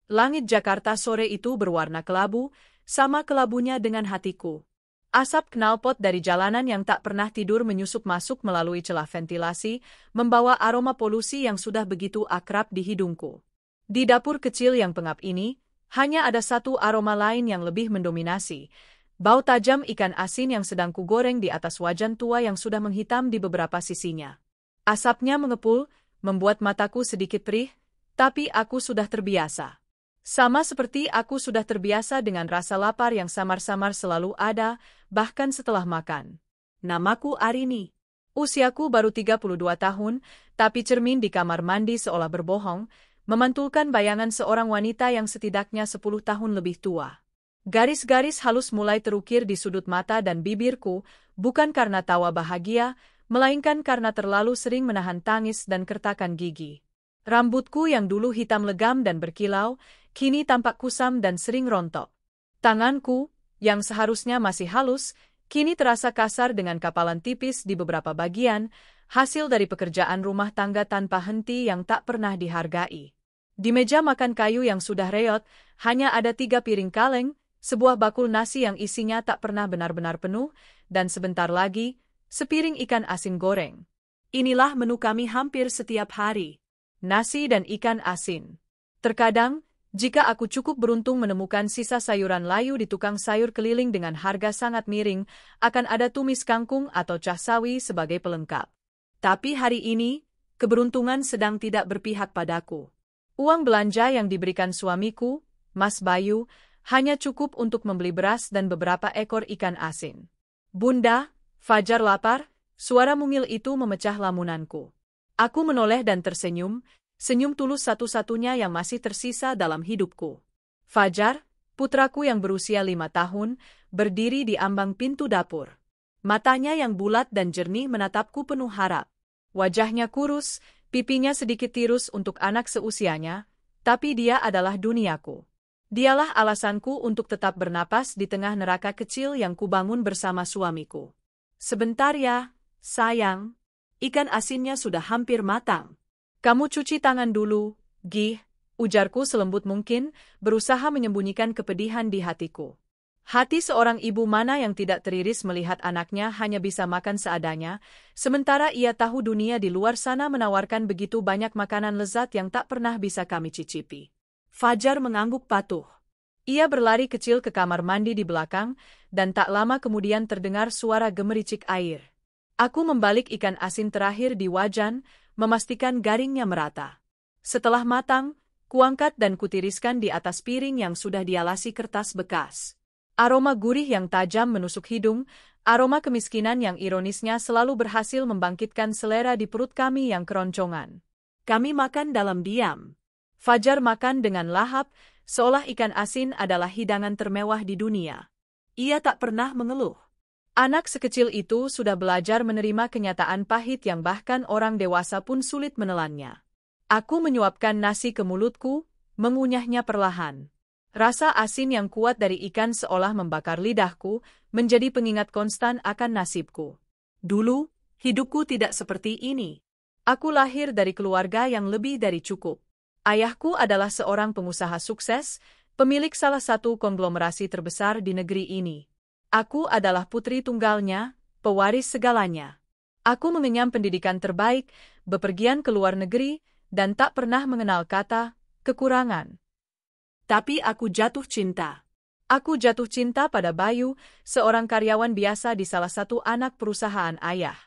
Langit Jakarta sore itu berwarna kelabu, sama kelabunya dengan hatiku. Asap knalpot dari jalanan yang tak pernah tidur menyusup masuk melalui celah ventilasi, membawa aroma polusi yang sudah begitu akrab di hidungku. Di dapur kecil yang pengap ini, hanya ada satu aroma lain yang lebih mendominasi. Bau tajam ikan asin yang sedang kugoreng di atas wajan tua yang sudah menghitam di beberapa sisinya. Asapnya mengepul, membuat mataku sedikit perih, tapi aku sudah terbiasa. Sama seperti aku sudah terbiasa dengan rasa lapar yang samar-samar selalu ada, bahkan setelah makan. Namaku Arini. Usiaku baru 32 tahun, tapi cermin di kamar mandi seolah berbohong, memantulkan bayangan seorang wanita yang setidaknya 10 tahun lebih tua. Garis-garis halus mulai terukir di sudut mata dan bibirku, bukan karena tawa bahagia, melainkan karena terlalu sering menahan tangis dan kertakan gigi. Rambutku yang dulu hitam legam dan berkilau, kini tampak kusam dan sering rontok. Tanganku, yang seharusnya masih halus, kini terasa kasar dengan kapalan tipis di beberapa bagian, hasil dari pekerjaan rumah tangga tanpa henti yang tak pernah dihargai. Di meja makan kayu yang sudah reot, hanya ada 3 piring kaleng, sebuah bakul nasi yang isinya tak pernah benar-benar penuh, dan sebentar lagi, sepiring ikan asin goreng. Inilah menu kami hampir setiap hari. Nasi dan ikan asin. Terkadang, jika aku cukup beruntung menemukan sisa sayuran layu di tukang sayur keliling dengan harga sangat miring, akan ada tumis kangkung atau cah sawi sebagai pelengkap. Tapi hari ini, keberuntungan sedang tidak berpihak padaku. Uang belanja yang diberikan suamiku, Mas Bayu, hanya cukup untuk membeli beras dan beberapa ekor ikan asin. Bunda, Fajar lapar, suara mungil itu memecah lamunanku. Aku menoleh dan tersenyum, senyum tulus satu-satunya yang masih tersisa dalam hidupku. Fajar, putraku yang berusia 5 tahun, berdiri di ambang pintu dapur. Matanya yang bulat dan jernih menatapku penuh harap. Wajahnya kurus, pipinya sedikit tirus untuk anak seusianya, tapi dia adalah duniaku. Dialah alasanku untuk tetap bernapas di tengah neraka kecil yang kubangun bersama suamiku. Sebentar ya, sayang. Ikan asinnya sudah hampir matang. Kamu cuci tangan dulu, Gih, ujarku selembut mungkin, berusaha menyembunyikan kepedihan di hatiku. Hati seorang ibu mana yang tidak teriris melihat anaknya hanya bisa makan seadanya, sementara ia tahu dunia di luar sana menawarkan begitu banyak makanan lezat yang tak pernah bisa kami cicipi. Fajar mengangguk patuh. Ia berlari kecil ke kamar mandi di belakang, dan tak lama kemudian terdengar suara gemericik air. Aku membalik ikan asin terakhir di wajan, memastikan garingnya merata. Setelah matang, kuangkat dan kutiriskan di atas piring yang sudah dialasi kertas bekas. Aroma gurih yang tajam menusuk hidung, aroma kemiskinan yang ironisnya selalu berhasil membangkitkan selera di perut kami yang keroncongan. Kami makan dalam diam. Fajar makan dengan lahap, seolah ikan asin adalah hidangan termewah di dunia. Ia tak pernah mengeluh. Anak sekecil itu sudah belajar menerima kenyataan pahit yang bahkan orang dewasa pun sulit menelannya. Aku menyuapkan nasi ke mulutku, mengunyahnya perlahan. Rasa asin yang kuat dari ikan seolah membakar lidahku, menjadi pengingat konstan akan nasibku. Dulu, hidupku tidak seperti ini. Aku lahir dari keluarga yang lebih dari cukup. Ayahku adalah seorang pengusaha sukses, pemilik salah satu konglomerasi terbesar di negeri ini. Aku adalah putri tunggalnya, pewaris segalanya. Aku mengenyam pendidikan terbaik, bepergian ke luar negeri, dan tak pernah mengenal kata kekurangan. Tapi aku jatuh cinta. Aku jatuh cinta pada Bayu, seorang karyawan biasa di salah satu anak perusahaan ayah.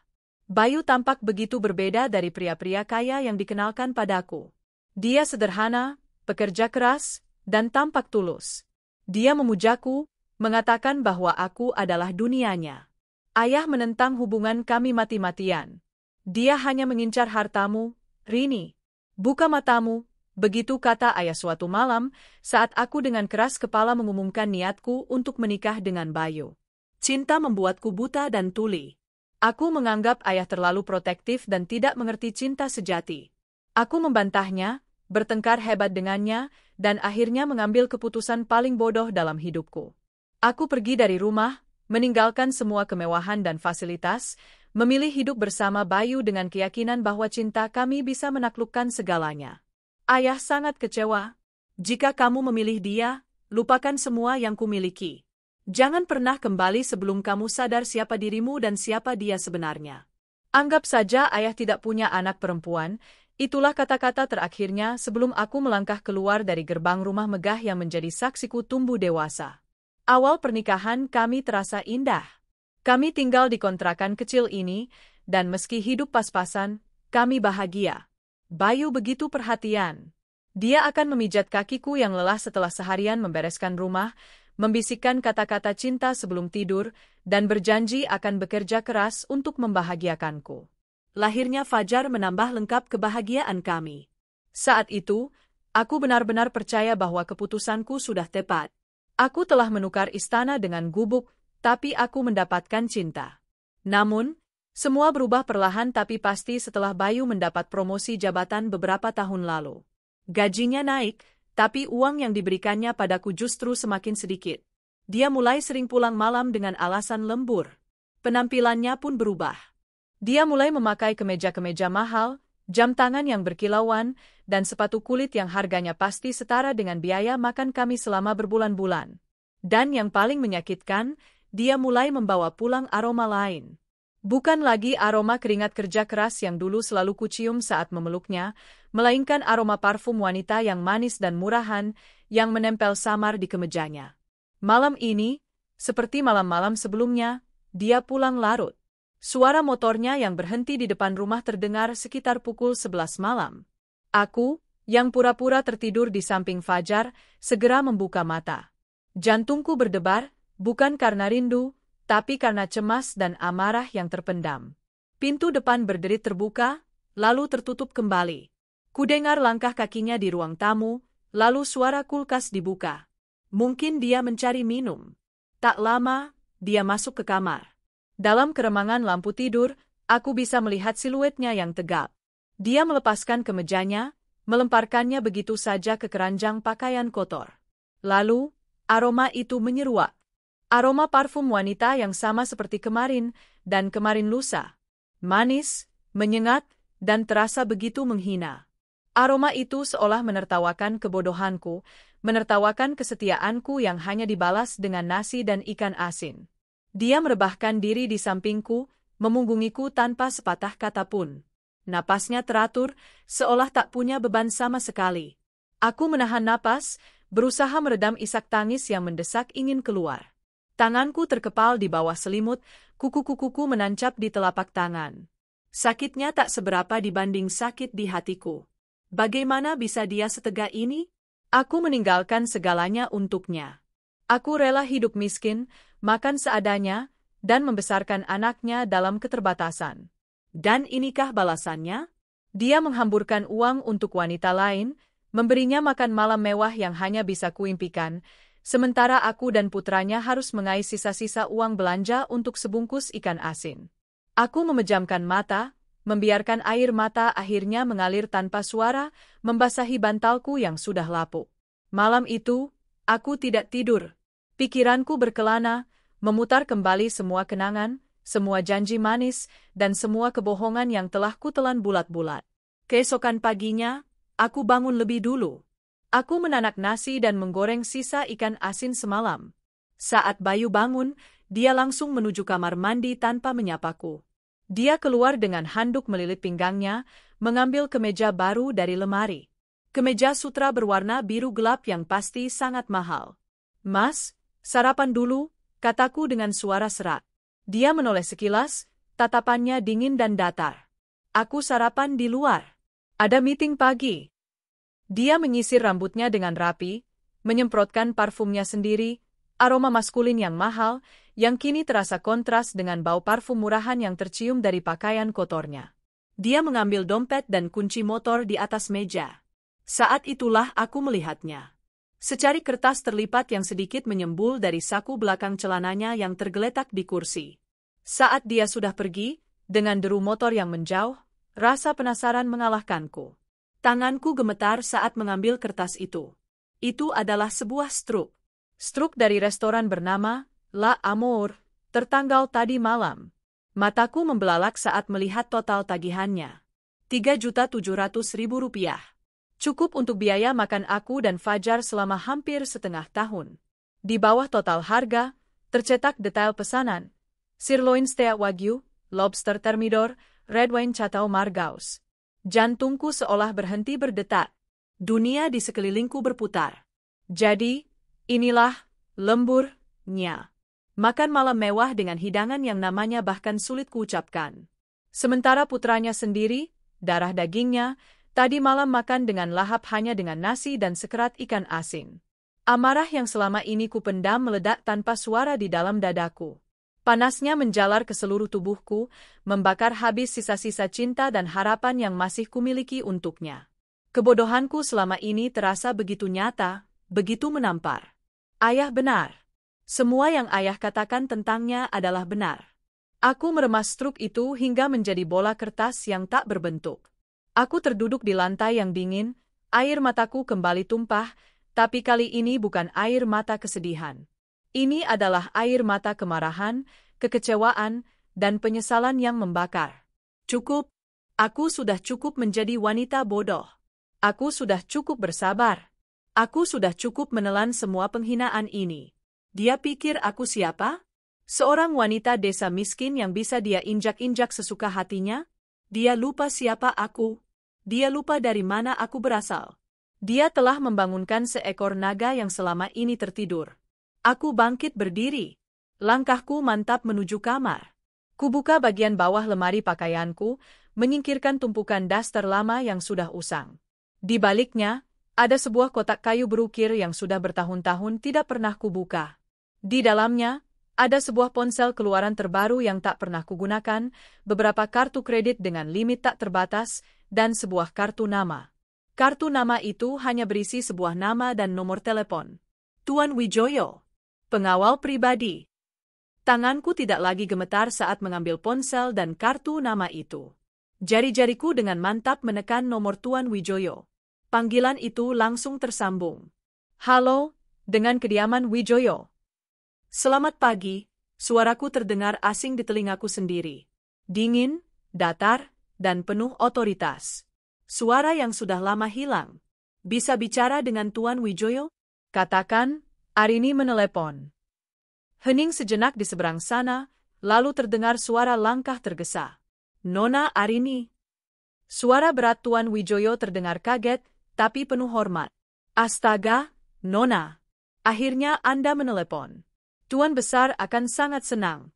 Bayu tampak begitu berbeda dari pria-pria kaya yang dikenalkan padaku. Dia sederhana, pekerja keras, dan tampak tulus. Dia memujaku, mengatakan bahwa aku adalah dunianya. Ayah menentang hubungan kami mati-matian. Dia hanya mengincar hartamu, Rini. Buka matamu, begitu kata ayah suatu malam, saat aku dengan keras kepala mengumumkan niatku untuk menikah dengan Bayu. Cinta membuatku buta dan tuli. Aku menganggap ayah terlalu protektif dan tidak mengerti cinta sejati. Aku membantahnya, bertengkar hebat dengannya, dan akhirnya mengambil keputusan paling bodoh dalam hidupku. Aku pergi dari rumah, meninggalkan semua kemewahan dan fasilitas, memilih hidup bersama Bayu dengan keyakinan bahwa cinta kami bisa menaklukkan segalanya. Ayah sangat kecewa. Jika kamu memilih dia, lupakan semua yang kumiliki. Jangan pernah kembali sebelum kamu sadar siapa dirimu dan siapa dia sebenarnya. Anggap saja ayah tidak punya anak perempuan, itulah kata-kata terakhirnya sebelum aku melangkah keluar dari gerbang rumah megah yang menjadi saksiku tumbuh dewasa. Awal pernikahan kami terasa indah. Kami tinggal di kontrakan kecil ini, dan meski hidup pas-pasan, kami bahagia. Bayu begitu perhatian. Dia akan memijat kakiku yang lelah setelah seharian membereskan rumah, membisikkan kata-kata cinta sebelum tidur, dan berjanji akan bekerja keras untuk membahagiakanku. Lahirnya Fajar menambah lengkap kebahagiaan kami. Saat itu, aku benar-benar percaya bahwa keputusanku sudah tepat. Aku telah menukar istana dengan gubuk, tapi aku mendapatkan cinta. Namun, semua berubah perlahan tapi pasti setelah Bayu mendapat promosi jabatan beberapa tahun lalu. Gajinya naik, tapi uang yang diberikannya padaku justru semakin sedikit. Dia mulai sering pulang malam dengan alasan lembur. Penampilannya pun berubah. Dia mulai memakai kemeja-kemeja mahal, jam tangan yang berkilauan, dan sepatu kulit yang harganya pasti setara dengan biaya makan kami selama berbulan-bulan. Dan yang paling menyakitkan, dia mulai membawa pulang aroma lain. Bukan lagi aroma keringat kerja keras yang dulu selalu kucium saat memeluknya, melainkan aroma parfum wanita yang manis dan murahan yang menempel samar di kemejanya. Malam ini, seperti malam-malam sebelumnya, dia pulang larut. Suara motornya yang berhenti di depan rumah terdengar sekitar pukul 11 malam. Aku, yang pura-pura tertidur di samping Fajar, segera membuka mata. Jantungku berdebar, bukan karena rindu, tapi karena cemas dan amarah yang terpendam. Pintu depan berderit terbuka, lalu tertutup kembali. Kudengar langkah kakinya di ruang tamu, lalu suara kulkas dibuka. Mungkin dia mencari minum. Tak lama, dia masuk ke kamar. Dalam keremangan lampu tidur, aku bisa melihat siluetnya yang tegap. Dia melepaskan kemejanya, melemparkannya begitu saja ke keranjang pakaian kotor. Lalu, aroma itu menyeruak. Aroma parfum wanita yang sama seperti kemarin dan kemarin lusa. Manis, menyengat, dan terasa begitu menghina. Aroma itu seolah menertawakan kebodohanku, menertawakan kesetiaanku yang hanya dibalas dengan nasi dan ikan asin. Dia merebahkan diri di sampingku, memunggungiku tanpa sepatah kata pun. Napasnya teratur, seolah tak punya beban sama sekali. Aku menahan napas, berusaha meredam isak tangis yang mendesak ingin keluar. Tanganku terkepal di bawah selimut, kuku-kukuku menancap di telapak tangan. Sakitnya tak seberapa dibanding sakit di hatiku. Bagaimana bisa dia setega ini? Aku meninggalkan segalanya untuknya. Aku rela hidup miskin, makan seadanya, dan membesarkan anaknya dalam keterbatasan. Dan inikah balasannya? Dia menghamburkan uang untuk wanita lain, memberinya makan malam mewah yang hanya bisa kuimpikan, sementara aku dan putranya harus mengais sisa-sisa uang belanja untuk sebungkus ikan asin. Aku memejamkan mata, membiarkan air mata akhirnya mengalir tanpa suara, membasahi bantalku yang sudah lapuk. Malam itu, aku tidak tidur. Pikiranku berkelana, memutar kembali semua kenangan, semua janji manis, dan semua kebohongan yang telah kutelan bulat-bulat. Keesokan paginya, aku bangun lebih dulu. Aku menanak nasi dan menggoreng sisa ikan asin semalam. Saat Bayu bangun, dia langsung menuju kamar mandi tanpa menyapaku. Dia keluar dengan handuk melilit pinggangnya, mengambil kemeja baru dari lemari. Kemeja sutra berwarna biru gelap yang pasti sangat mahal. "Mas, sarapan dulu," kataku dengan suara serak. Dia menoleh sekilas, tatapannya dingin dan datar. "Aku sarapan di luar. Ada meeting pagi." Dia menyisir rambutnya dengan rapi, menyemprotkan parfumnya sendiri, aroma maskulin yang mahal, yang kini terasa kontras dengan bau parfum murahan yang tercium dari pakaian kotornya. Dia mengambil dompet dan kunci motor di atas meja. Saat itulah aku melihatnya. Secari kertas terlipat yang sedikit menyembul dari saku belakang celananya yang tergeletak di kursi. Saat dia sudah pergi, dengan deru motor yang menjauh, rasa penasaran mengalahkanku. Tanganku gemetar saat mengambil kertas itu. Itu adalah sebuah struk. Struk dari restoran bernama La Amour, tertanggal tadi malam. Mataku membelalak saat melihat total tagihannya. 3.700.000 rupiah. Cukup untuk biaya makan aku dan Fajar selama hampir setengah tahun. Di bawah total harga, tercetak detail pesanan. Sirloin steak wagyu, lobster thermidor, red wine Chateau Margaux. Jantungku seolah berhenti berdetak. Dunia di sekelilingku berputar. Jadi, inilah lemburnya. Makan malam mewah dengan hidangan yang namanya bahkan sulit kuucapkan. Sementara putranya sendiri, darah dagingnya, tadi malam makan dengan lahap hanya dengan nasi dan sekerat ikan asin. Amarah yang selama ini kupendam meledak tanpa suara di dalam dadaku. Panasnya menjalar ke seluruh tubuhku, membakar habis sisa-sisa cinta dan harapan yang masih kumiliki untuknya. Kebodohanku selama ini terasa begitu nyata, begitu menampar. Ayah benar. Semua yang ayah katakan tentangnya adalah benar. Aku meremas struk itu hingga menjadi bola kertas yang tak berbentuk. Aku terduduk di lantai yang dingin, air mataku kembali tumpah, tapi kali ini bukan air mata kesedihan. Ini adalah air mata kemarahan, kekecewaan, dan penyesalan yang membakar. Cukup. Aku sudah cukup menjadi wanita bodoh. Aku sudah cukup bersabar. Aku sudah cukup menelan semua penghinaan ini. Dia pikir aku siapa? Seorang wanita desa miskin yang bisa dia injak-injak sesuka hatinya? Dia lupa siapa aku. Dia lupa dari mana aku berasal. Dia telah membangunkan seekor naga yang selama ini tertidur. Aku bangkit berdiri. Langkahku mantap menuju kamar. Kubuka bagian bawah lemari pakaianku, menyingkirkan tumpukan daster lama yang sudah usang. Di baliknya, ada sebuah kotak kayu berukir yang sudah bertahun-tahun tidak pernah kubuka. Di dalamnya, ada sebuah ponsel keluaran terbaru yang tak pernah kugunakan, beberapa kartu kredit dengan limit tak terbatas, dan sebuah kartu nama. Kartu nama itu hanya berisi sebuah nama dan nomor telepon. Tuan Wijoyo. Pengawal pribadi. Tanganku tidak lagi gemetar saat mengambil ponsel dan kartu nama itu. Jari-jariku dengan mantap menekan nomor Tuan Wijoyo. Panggilan itu langsung tersambung. Halo, dengan kediaman Wijoyo. Selamat pagi, suaraku terdengar asing di telingaku sendiri. Dingin, datar, dan penuh otoritas. Suara yang sudah lama hilang. Bisa bicara dengan Tuan Wijoyo? Katakan, Arini menelepon. Hening sejenak di seberang sana, lalu terdengar suara langkah tergesa. Nona Arini. Suara berat Tuan Wijoyo terdengar kaget, tapi penuh hormat. Astaga, Nona. Akhirnya Anda menelepon. Tuan Besar akan sangat senang.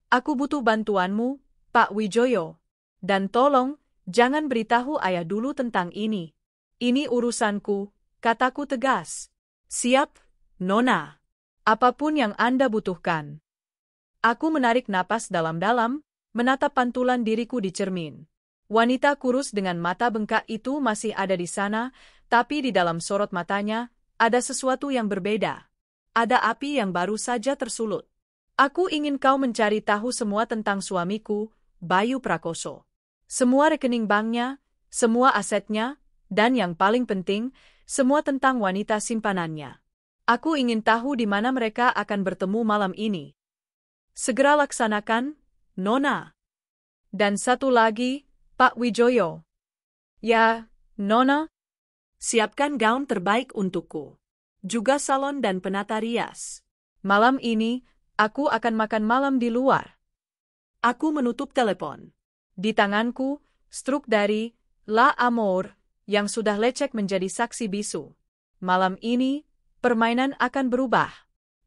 Aku butuh bantuanmu, Pak Wijoyo. Dan tolong, jangan beritahu ayah dulu tentang ini. Ini urusanku, kataku tegas. Siap, Nona. Apapun yang Anda butuhkan. Aku menarik napas dalam-dalam, menatap pantulan diriku di cermin. Wanita kurus dengan mata bengkak itu masih ada di sana, tapi di dalam sorot matanya, ada sesuatu yang berbeda. Ada api yang baru saja tersulut. Aku ingin kau mencari tahu semua tentang suamiku, Bayu Prakoso. Semua rekening banknya, semua asetnya, dan yang paling penting, semua tentang wanita simpanannya. Aku ingin tahu di mana mereka akan bertemu malam ini. Segera laksanakan, Nona. Dan satu lagi, Pak Wijoyo. Ya, Nona. Siapkan gaun terbaik untukku. Juga salon dan penata rias. Malam ini, aku akan makan malam di luar. Aku menutup telepon. Di tanganku, struk dari La Amor, yang sudah lecek menjadi saksi bisu. Malam ini, permainan akan berubah.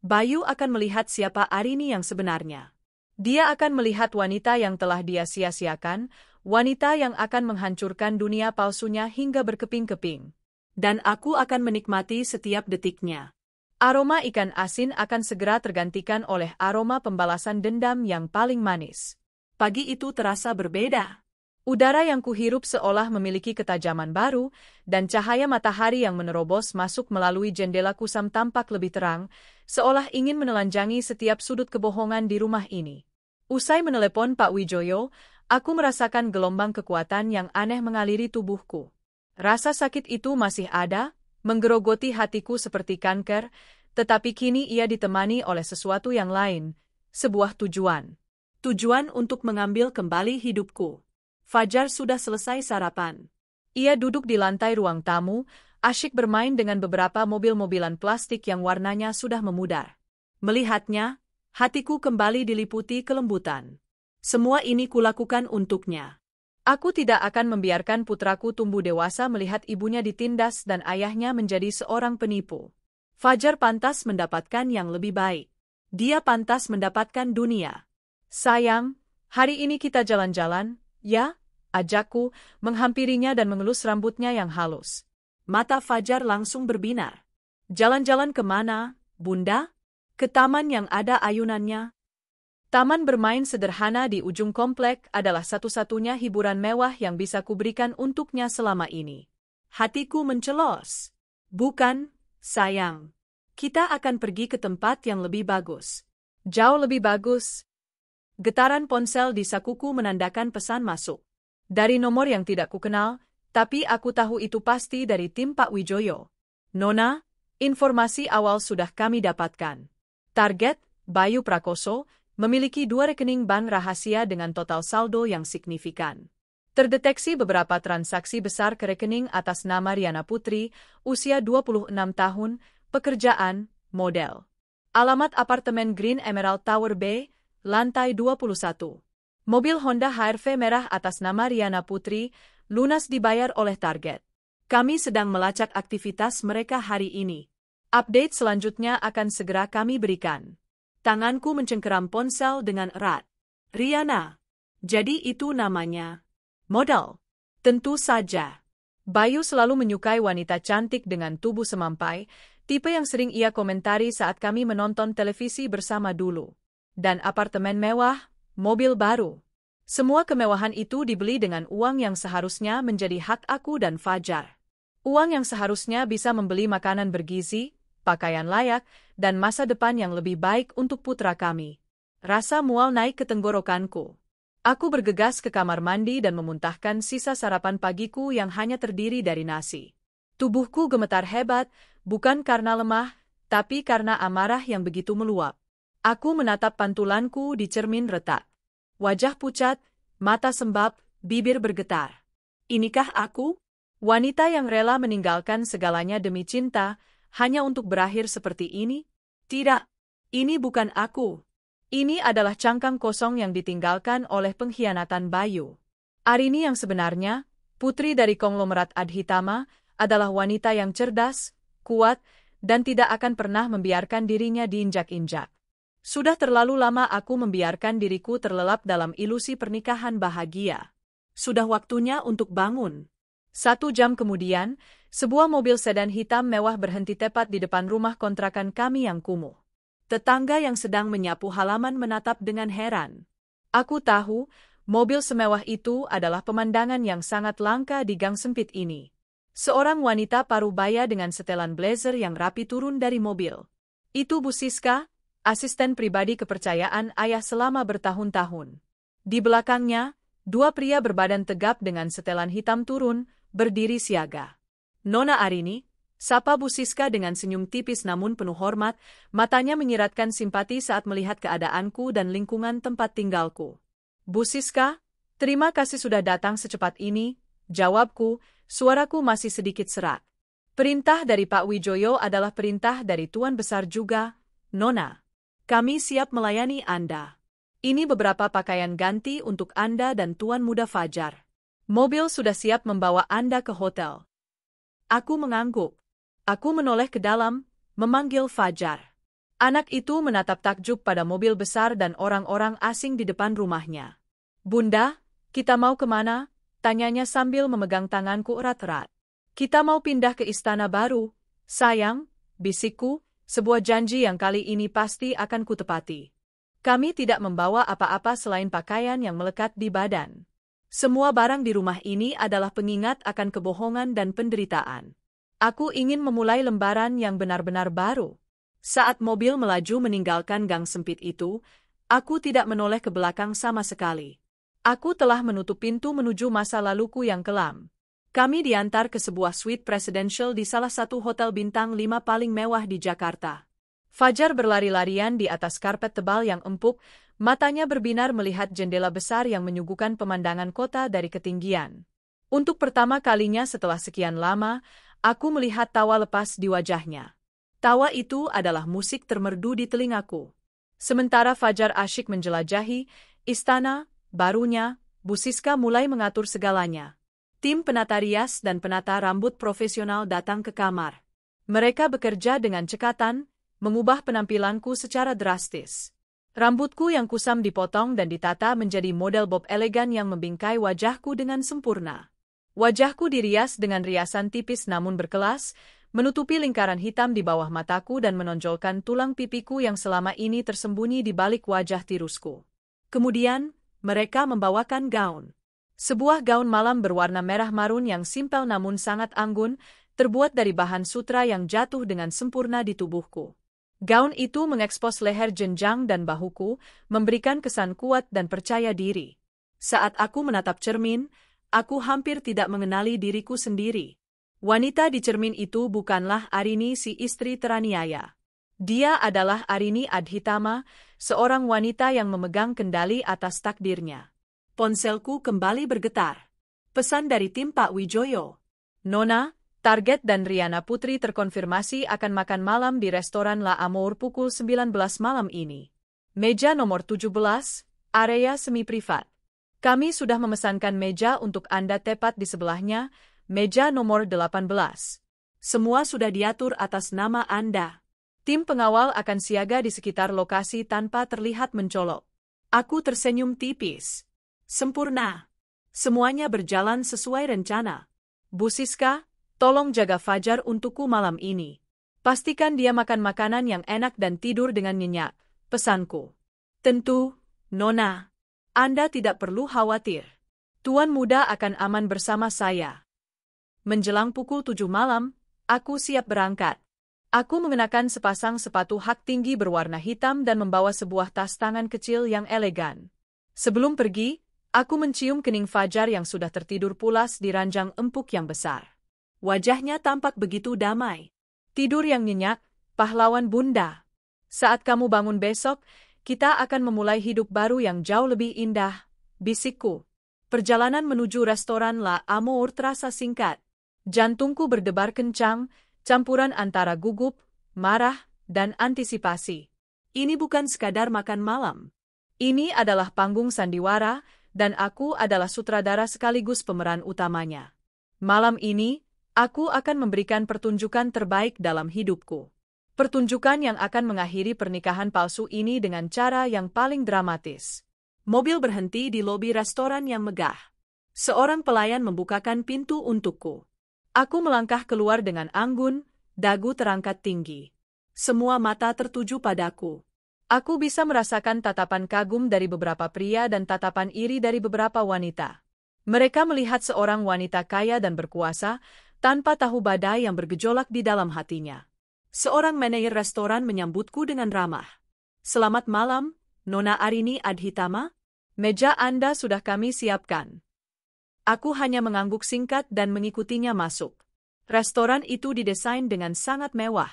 Bayu akan melihat siapa Arini yang sebenarnya. Dia akan melihat wanita yang telah dia sia-siakan, wanita yang akan menghancurkan dunia palsunya hingga berkeping-keping. Dan aku akan menikmati setiap detiknya. Aroma ikan asin akan segera tergantikan oleh aroma pembalasan dendam yang paling manis. Pagi itu terasa berbeda. Udara yang kuhirup seolah memiliki ketajaman baru, dan cahaya matahari yang menerobos masuk melalui jendela kusam tampak lebih terang, seolah ingin menelanjangi setiap sudut kebohongan di rumah ini. Usai menelepon Pak Wijoyo, aku merasakan gelombang kekuatan yang aneh mengaliri tubuhku. Rasa sakit itu masih ada, menggerogoti hatiku seperti kanker, tetapi kini ia ditemani oleh sesuatu yang lain, sebuah tujuan. Tujuan untuk mengambil kembali hidupku. Fajar sudah selesai sarapan. Ia duduk di lantai ruang tamu, asyik bermain dengan beberapa mobil-mobilan plastik yang warnanya sudah memudar. Melihatnya, hatiku kembali diliputi kelembutan. Semua ini kulakukan untuknya. Aku tidak akan membiarkan putraku tumbuh dewasa melihat ibunya ditindas dan ayahnya menjadi seorang penipu. Fajar pantas mendapatkan yang lebih baik. Dia pantas mendapatkan dunia. Sayang, hari ini kita jalan-jalan, ya? Ajakku, menghampirinya dan mengelus rambutnya yang halus. Mata Fajar langsung berbinar. Jalan-jalan kemana, Bunda? Ke taman yang ada ayunannya. Taman bermain sederhana di ujung komplek adalah satu-satunya hiburan mewah yang bisa kuberikan untuknya selama ini. Hatiku mencelos. Bukan, sayang. Kita akan pergi ke tempat yang lebih bagus. Jauh lebih bagus. Getaran ponsel di sakuku menandakan pesan masuk. Dari nomor yang tidak kukenal, tapi aku tahu itu pasti dari tim Pak Wijoyo. Nona, informasi awal sudah kami dapatkan. Target, Bayu Prakoso, memiliki 2 rekening bank rahasia dengan total saldo yang signifikan. Terdeteksi beberapa transaksi besar ke rekening atas nama Riana Putri, usia 26 tahun, pekerjaan, model. Alamat apartemen Green Emerald Tower B, lantai 21. Mobil Honda HR-V merah atas nama Riana Putri, lunas dibayar oleh target. Kami sedang melacak aktivitas mereka hari ini. Update selanjutnya akan segera kami berikan. Tanganku mencengkeram ponsel dengan erat. Riana. Jadi itu namanya. Modal. Tentu saja. Bayu selalu menyukai wanita cantik dengan tubuh semampai, tipe yang sering ia komentari saat kami menonton televisi bersama dulu. Dan apartemen mewah, mobil baru. Semua kemewahan itu dibeli dengan uang yang seharusnya menjadi hak aku dan Fajar. Uang yang seharusnya bisa membeli makanan bergizi, pakaian layak, dan masa depan yang lebih baik untuk putra kami. Rasa mual naik ke tenggorokanku. Aku bergegas ke kamar mandi dan memuntahkan sisa sarapan pagiku yang hanya terdiri dari nasi. Tubuhku gemetar hebat, bukan karena lemah, tapi karena amarah yang begitu meluap. Aku menatap pantulanku di cermin retak. Wajah pucat, mata sembab, bibir bergetar. Inikah aku? Wanita yang rela meninggalkan segalanya demi cinta, hanya untuk berakhir seperti ini? Tidak, ini bukan aku. Ini adalah cangkang kosong yang ditinggalkan oleh pengkhianatan Bayu. Arini yang sebenarnya, putri dari konglomerat Adhitama, adalah wanita yang cerdas, kuat, dan tidak akan pernah membiarkan dirinya diinjak-injak. Sudah terlalu lama aku membiarkan diriku terlelap dalam ilusi pernikahan bahagia. Sudah waktunya untuk bangun. 1 jam kemudian, sebuah mobil sedan hitam mewah berhenti tepat di depan rumah kontrakan kami yang kumuh. Tetangga yang sedang menyapu halaman menatap dengan heran. Aku tahu, mobil semewah itu adalah pemandangan yang sangat langka di gang sempit ini. Seorang wanita parubaya dengan setelan blazer yang rapi turun dari mobil. Itu Bu Siska, asisten pribadi kepercayaan ayah selama bertahun-tahun. Di belakangnya, 2 pria berbadan tegap dengan setelan hitam turun, berdiri siaga. Nona Arini, sapa Bu Siska dengan senyum tipis namun penuh hormat, matanya menyiratkan simpati saat melihat keadaanku dan lingkungan tempat tinggalku. Bu Siska, terima kasih sudah datang secepat ini, jawabku, suaraku masih sedikit serak. Perintah dari Pak Wijoyo adalah perintah dari Tuan Besar juga, Nona. Kami siap melayani Anda. Ini beberapa pakaian ganti untuk Anda dan Tuan Muda Fajar. Mobil sudah siap membawa Anda ke hotel. Aku mengangguk. Aku menoleh ke dalam, memanggil Fajar. Anak itu menatap takjub pada mobil besar dan orang-orang asing di depan rumahnya. Bunda, kita mau kemana? Tanyanya sambil memegang tanganku erat-erat. Kita mau pindah ke istana baru, sayang, bisikku. Sebuah janji yang kali ini pasti akan kutepati. Kami tidak membawa apa-apa selain pakaian yang melekat di badan. Semua barang di rumah ini adalah pengingat akan kebohongan dan penderitaan. Aku ingin memulai lembaran yang benar-benar baru. Saat mobil melaju meninggalkan gang sempit itu, aku tidak menoleh ke belakang sama sekali. Aku telah menutup pintu menuju masa laluku yang kelam. Kami diantar ke sebuah suite presidential di salah satu hotel bintang 5 paling mewah di Jakarta. Fajar berlari-larian di atas karpet tebal yang empuk, matanya berbinar melihat jendela besar yang menyuguhkan pemandangan kota dari ketinggian. Untuk pertama kalinya setelah sekian lama, aku melihat tawa lepas di wajahnya. Tawa itu adalah musik termerdu di telingaku. Sementara Fajar asyik menjelajahi istana barunya, Bu Siska mulai mengatur segalanya. Tim penata rias dan penata rambut profesional datang ke kamar. Mereka bekerja dengan cekatan, mengubah penampilanku secara drastis. Rambutku yang kusam dipotong dan ditata menjadi model bob elegan yang membingkai wajahku dengan sempurna. Wajahku dirias dengan riasan tipis namun berkelas, menutupi lingkaran hitam di bawah mataku dan menonjolkan tulang pipiku yang selama ini tersembunyi di balik wajah tirusku. Kemudian, mereka membawakan gaun. Sebuah gaun malam berwarna merah marun yang simpel namun sangat anggun, terbuat dari bahan sutra yang jatuh dengan sempurna di tubuhku. Gaun itu mengekspos leher jenjang dan bahuku, memberikan kesan kuat dan percaya diri. Saat aku menatap cermin, aku hampir tidak mengenali diriku sendiri. Wanita di cermin itu bukanlah Arini si istri teraniaya. Dia adalah Arini Adhitama, seorang wanita yang memegang kendali atas takdirnya. Ponselku kembali bergetar. Pesan dari tim Pak Wijoyo. Nona, Target dan Riana Putri terkonfirmasi akan makan malam di restoran La Amour pukul 19 malam ini. Meja nomor 17, area semi privat. Kami sudah memesankan meja untuk Anda tepat di sebelahnya, meja nomor 18. Semua sudah diatur atas nama Anda. Tim pengawal akan siaga di sekitar lokasi tanpa terlihat mencolok. Aku tersenyum tipis. Sempurna. Semuanya berjalan sesuai rencana. Bu Siska, tolong jaga Fajar untukku malam ini. Pastikan dia makan makanan yang enak dan tidur dengan nyenyak, pesanku. Tentu, Nona. Anda tidak perlu khawatir. Tuan muda akan aman bersama saya. Menjelang pukul 7 malam, aku siap berangkat. Aku mengenakan sepasang sepatu hak tinggi berwarna hitam dan membawa sebuah tas tangan kecil yang elegan. Sebelum pergi, aku mencium kening Fajar yang sudah tertidur pulas di ranjang empuk yang besar. Wajahnya tampak begitu damai. Tidur yang nyenyak, pahlawan bunda. Saat kamu bangun besok, kita akan memulai hidup baru yang jauh lebih indah, bisikku. Perjalanan menuju restoran La Amour terasa singkat. Jantungku berdebar kencang, campuran antara gugup, marah, dan antisipasi. Ini bukan sekadar makan malam. Ini adalah panggung sandiwara, dan aku adalah sutradara sekaligus pemeran utamanya. Malam ini, aku akan memberikan pertunjukan terbaik dalam hidupku. Pertunjukan yang akan mengakhiri pernikahan palsu ini dengan cara yang paling dramatis. Mobil berhenti di lobi restoran yang megah. Seorang pelayan membukakan pintu untukku. Aku melangkah keluar dengan anggun, dagu terangkat tinggi. Semua mata tertuju padaku. Aku bisa merasakan tatapan kagum dari beberapa pria dan tatapan iri dari beberapa wanita. Mereka melihat seorang wanita kaya dan berkuasa, tanpa tahu badai yang bergejolak di dalam hatinya. Seorang manajer restoran menyambutku dengan ramah. Selamat malam, Nona Arini Adhitama. Meja Anda sudah kami siapkan. Aku hanya mengangguk singkat dan mengikutinya masuk. Restoran itu didesain dengan sangat mewah.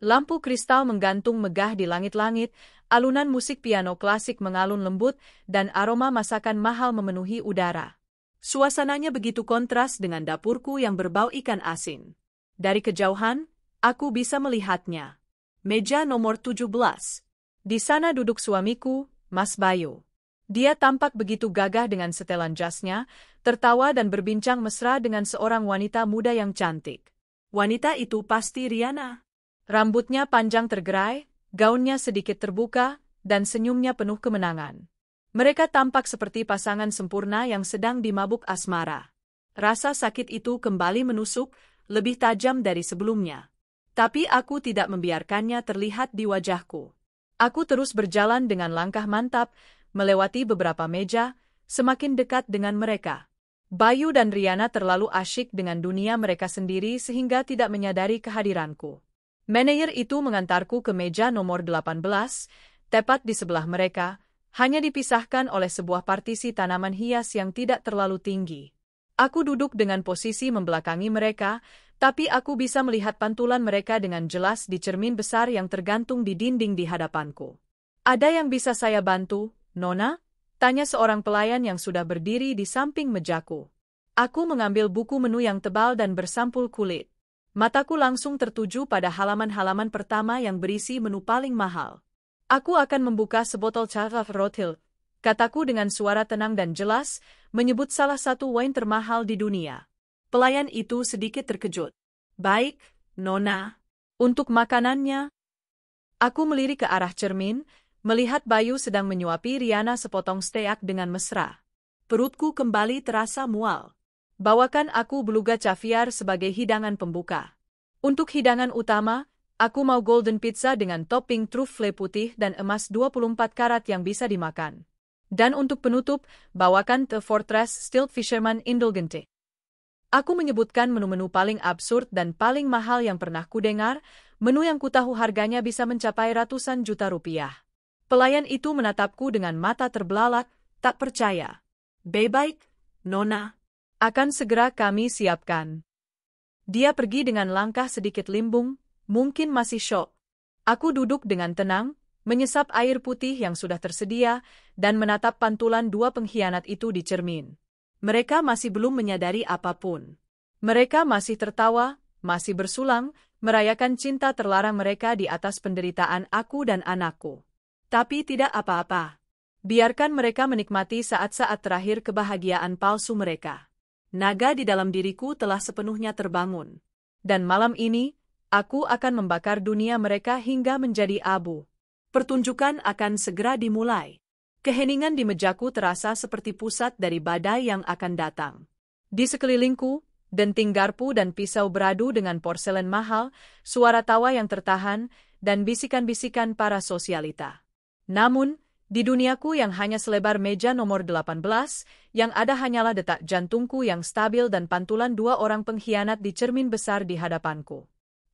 Lampu kristal menggantung megah di langit-langit, alunan musik piano klasik mengalun lembut, dan aroma masakan mahal memenuhi udara. Suasananya begitu kontras dengan dapurku yang berbau ikan asin. Dari kejauhan, aku bisa melihatnya. Meja nomor 17. Di sana duduk suamiku, Mas Bayu. Dia tampak begitu gagah dengan setelan jasnya, tertawa dan berbincang mesra dengan seorang wanita muda yang cantik. Wanita itu pasti Riana. Rambutnya panjang tergerai, gaunnya sedikit terbuka, dan senyumnya penuh kemenangan. Mereka tampak seperti pasangan sempurna yang sedang dimabuk asmara. Rasa sakit itu kembali menusuk, lebih tajam dari sebelumnya. Tapi aku tidak membiarkannya terlihat di wajahku. Aku terus berjalan dengan langkah mantap, melewati beberapa meja, semakin dekat dengan mereka. Bayu dan Riana terlalu asyik dengan dunia mereka sendiri sehingga tidak menyadari kehadiranku. Manajer itu mengantarku ke meja nomor 18, tepat di sebelah mereka, hanya dipisahkan oleh sebuah partisi tanaman hias yang tidak terlalu tinggi. Aku duduk dengan posisi membelakangi mereka, tapi aku bisa melihat pantulan mereka dengan jelas di cermin besar yang tergantung di dinding di hadapanku. Ada yang bisa saya bantu, Nona? Tanya seorang pelayan yang sudah berdiri di samping mejaku. Aku mengambil buku menu yang tebal dan bersampul kulit. Mataku langsung tertuju pada halaman-halaman pertama yang berisi menu paling mahal. Aku akan membuka sebotol Charles Rothschild, kataku dengan suara tenang dan jelas, menyebut salah satu wine termahal di dunia. Pelayan itu sedikit terkejut. Baik, Nona. Untuk makanannya. Aku melirik ke arah cermin, melihat Bayu sedang menyuapi Riana sepotong steak dengan mesra. Perutku kembali terasa mual. Bawakan aku beluga caviar sebagai hidangan pembuka. Untuk hidangan utama, aku mau golden pizza dengan topping truffle putih dan emas 24 karat yang bisa dimakan. Dan untuk penutup, bawakan The Fortress Stilled Fisherman Indulgente. Aku menyebutkan menu-menu paling absurd dan paling mahal yang pernah kudengar, menu yang kutahu harganya bisa mencapai ratusan juta rupiah. Pelayan itu menatapku dengan mata terbelalak, tak percaya. Baik, Nona. Akan segera kami siapkan. Dia pergi dengan langkah sedikit limbung, mungkin masih syok. Aku duduk dengan tenang, menyesap air putih yang sudah tersedia, dan menatap pantulan dua pengkhianat itu di cermin. Mereka masih belum menyadari apapun. Mereka masih tertawa, masih bersulang, merayakan cinta terlarang mereka di atas penderitaan aku dan anakku. Tapi tidak apa-apa. Biarkan mereka menikmati saat-saat terakhir kebahagiaan palsu mereka. Naga di dalam diriku telah sepenuhnya terbangun. Dan malam ini, aku akan membakar dunia mereka hingga menjadi abu. Pertunjukan akan segera dimulai. Keheningan di mejaku terasa seperti pusat dari badai yang akan datang. Di sekelilingku, denting garpu dan pisau beradu dengan porselen mahal, suara tawa yang tertahan, dan bisikan-bisikan para sosialita. Namun, di duniaku yang hanya selebar meja nomor 18, yang ada hanyalah detak jantungku yang stabil dan pantulan dua orang pengkhianat di cermin besar di hadapanku.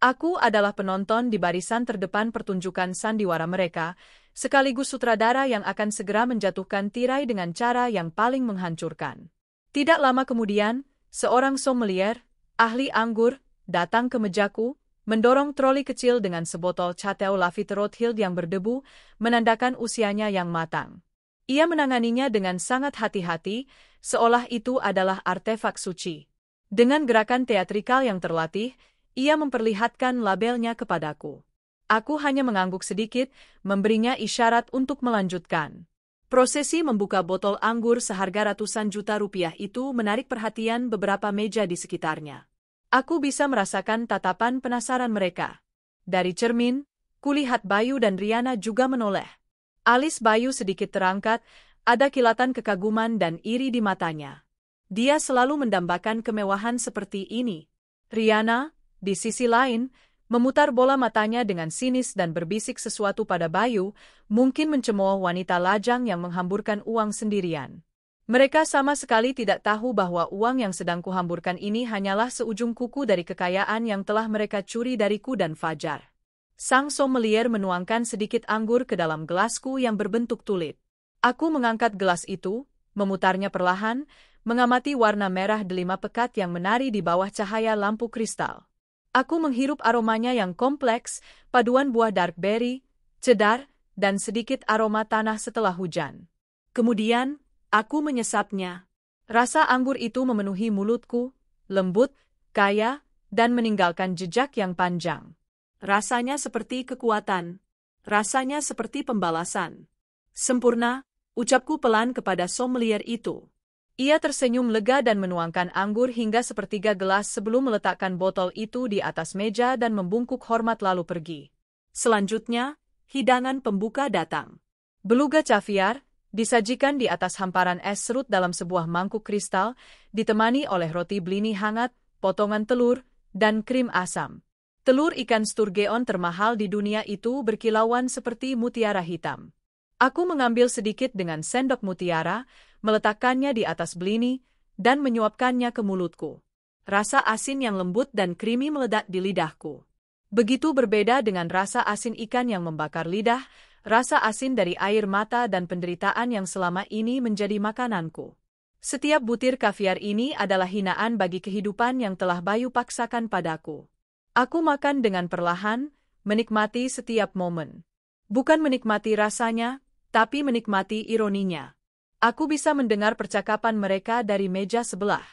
Aku adalah penonton di barisan terdepan pertunjukan sandiwara mereka, sekaligus sutradara yang akan segera menjatuhkan tirai dengan cara yang paling menghancurkan. Tidak lama kemudian, seorang sommelier, ahli anggur, datang ke mejaku, mendorong troli kecil dengan sebotol Chateau Lafite Rothschild yang berdebu, menandakan usianya yang matang. Ia menanganinya dengan sangat hati-hati, seolah itu adalah artefak suci. Dengan gerakan teatrikal yang terlatih, ia memperlihatkan labelnya kepadaku. Aku hanya mengangguk sedikit, memberinya isyarat untuk melanjutkan. Prosesi membuka botol anggur seharga ratusan juta rupiah itu menarik perhatian beberapa meja di sekitarnya. Aku bisa merasakan tatapan penasaran mereka. Dari cermin, kulihat Bayu dan Riana juga menoleh. Alis Bayu sedikit terangkat, ada kilatan kekaguman dan iri di matanya. Dia selalu mendambakan kemewahan seperti ini. Riana, di sisi lain, memutar bola matanya dengan sinis dan berbisik sesuatu pada Bayu, mungkin mencemooh wanita lajang yang menghamburkan uang sendirian. Mereka sama sekali tidak tahu bahwa uang yang sedang kuhamburkan ini hanyalah seujung kuku dari kekayaan yang telah mereka curi dariku dan Fajar. Sang sommelier menuangkan sedikit anggur ke dalam gelasku yang berbentuk tulip. Aku mengangkat gelas itu, memutarnya perlahan, mengamati warna merah delima pekat yang menari di bawah cahaya lampu kristal. Aku menghirup aromanya yang kompleks, paduan buah dark berry, cedar, dan sedikit aroma tanah setelah hujan. Kemudian, aku menyesapnya. Rasa anggur itu memenuhi mulutku, lembut, kaya, dan meninggalkan jejak yang panjang. Rasanya seperti kekuatan. Rasanya seperti pembalasan. Sempurna, ucapku pelan kepada sommelier itu. Ia tersenyum lega dan menuangkan anggur hingga sepertiga gelas sebelum meletakkan botol itu di atas meja dan membungkuk hormat lalu pergi. Selanjutnya, hidangan pembuka datang. Beluga caviar, disajikan di atas hamparan es serut dalam sebuah mangkuk kristal, ditemani oleh roti blini hangat, potongan telur, dan krim asam. Telur ikan sturgeon termahal di dunia itu berkilauan seperti mutiara hitam. Aku mengambil sedikit dengan sendok mutiara, meletakkannya di atas blini, dan menyuapkannya ke mulutku. Rasa asin yang lembut dan krimi meledak di lidahku. Begitu berbeda dengan rasa asin ikan yang membakar lidah, rasa asin dari air mata dan penderitaan yang selama ini menjadi makananku. Setiap butir kaviar ini adalah hinaan bagi kehidupan yang telah Bayu paksakan padaku. Aku makan dengan perlahan, menikmati setiap momen. Bukan menikmati rasanya, tapi menikmati ironinya. Aku bisa mendengar percakapan mereka dari meja sebelah.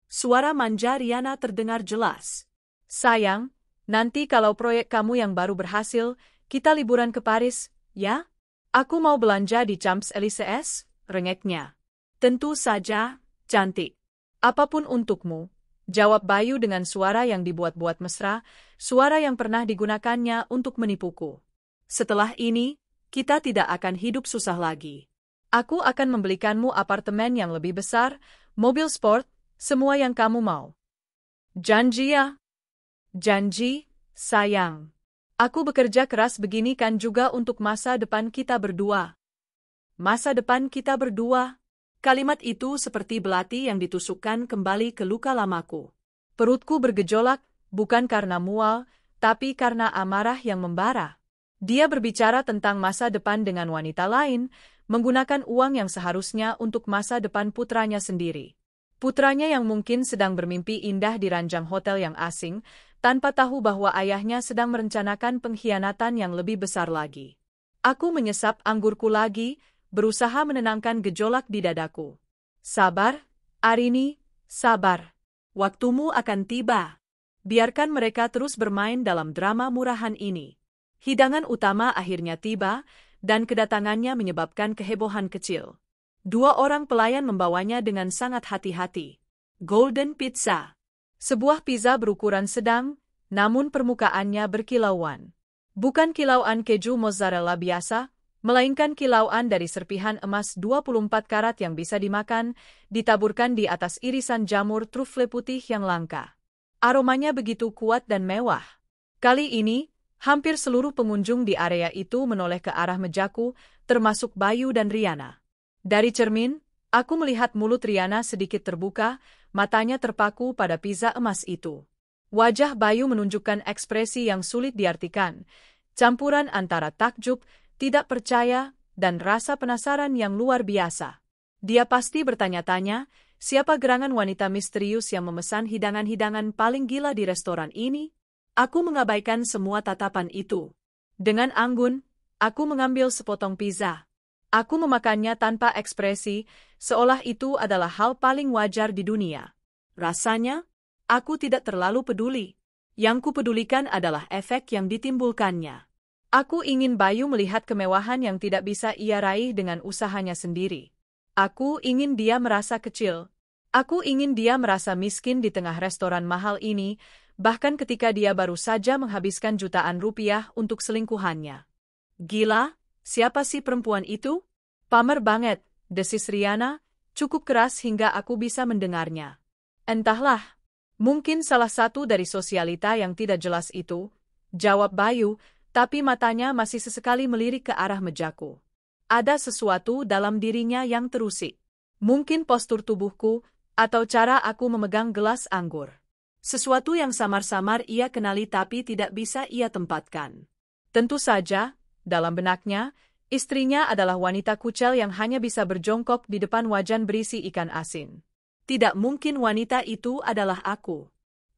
Suara manja Riana terdengar jelas. Sayang, nanti kalau proyek kamu yang baru berhasil, kita liburan ke Paris, ya? Aku mau belanja di Champs-Élysées, rengeknya. Tentu saja, cantik. Apapun untukmu, jawab Bayu dengan suara yang dibuat-buat mesra, suara yang pernah digunakannya untuk menipuku. Setelah ini, kita tidak akan hidup susah lagi. Aku akan membelikanmu apartemen yang lebih besar, mobil sport, semua yang kamu mau. Janji ya? Janji, sayang. Aku bekerja keras begini kan juga untuk masa depan kita berdua. Masa depan kita berdua. Kalimat itu seperti belati yang ditusukkan kembali ke luka lamaku. Perutku bergejolak, bukan karena mual, tapi karena amarah yang membara. Dia berbicara tentang masa depan dengan wanita lain, menggunakan uang yang seharusnya untuk masa depan putranya sendiri. Putranya yang mungkin sedang bermimpi indah di ranjang hotel yang asing, tanpa tahu bahwa ayahnya sedang merencanakan pengkhianatan yang lebih besar lagi. Aku menyesap anggurku lagi, berusaha menenangkan gejolak di dadaku. Sabar, Arini, sabar. Waktumu akan tiba. Biarkan mereka terus bermain dalam drama murahan ini. Hidangan utama akhirnya tiba, dan kedatangannya menyebabkan kehebohan kecil. 2 orang pelayan membawanya dengan sangat hati-hati. Golden Pizza. Sebuah pizza berukuran sedang, namun permukaannya berkilauan. Bukan kilauan keju mozzarella biasa, melainkan kilauan dari serpihan emas 24 karat yang bisa dimakan, ditaburkan di atas irisan jamur trufle putih yang langka. Aromanya begitu kuat dan mewah. Kali ini, hampir seluruh pengunjung di area itu menoleh ke arah mejaku, termasuk Bayu dan Riana. Dari cermin, aku melihat mulut Riana sedikit terbuka, matanya terpaku pada pizza emas itu. Wajah Bayu menunjukkan ekspresi yang sulit diartikan, campuran antara takjub, tidak percaya, dan rasa penasaran yang luar biasa. Dia pasti bertanya-tanya, siapa gerangan wanita misterius yang memesan hidangan-hidangan paling gila di restoran ini? Aku mengabaikan semua tatapan itu. Dengan anggun, aku mengambil sepotong pizza. Aku memakannya tanpa ekspresi, seolah itu adalah hal paling wajar di dunia. Rasanya, aku tidak terlalu peduli. Yang kupedulikan adalah efek yang ditimbulkannya. Aku ingin Bayu melihat kemewahan yang tidak bisa ia raih dengan usahanya sendiri. Aku ingin dia merasa kecil. Aku ingin dia merasa miskin di tengah restoran mahal ini, bahkan ketika dia baru saja menghabiskan jutaan rupiah untuk selingkuhannya. Gila? Siapa sih perempuan itu? Pamer banget, desis Riana, cukup keras hingga aku bisa mendengarnya. Entahlah, mungkin salah satu dari sosialita yang tidak jelas itu, jawab Bayu, tapi matanya masih sesekali melirik ke arah mejaku. Ada sesuatu dalam dirinya yang terusik. Mungkin postur tubuhku, atau cara aku memegang gelas anggur. Sesuatu yang samar-samar ia kenali tapi tidak bisa ia tempatkan. Tentu saja, dalam benaknya, istrinya adalah wanita kucel yang hanya bisa berjongkok di depan wajan berisi ikan asin. Tidak mungkin wanita itu adalah aku.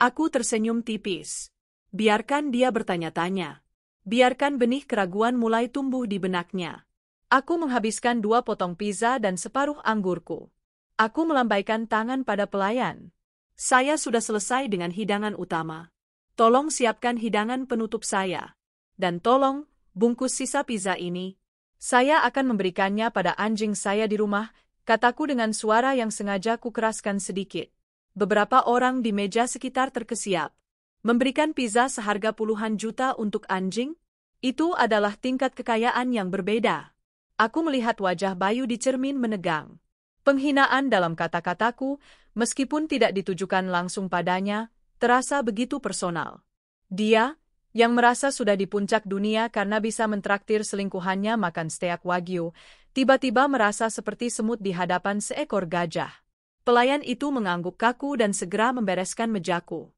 Aku tersenyum tipis. Biarkan dia bertanya-tanya. Biarkan benih keraguan mulai tumbuh di benaknya. Aku menghabiskan 2 potong pizza dan separuh anggurku. Aku melambaikan tangan pada pelayan. Saya sudah selesai dengan hidangan utama. Tolong siapkan hidangan penutup saya. Dan tolong, bungkus sisa pizza ini. Saya akan memberikannya pada anjing saya di rumah, kataku dengan suara yang sengaja kukeraskan sedikit. Beberapa orang di meja sekitar terkesiap. Memberikan pizza seharga puluhan juta untuk anjing? Itu adalah tingkat kekayaan yang berbeda. Aku melihat wajah Bayu di cermin menegang. Penghinaan dalam kata-kataku, meskipun tidak ditujukan langsung padanya, terasa begitu personal. Dia, yang merasa sudah di puncak dunia karena bisa mentraktir selingkuhannya makan steak wagyu, tiba-tiba merasa seperti semut di hadapan seekor gajah. Pelayan itu mengangguk kaku dan segera membereskan mejaku.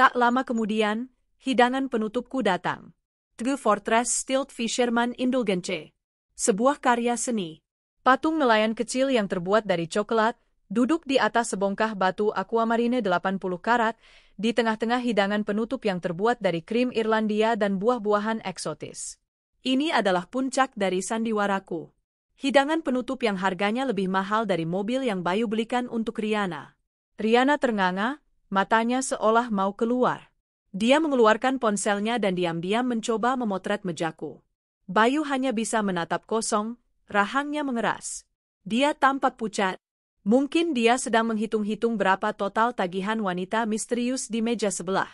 Tak lama kemudian, hidangan penutupku datang. The Fortress Stilt Fisherman Indulgence. Sebuah karya seni. Patung nelayan kecil yang terbuat dari coklat, duduk di atas sebongkah batu aquamarine 80 karat, di tengah-tengah hidangan penutup yang terbuat dari krim Irlandia dan buah-buahan eksotis. Ini adalah puncak dari sandiwaraku. Hidangan penutup yang harganya lebih mahal dari mobil yang Bayu belikan untuk Riana. Riana ternganga, matanya seolah mau keluar. Dia mengeluarkan ponselnya dan diam-diam mencoba memotret mejaku. Bayu hanya bisa menatap kosong, rahangnya mengeras. Dia tampak pucat. Mungkin dia sedang menghitung-hitung berapa total tagihan wanita misterius di meja sebelah.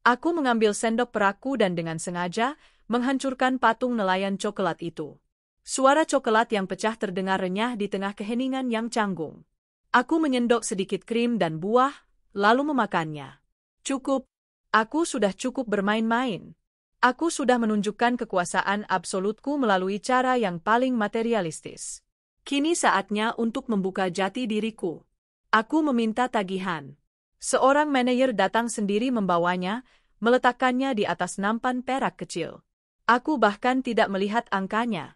Aku mengambil sendok peraku dan dengan sengaja menghancurkan patung nelayan coklat itu. Suara coklat yang pecah terdengar renyah di tengah keheningan yang canggung. Aku menyendok sedikit krim dan buah, lalu memakannya. Cukup. Aku sudah cukup bermain-main. Aku sudah menunjukkan kekuasaan absolutku melalui cara yang paling materialistis. Kini saatnya untuk membuka jati diriku. Aku meminta tagihan. Seorang manajer datang sendiri membawanya, meletakkannya di atas nampan perak kecil. Aku bahkan tidak melihat angkanya.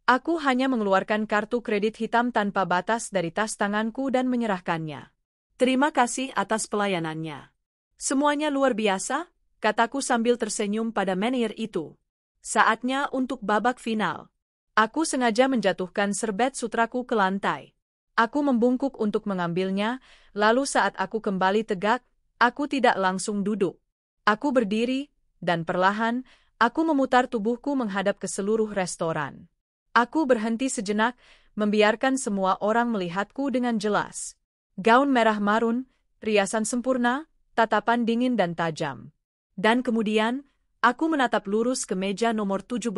Aku hanya mengeluarkan kartu kredit hitam tanpa batas dari tas tanganku dan menyerahkannya. Terima kasih atas pelayanannya. Semuanya luar biasa, kataku sambil tersenyum pada manajer itu. Saatnya untuk babak final. Aku sengaja menjatuhkan serbet sutraku ke lantai. Aku membungkuk untuk mengambilnya, lalu saat aku kembali tegak, aku tidak langsung duduk. Aku berdiri, dan perlahan, aku memutar tubuhku menghadap ke seluruh restoran. Aku berhenti sejenak, membiarkan semua orang melihatku dengan jelas. Gaun merah marun, riasan sempurna, tatapan dingin dan tajam. Dan kemudian, aku menatap lurus ke meja nomor 17.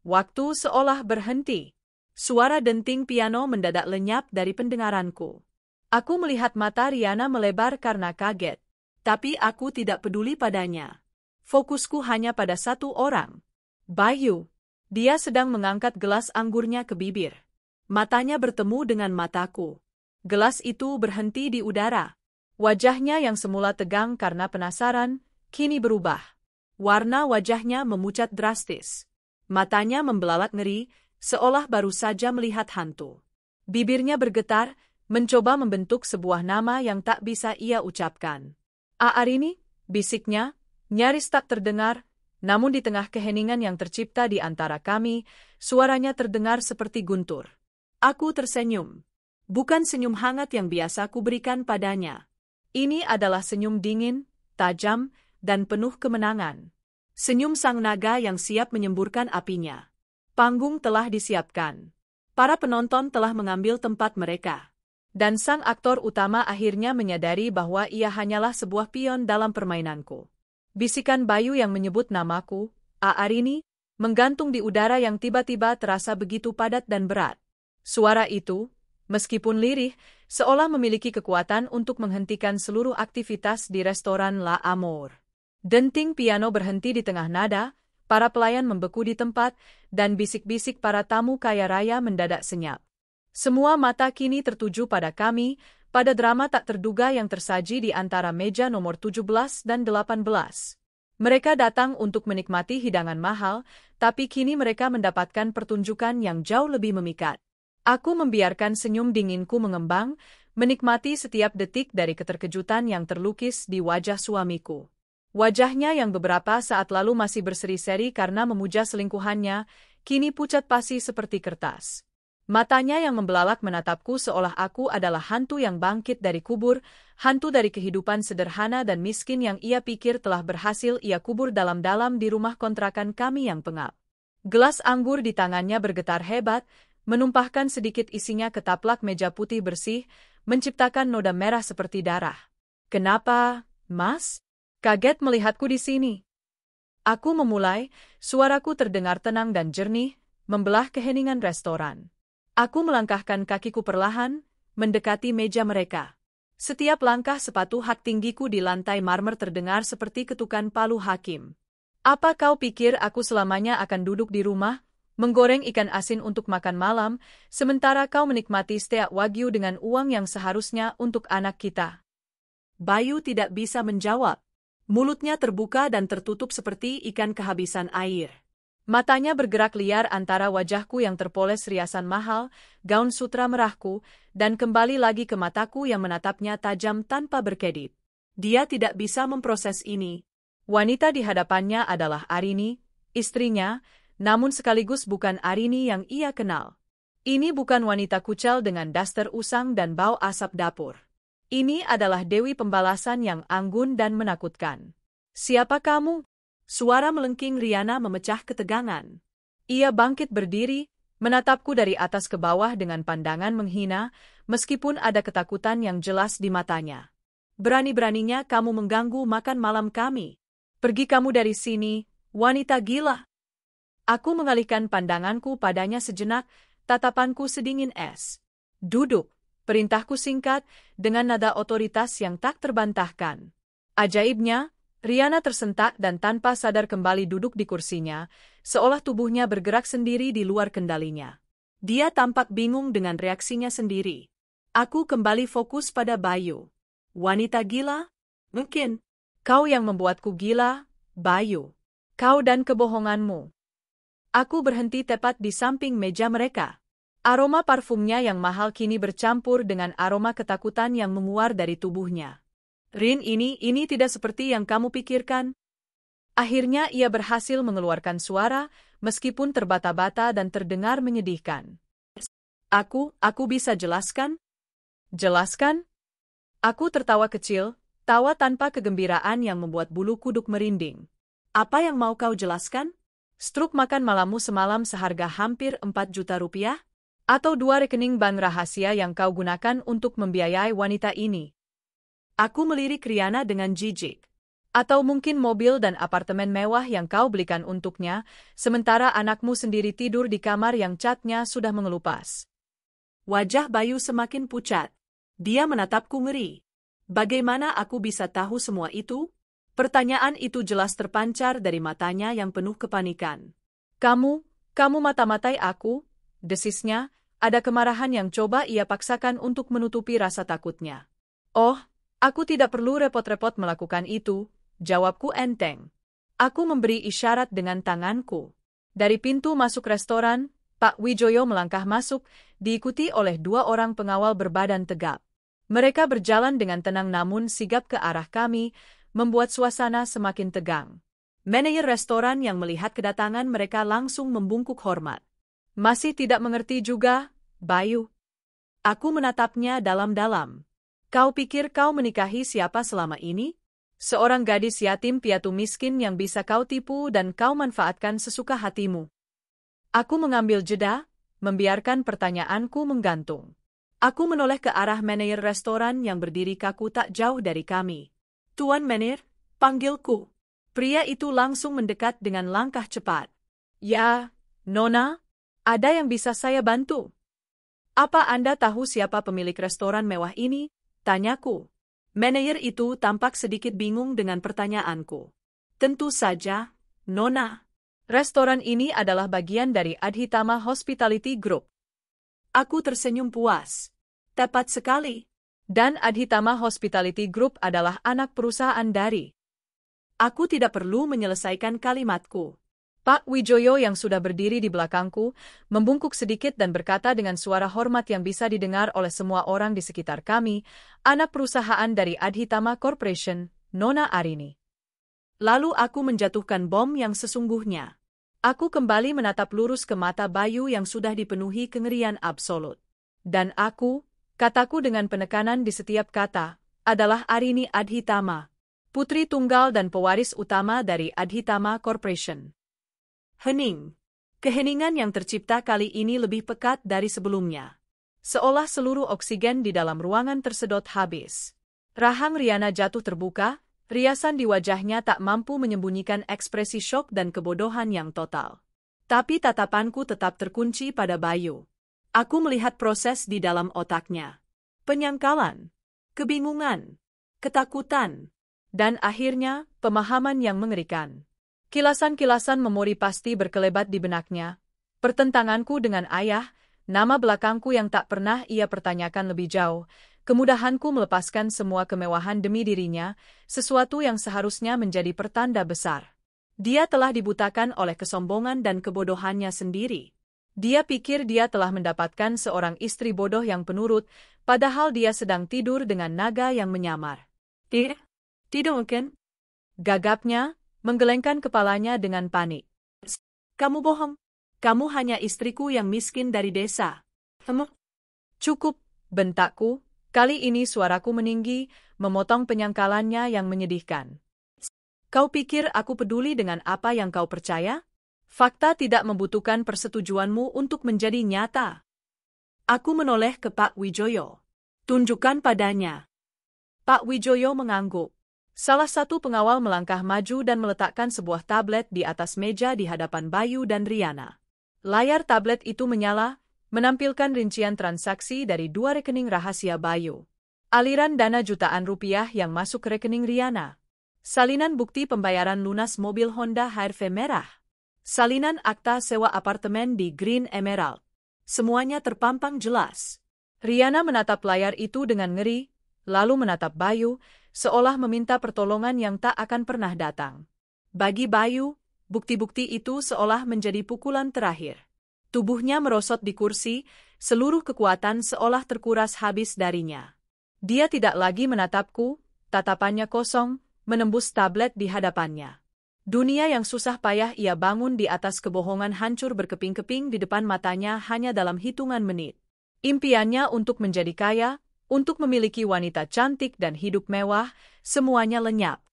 Waktu seolah berhenti. Suara denting piano mendadak lenyap dari pendengaranku. Aku melihat mata Riana melebar karena kaget. Tapi aku tidak peduli padanya. Fokusku hanya pada satu orang. Bayu. Dia sedang mengangkat gelas anggurnya ke bibir. Matanya bertemu dengan mataku. Gelas itu berhenti di udara. Wajahnya yang semula tegang karena penasaran, kini berubah. Warna wajahnya memucat drastis. Matanya membelalak ngeri, seolah baru saja melihat hantu. Bibirnya bergetar, mencoba membentuk sebuah nama yang tak bisa ia ucapkan. Arini, bisiknya, nyaris tak terdengar, namun di tengah keheningan yang tercipta di antara kami, suaranya terdengar seperti guntur. Aku tersenyum. Bukan senyum hangat yang biasa kuberikan padanya. Ini adalah senyum dingin, tajam, dan penuh kemenangan. Senyum sang naga yang siap menyemburkan apinya. Panggung telah disiapkan. Para penonton telah mengambil tempat mereka. Dan sang aktor utama akhirnya menyadari bahwa ia hanyalah sebuah pion dalam permainanku. Bisikan Bayu yang menyebut namaku, Arini, menggantung di udara yang tiba-tiba terasa begitu padat dan berat. Suara itu, meskipun lirih, seolah memiliki kekuatan untuk menghentikan seluruh aktivitas di restoran La Amour. Denting piano berhenti di tengah nada, para pelayan membeku di tempat, dan bisik-bisik para tamu kaya raya mendadak senyap. Semua mata kini tertuju pada kami, pada drama tak terduga yang tersaji di antara meja nomor 17 dan 18. Mereka datang untuk menikmati hidangan mahal, tapi kini mereka mendapatkan pertunjukan yang jauh lebih memikat. Aku membiarkan senyum dinginku mengembang, menikmati setiap detik dari keterkejutan yang terlukis di wajah suamiku. Wajahnya yang beberapa saat lalu masih berseri-seri karena memuja selingkuhannya, kini pucat pasi seperti kertas. Matanya yang membelalak menatapku seolah aku adalah hantu yang bangkit dari kubur, hantu dari kehidupan sederhana dan miskin yang ia pikir telah berhasil ia kubur dalam-dalam di rumah kontrakan kami yang pengap. Gelas anggur di tangannya bergetar hebat, menumpahkan sedikit isinya ke taplak meja putih bersih, menciptakan noda merah seperti darah. Kenapa, Mas? Kaget melihatku di sini. Aku memulai, suaraku terdengar tenang dan jernih, membelah keheningan restoran. Aku melangkahkan kakiku perlahan, mendekati meja mereka. Setiap langkah sepatu hak tinggiku di lantai marmer terdengar seperti ketukan palu hakim. Apa kau pikir aku selamanya akan duduk di rumah, menggoreng ikan asin untuk makan malam, sementara kau menikmati steak wagyu dengan uang yang seharusnya untuk anak kita? Bayu tidak bisa menjawab. Mulutnya terbuka dan tertutup seperti ikan kehabisan air. Matanya bergerak liar antara wajahku yang terpoles riasan mahal, gaun sutra merahku, dan kembali lagi ke mataku yang menatapnya tajam tanpa berkedip. Dia tidak bisa memproses ini. Wanita di hadapannya adalah Arini, istrinya, namun sekaligus bukan Arini yang ia kenal. Ini bukan wanita kucel dengan daster usang dan bau asap dapur. Ini adalah Dewi Pembalasan yang anggun dan menakutkan. Siapa kamu? Suara melengking Riana memecah ketegangan. Ia bangkit berdiri, menatapku dari atas ke bawah dengan pandangan menghina, meskipun ada ketakutan yang jelas di matanya. Berani-beraninya kamu mengganggu makan malam kami. Pergi kamu dari sini, wanita gila. Aku mengalihkan pandanganku padanya sejenak, tatapanku sedingin es. Duduk. Perintahku singkat, dengan nada otoritas yang tak terbantahkan. Ajaibnya, Riana tersentak dan tanpa sadar kembali duduk di kursinya, seolah tubuhnya bergerak sendiri di luar kendalinya. Dia tampak bingung dengan reaksinya sendiri. Aku kembali fokus pada Bayu. Wanita gila? Mungkin. Kau yang membuatku gila, Bayu. Kau dan kebohonganmu. Aku berhenti tepat di samping meja mereka. Aroma parfumnya yang mahal kini bercampur dengan aroma ketakutan yang menguar dari tubuhnya. Rin, ini tidak seperti yang kamu pikirkan. Akhirnya ia berhasil mengeluarkan suara, meskipun terbata-bata dan terdengar menyedihkan. Aku bisa jelaskan? Jelaskan? Aku tertawa kecil, tawa tanpa kegembiraan yang membuat bulu kuduk merinding. Apa yang mau kau jelaskan? Struk makan malammu semalam seharga hampir 4 juta rupiah? Atau 2 rekening bank rahasia yang kau gunakan untuk membiayai wanita ini? Aku melirik Riana dengan jijik. Atau mungkin mobil dan apartemen mewah yang kau belikan untuknya, sementara anakmu sendiri tidur di kamar yang catnya sudah mengelupas. Wajah Bayu semakin pucat. Dia menatapku ngeri. Bagaimana aku bisa tahu semua itu? Pertanyaan itu jelas terpancar dari matanya yang penuh kepanikan. Kamu mata-matai aku? Desisnya, ada kemarahan yang coba ia paksakan untuk menutupi rasa takutnya. Oh, aku tidak perlu repot-repot melakukan itu, jawabku enteng. Aku memberi isyarat dengan tanganku. Dari pintu masuk restoran, Pak Wijoyo melangkah masuk, diikuti oleh 2 orang pengawal berbadan tegap. Mereka berjalan dengan tenang namun sigap ke arah kami, membuat suasana semakin tegang. Manajer restoran yang melihat kedatangan mereka langsung membungkuk hormat. Masih tidak mengerti juga, Bayu. Aku menatapnya dalam-dalam. Kau pikir kau menikahi siapa selama ini? Seorang gadis yatim piatu miskin yang bisa kau tipu dan kau manfaatkan sesuka hatimu. Aku mengambil jeda, membiarkan pertanyaanku menggantung. Aku menoleh ke arah manajer restoran yang berdiri kaku tak jauh dari kami. Tuan Manajer, panggilku. Pria itu langsung mendekat dengan langkah cepat. Ya, Nona? Ada yang bisa saya bantu? Apa Anda tahu siapa pemilik restoran mewah ini? Tanyaku. Manajer itu tampak sedikit bingung dengan pertanyaanku. Tentu saja, Nona. Restoran ini adalah bagian dari Adhitama Hospitality Group. Aku tersenyum puas. Tepat sekali. Dan Adhitama Hospitality Group adalah anak perusahaan dari. Aku tidak perlu menyelesaikan kalimatku. Pak Wijoyo yang sudah berdiri di belakangku, membungkuk sedikit dan berkata dengan suara hormat yang bisa didengar oleh semua orang di sekitar kami, anak perusahaan dari Adhitama Corporation, Nona Arini. Lalu aku menjatuhkan bom yang sesungguhnya. Aku kembali menatap lurus ke mata Bayu yang sudah dipenuhi kengerian absolut. Dan aku, kataku dengan penekanan di setiap kata, adalah Arini Adhitama, putri tunggal dan pewaris utama dari Adhitama Corporation. Hening. Keheningan yang tercipta kali ini lebih pekat dari sebelumnya. Seolah seluruh oksigen di dalam ruangan tersedot habis. Rahang Riana jatuh terbuka, riasan di wajahnya tak mampu menyembunyikan ekspresi syok dan kebodohan yang total. Tapi tatapanku tetap terkunci pada Bayu. Aku melihat proses di dalam otaknya. Penyangkalan, kebingungan, ketakutan, dan akhirnya pemahaman yang mengerikan. Kilasan-kilasan memori pasti berkelebat di benaknya. Pertentanganku dengan ayah, nama belakangku yang tak pernah ia pertanyakan lebih jauh, kemudahanku melepaskan semua kemewahan demi dirinya, sesuatu yang seharusnya menjadi pertanda besar. Dia telah dibutakan oleh kesombongan dan kebodohannya sendiri. Dia pikir dia telah mendapatkan seorang istri bodoh yang penurut, padahal dia sedang tidur dengan naga yang menyamar. Tidak mungkin. Gagapnya, menggelengkan kepalanya dengan panik. Kamu bohong. Kamu hanya istriku yang miskin dari desa. Cukup, bentakku. Kali ini suaraku meninggi, memotong penyangkalannya yang menyedihkan. Kau pikir aku peduli dengan apa yang kau percaya? Fakta tidak membutuhkan persetujuanmu untuk menjadi nyata. Aku menoleh ke Pak Wijoyo. Tunjukkan padanya. Pak Wijoyo mengangguk. Salah satu pengawal melangkah maju dan meletakkan sebuah tablet di atas meja di hadapan Bayu dan Riana. Layar tablet itu menyala, menampilkan rincian transaksi dari 2 rekening rahasia Bayu. Aliran dana jutaan rupiah yang masuk ke rekening Riana. Salinan bukti pembayaran lunas mobil Honda HRV merah. Salinan akta sewa apartemen di Green Emerald. Semuanya terpampang jelas. Riana menatap layar itu dengan ngeri, lalu menatap Bayu, seolah meminta pertolongan yang tak akan pernah datang. Bagi Bayu, bukti-bukti itu seolah menjadi pukulan terakhir. Tubuhnya merosot di kursi, seluruh kekuatan seolah terkuras habis darinya. Dia tidak lagi menatapku, tatapannya kosong, menembus tablet di hadapannya. Dunia yang susah payah ia bangun di atas kebohongan hancur berkeping-keping di depan matanya hanya dalam hitungan menit. Impiannya untuk menjadi kaya, untuk memiliki wanita cantik dan hidup mewah, semuanya lenyap.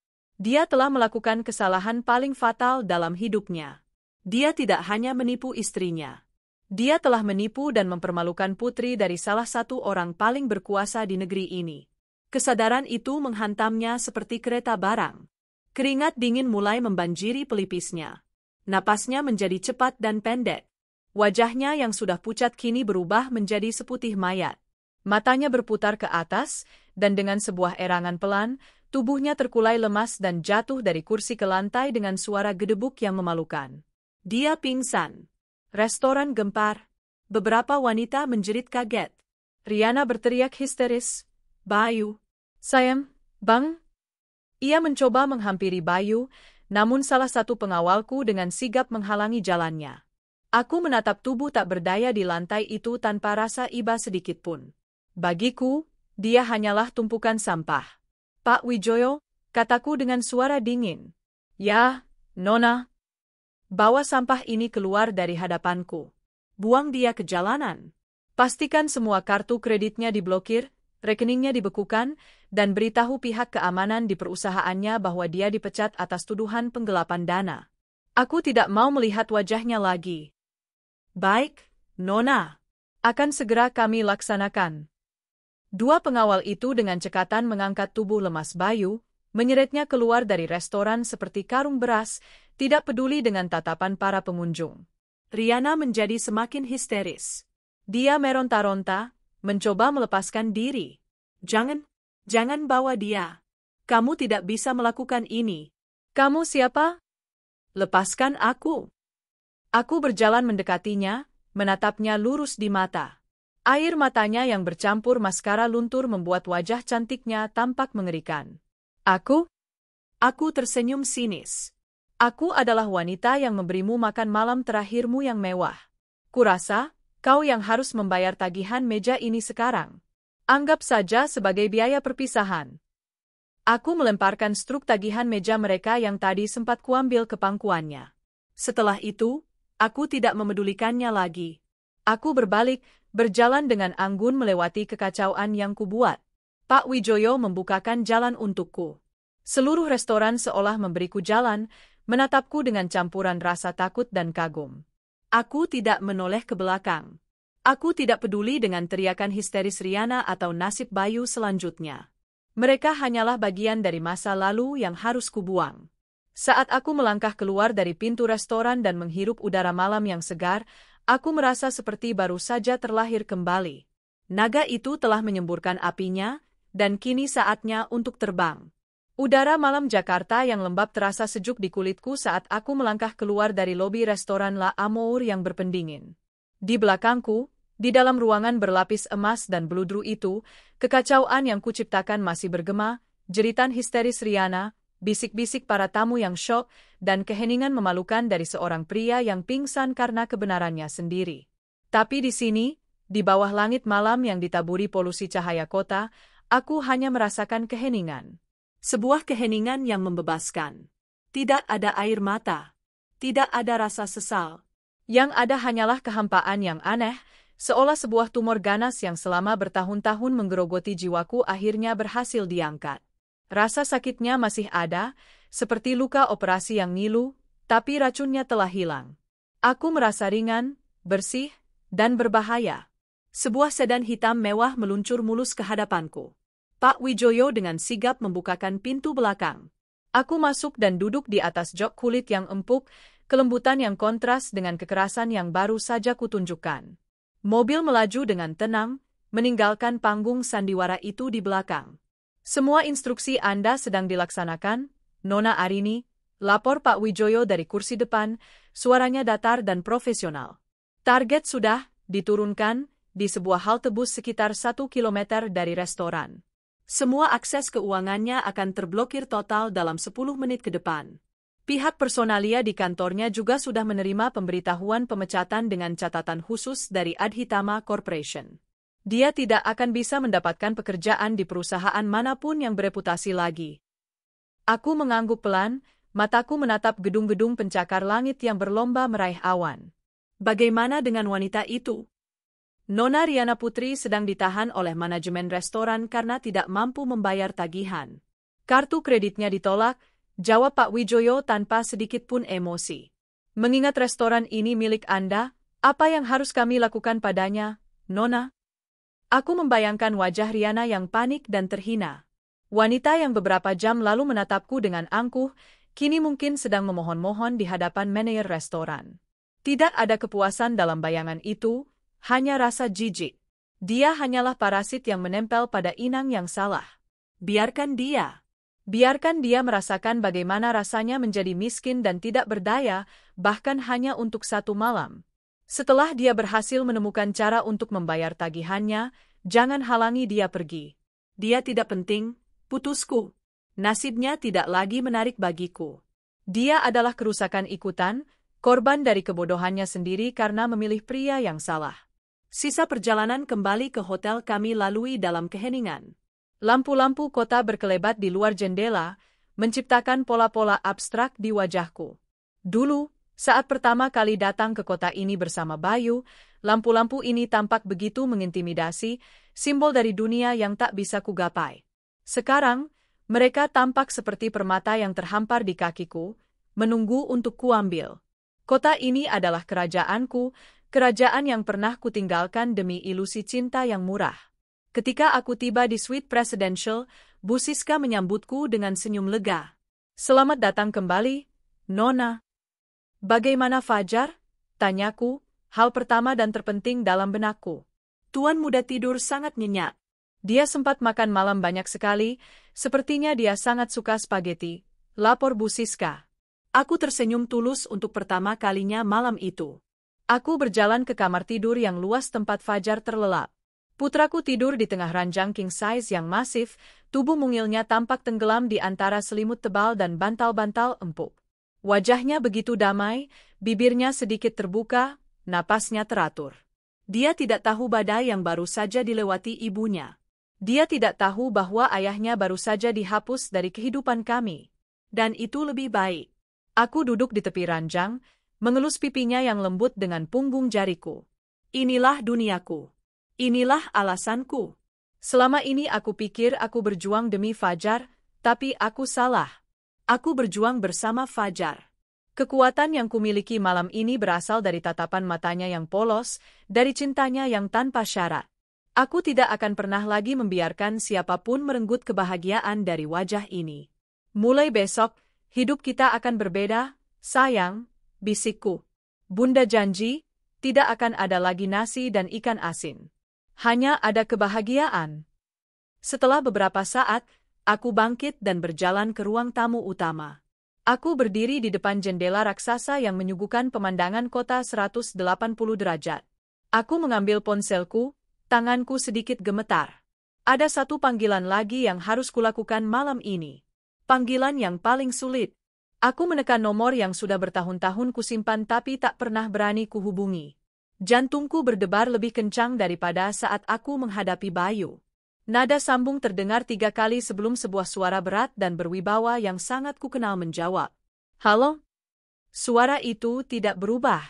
Dia telah melakukan kesalahan paling fatal dalam hidupnya. Dia tidak hanya menipu istrinya. Dia telah menipu dan mempermalukan putri dari salah satu orang paling berkuasa di negeri ini. Kesadaran itu menghantamnya seperti kereta barang. Keringat dingin mulai membanjiri pelipisnya. Napasnya menjadi cepat dan pendek. Wajahnya yang sudah pucat kini berubah menjadi seputih mayat. Matanya berputar ke atas, dan dengan sebuah erangan pelan, tubuhnya terkulai lemas dan jatuh dari kursi ke lantai dengan suara gedebuk yang memalukan. Dia pingsan. Restoran gempar. Beberapa wanita menjerit kaget. Riana berteriak histeris. Bayu. Sayang, Bang. Ia mencoba menghampiri Bayu, namun salah satu pengawalku dengan sigap menghalangi jalannya. Aku menatap tubuh tak berdaya di lantai itu tanpa rasa iba sedikitpun. Bagiku, dia hanyalah tumpukan sampah. Pak Wijoyo, kataku dengan suara dingin. Ya, Nona. Bawa sampah ini keluar dari hadapanku. Buang dia ke jalanan. Pastikan semua kartu kreditnya diblokir, rekeningnya dibekukan, dan beritahu pihak keamanan di perusahaannya bahwa dia dipecat atas tuduhan penggelapan dana. Aku tidak mau melihat wajahnya lagi. Baik, Nona. Akan segera kami laksanakan. 2 pengawal itu dengan cekatan mengangkat tubuh lemas Bayu, menyeretnya keluar dari restoran seperti karung beras, tidak peduli dengan tatapan para pengunjung. Riana menjadi semakin histeris. Dia meronta-ronta, mencoba melepaskan diri. Jangan bawa dia. Kamu tidak bisa melakukan ini. Kamu siapa? Lepaskan aku. Aku berjalan mendekatinya, menatapnya lurus di mata. Air matanya yang bercampur maskara luntur membuat wajah cantiknya tampak mengerikan. Aku tersenyum sinis. Aku adalah wanita yang memberimu makan malam terakhirmu yang mewah. Kurasa, kau yang harus membayar tagihan meja ini sekarang. Anggap saja sebagai biaya perpisahan. Aku melemparkan struk tagihan meja mereka yang tadi sempat kuambil ke pangkuannya. Setelah itu, aku tidak memedulikannya lagi. Aku berbalik, berjalan dengan anggun melewati kekacauan yang kubuat. Pak Wijoyo membukakan jalan untukku. Seluruh restoran seolah memberiku jalan, menatapku dengan campuran rasa takut dan kagum. Aku tidak menoleh ke belakang. Aku tidak peduli dengan teriakan histeris Riana atau nasib Bayu selanjutnya. Mereka hanyalah bagian dari masa lalu yang harus kubuang. Saat aku melangkah keluar dari pintu restoran dan menghirup udara malam yang segar, aku merasa seperti baru saja terlahir kembali. Naga itu telah menyemburkan apinya, dan kini saatnya untuk terbang. Udara malam Jakarta yang lembab terasa sejuk di kulitku saat aku melangkah keluar dari lobi restoran La Amour yang berpendingin. Di belakangku, di dalam ruangan berlapis emas dan bludru itu, kekacauan yang kuciptakan masih bergema, jeritan histeris Riana, bisik-bisik para tamu yang syok, dan keheningan memalukan dari seorang pria yang pingsan karena kebenarannya sendiri. Tapi di sini, di bawah langit malam yang ditaburi polusi cahaya kota, aku hanya merasakan keheningan. Sebuah keheningan yang membebaskan. Tidak ada air mata. Tidak ada rasa sesal. Yang ada hanyalah kehampaan yang aneh, Seolah sebuah tumor ganas yang selama bertahun-tahun menggerogoti jiwaku akhirnya berhasil diangkat. Rasa sakitnya masih ada, seperti luka operasi yang ngilu, tapi racunnya telah hilang. Aku merasa ringan, bersih, dan berbahaya. Sebuah sedan hitam mewah meluncur mulus ke hadapanku. Pak Wijoyo dengan sigap membukakan pintu belakang. Aku masuk dan duduk di atas jok kulit yang empuk, kelembutan yang kontras dengan kekerasan yang baru saja kutunjukkan. Mobil melaju dengan tenang, meninggalkan panggung sandiwara itu di belakang. Semua instruksi Anda sedang dilaksanakan, Nona Arini, lapor Pak Wijoyo dari kursi depan, suaranya datar dan profesional. Target sudah diturunkan di sebuah halte bus sekitar 1 kilometer dari restoran. Semua akses keuangannya akan terblokir total dalam 10 menit ke depan. Pihak personalia di kantornya juga sudah menerima pemberitahuan pemecatan dengan catatan khusus dari Adhitama Corporation. Dia tidak akan bisa mendapatkan pekerjaan di perusahaan manapun yang bereputasi lagi. Aku mengangguk pelan, mataku menatap gedung-gedung pencakar langit yang berlomba meraih awan. Bagaimana dengan wanita itu? Nona Riana Putri sedang ditahan oleh manajemen restoran karena tidak mampu membayar tagihan. Kartu kreditnya ditolak, jawab Pak Wijoyo tanpa sedikit pun emosi. Mengingat restoran ini milik Anda, apa yang harus kami lakukan padanya, Nona? Aku membayangkan wajah Riana yang panik dan terhina. Wanita yang beberapa jam lalu menatapku dengan angkuh, kini mungkin sedang memohon-mohon di hadapan manajer restoran. Tidak ada kepuasan dalam bayangan itu, hanya rasa jijik. Dia hanyalah parasit yang menempel pada inang yang salah. Biarkan dia. Biarkan dia merasakan bagaimana rasanya menjadi miskin dan tidak berdaya, bahkan hanya untuk 1 malam. Setelah dia berhasil menemukan cara untuk membayar tagihannya, jangan halangi dia pergi. Dia tidak penting, putusku. Nasibnya tidak lagi menarik bagiku. Dia adalah kerusakan ikutan, korban dari kebodohannya sendiri karena memilih pria yang salah. Sisa perjalanan kembali ke hotel kami lalui dalam keheningan. Lampu-lampu kota berkelebat di luar jendela, menciptakan pola-pola abstrak di wajahku. Dulu, saat pertama kali datang ke kota ini bersama Bayu, lampu-lampu ini tampak begitu mengintimidasi, simbol dari dunia yang tak bisa kugapai. Sekarang, mereka tampak seperti permata yang terhampar di kakiku, menunggu untuk kuambil. Kota ini adalah kerajaanku, kerajaan yang pernah kutinggalkan demi ilusi cinta yang murah. Ketika aku tiba di suite presidential, Bu Siska menyambutku dengan senyum lega. Selamat datang kembali, Nona. Bagaimana Fajar? Tanyaku, hal pertama dan terpenting dalam benakku. Tuan muda tidur sangat nyenyak. Dia sempat makan malam banyak sekali, sepertinya dia sangat suka spaghetti, lapor Bu Siska. Aku tersenyum tulus untuk pertama kalinya malam itu. Aku berjalan ke kamar tidur yang luas tempat Fajar terlelap. Putraku tidur di tengah ranjang king size yang masif, tubuh mungilnya tampak tenggelam di antara selimut tebal dan bantal-bantal empuk. Wajahnya begitu damai, bibirnya sedikit terbuka, napasnya teratur. Dia tidak tahu badai yang baru saja dilewati ibunya. Dia tidak tahu bahwa ayahnya baru saja dihapus dari kehidupan kami. Dan itu lebih baik. Aku duduk di tepi ranjang, mengelus pipinya yang lembut dengan punggung jariku. Inilah duniaku. Inilah alasanku. Selama ini aku pikir aku berjuang demi Fajar, tapi aku salah. Aku berjuang bersama Fajar. Kekuatan yang kumiliki malam ini berasal dari tatapan matanya yang polos, dari cintanya yang tanpa syarat. Aku tidak akan pernah lagi membiarkan siapapun merenggut kebahagiaan dari wajah ini. Mulai besok, hidup kita akan berbeda, sayang. Bisikku. Bunda janji, tidak akan ada lagi nasi dan ikan asin. Hanya ada kebahagiaan. Setelah beberapa saat, aku bangkit dan berjalan ke ruang tamu utama. Aku berdiri di depan jendela raksasa yang menyuguhkan pemandangan kota 180 derajat. Aku mengambil ponselku, tanganku sedikit gemetar. Ada satu panggilan lagi yang harus kulakukan malam ini. Panggilan yang paling sulit. Aku menekan nomor yang sudah bertahun-tahun kusimpan tapi tak pernah berani kuhubungi. Jantungku berdebar lebih kencang daripada saat aku menghadapi Bayu. Nada sambung terdengar 3 kali sebelum sebuah suara berat dan berwibawa yang sangat kukenal menjawab. Halo? Suara itu tidak berubah.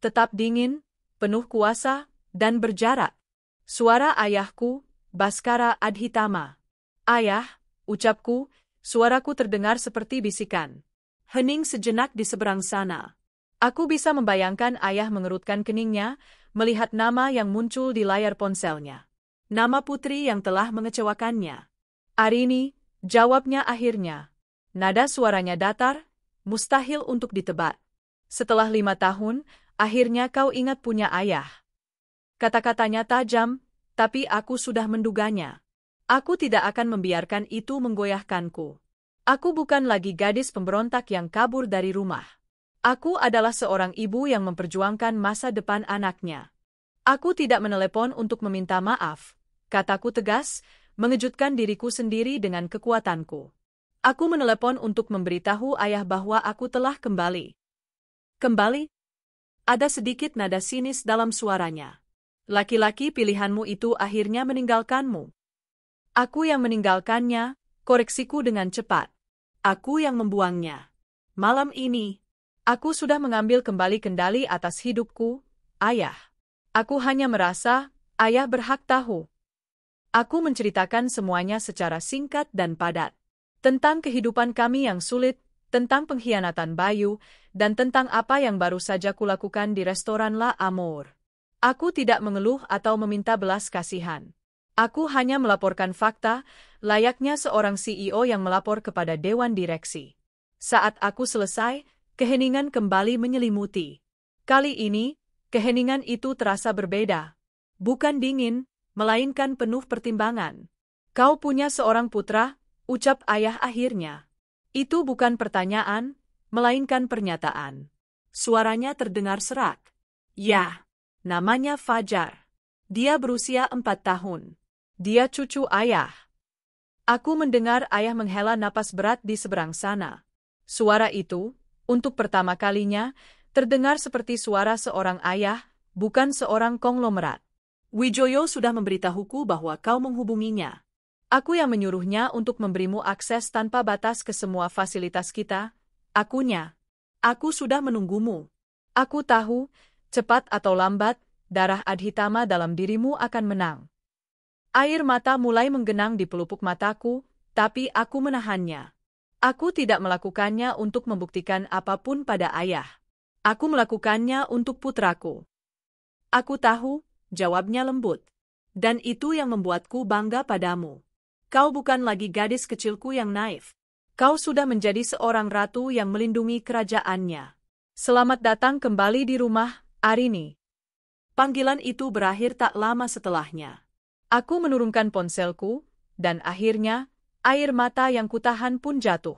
Tetap dingin, penuh kuasa, dan berjarak. Suara ayahku, Baskara Adhitama. Ayah, ucapku, suaraku terdengar seperti bisikan. Hening sejenak di seberang sana. Aku bisa membayangkan ayah mengerutkan keningnya, melihat nama yang muncul di layar ponselnya. Nama putri yang telah mengecewakannya. Arini, jawabnya akhirnya. Nada suaranya datar, mustahil untuk ditebak. Setelah 5 tahun, akhirnya kau ingat punya ayah. Kata-katanya tajam, tapi aku sudah menduganya. Aku tidak akan membiarkan itu menggoyahkanku. Aku bukan lagi gadis pemberontak yang kabur dari rumah. Aku adalah seorang ibu yang memperjuangkan masa depan anaknya. Aku tidak menelepon untuk meminta maaf, kataku tegas, mengejutkan diriku sendiri dengan kekuatanku. Aku menelepon untuk memberitahu ayah bahwa aku telah kembali. Kembali? Ada sedikit nada sinis dalam suaranya. Laki-laki pilihanmu itu akhirnya meninggalkanmu. Aku yang meninggalkannya, koreksiku dengan cepat. Aku yang membuangnya. Malam ini, aku sudah mengambil kembali kendali atas hidupku, ayah. Aku hanya merasa, ayah berhak tahu. Aku menceritakan semuanya secara singkat dan padat. Tentang kehidupan kami yang sulit, tentang pengkhianatan Bayu, dan tentang apa yang baru saja kulakukan di restoran La Amour. Aku tidak mengeluh atau meminta belas kasihan. Aku hanya melaporkan fakta, layaknya seorang CEO yang melapor kepada Dewan Direksi. Saat aku selesai, keheningan kembali menyelimuti. Kali ini, keheningan itu terasa berbeda. Bukan dingin, melainkan penuh pertimbangan. Kau punya seorang putra, ucap ayah akhirnya. Itu bukan pertanyaan, melainkan pernyataan. Suaranya terdengar serak. Ya, namanya Fajar. Dia berusia 4 tahun. Dia cucu ayah. Aku mendengar ayah menghela napas berat di seberang sana. Suara itu, untuk pertama kalinya, terdengar seperti suara seorang ayah, bukan seorang konglomerat. Wijoyo sudah memberitahuku bahwa kau menghubunginya. Aku yang menyuruhnya untuk memberimu akses tanpa batas ke semua fasilitas kita. Akunya. Aku sudah menunggumu. Aku tahu, cepat atau lambat, darah Adhitama dalam dirimu akan menang. Air mata mulai menggenang di pelupuk mataku, tapi aku menahannya. Aku tidak melakukannya untuk membuktikan apapun pada ayah. Aku melakukannya untuk putraku. Aku tahu, jawabnya lembut. Dan itu yang membuatku bangga padamu. Kau bukan lagi gadis kecilku yang naif. Kau sudah menjadi seorang ratu yang melindungi kerajaannya. Selamat datang kembali di rumah, Arini. Panggilan itu berakhir tak lama setelahnya. Aku menurunkan ponselku, dan akhirnya, air mata yang kutahan pun jatuh.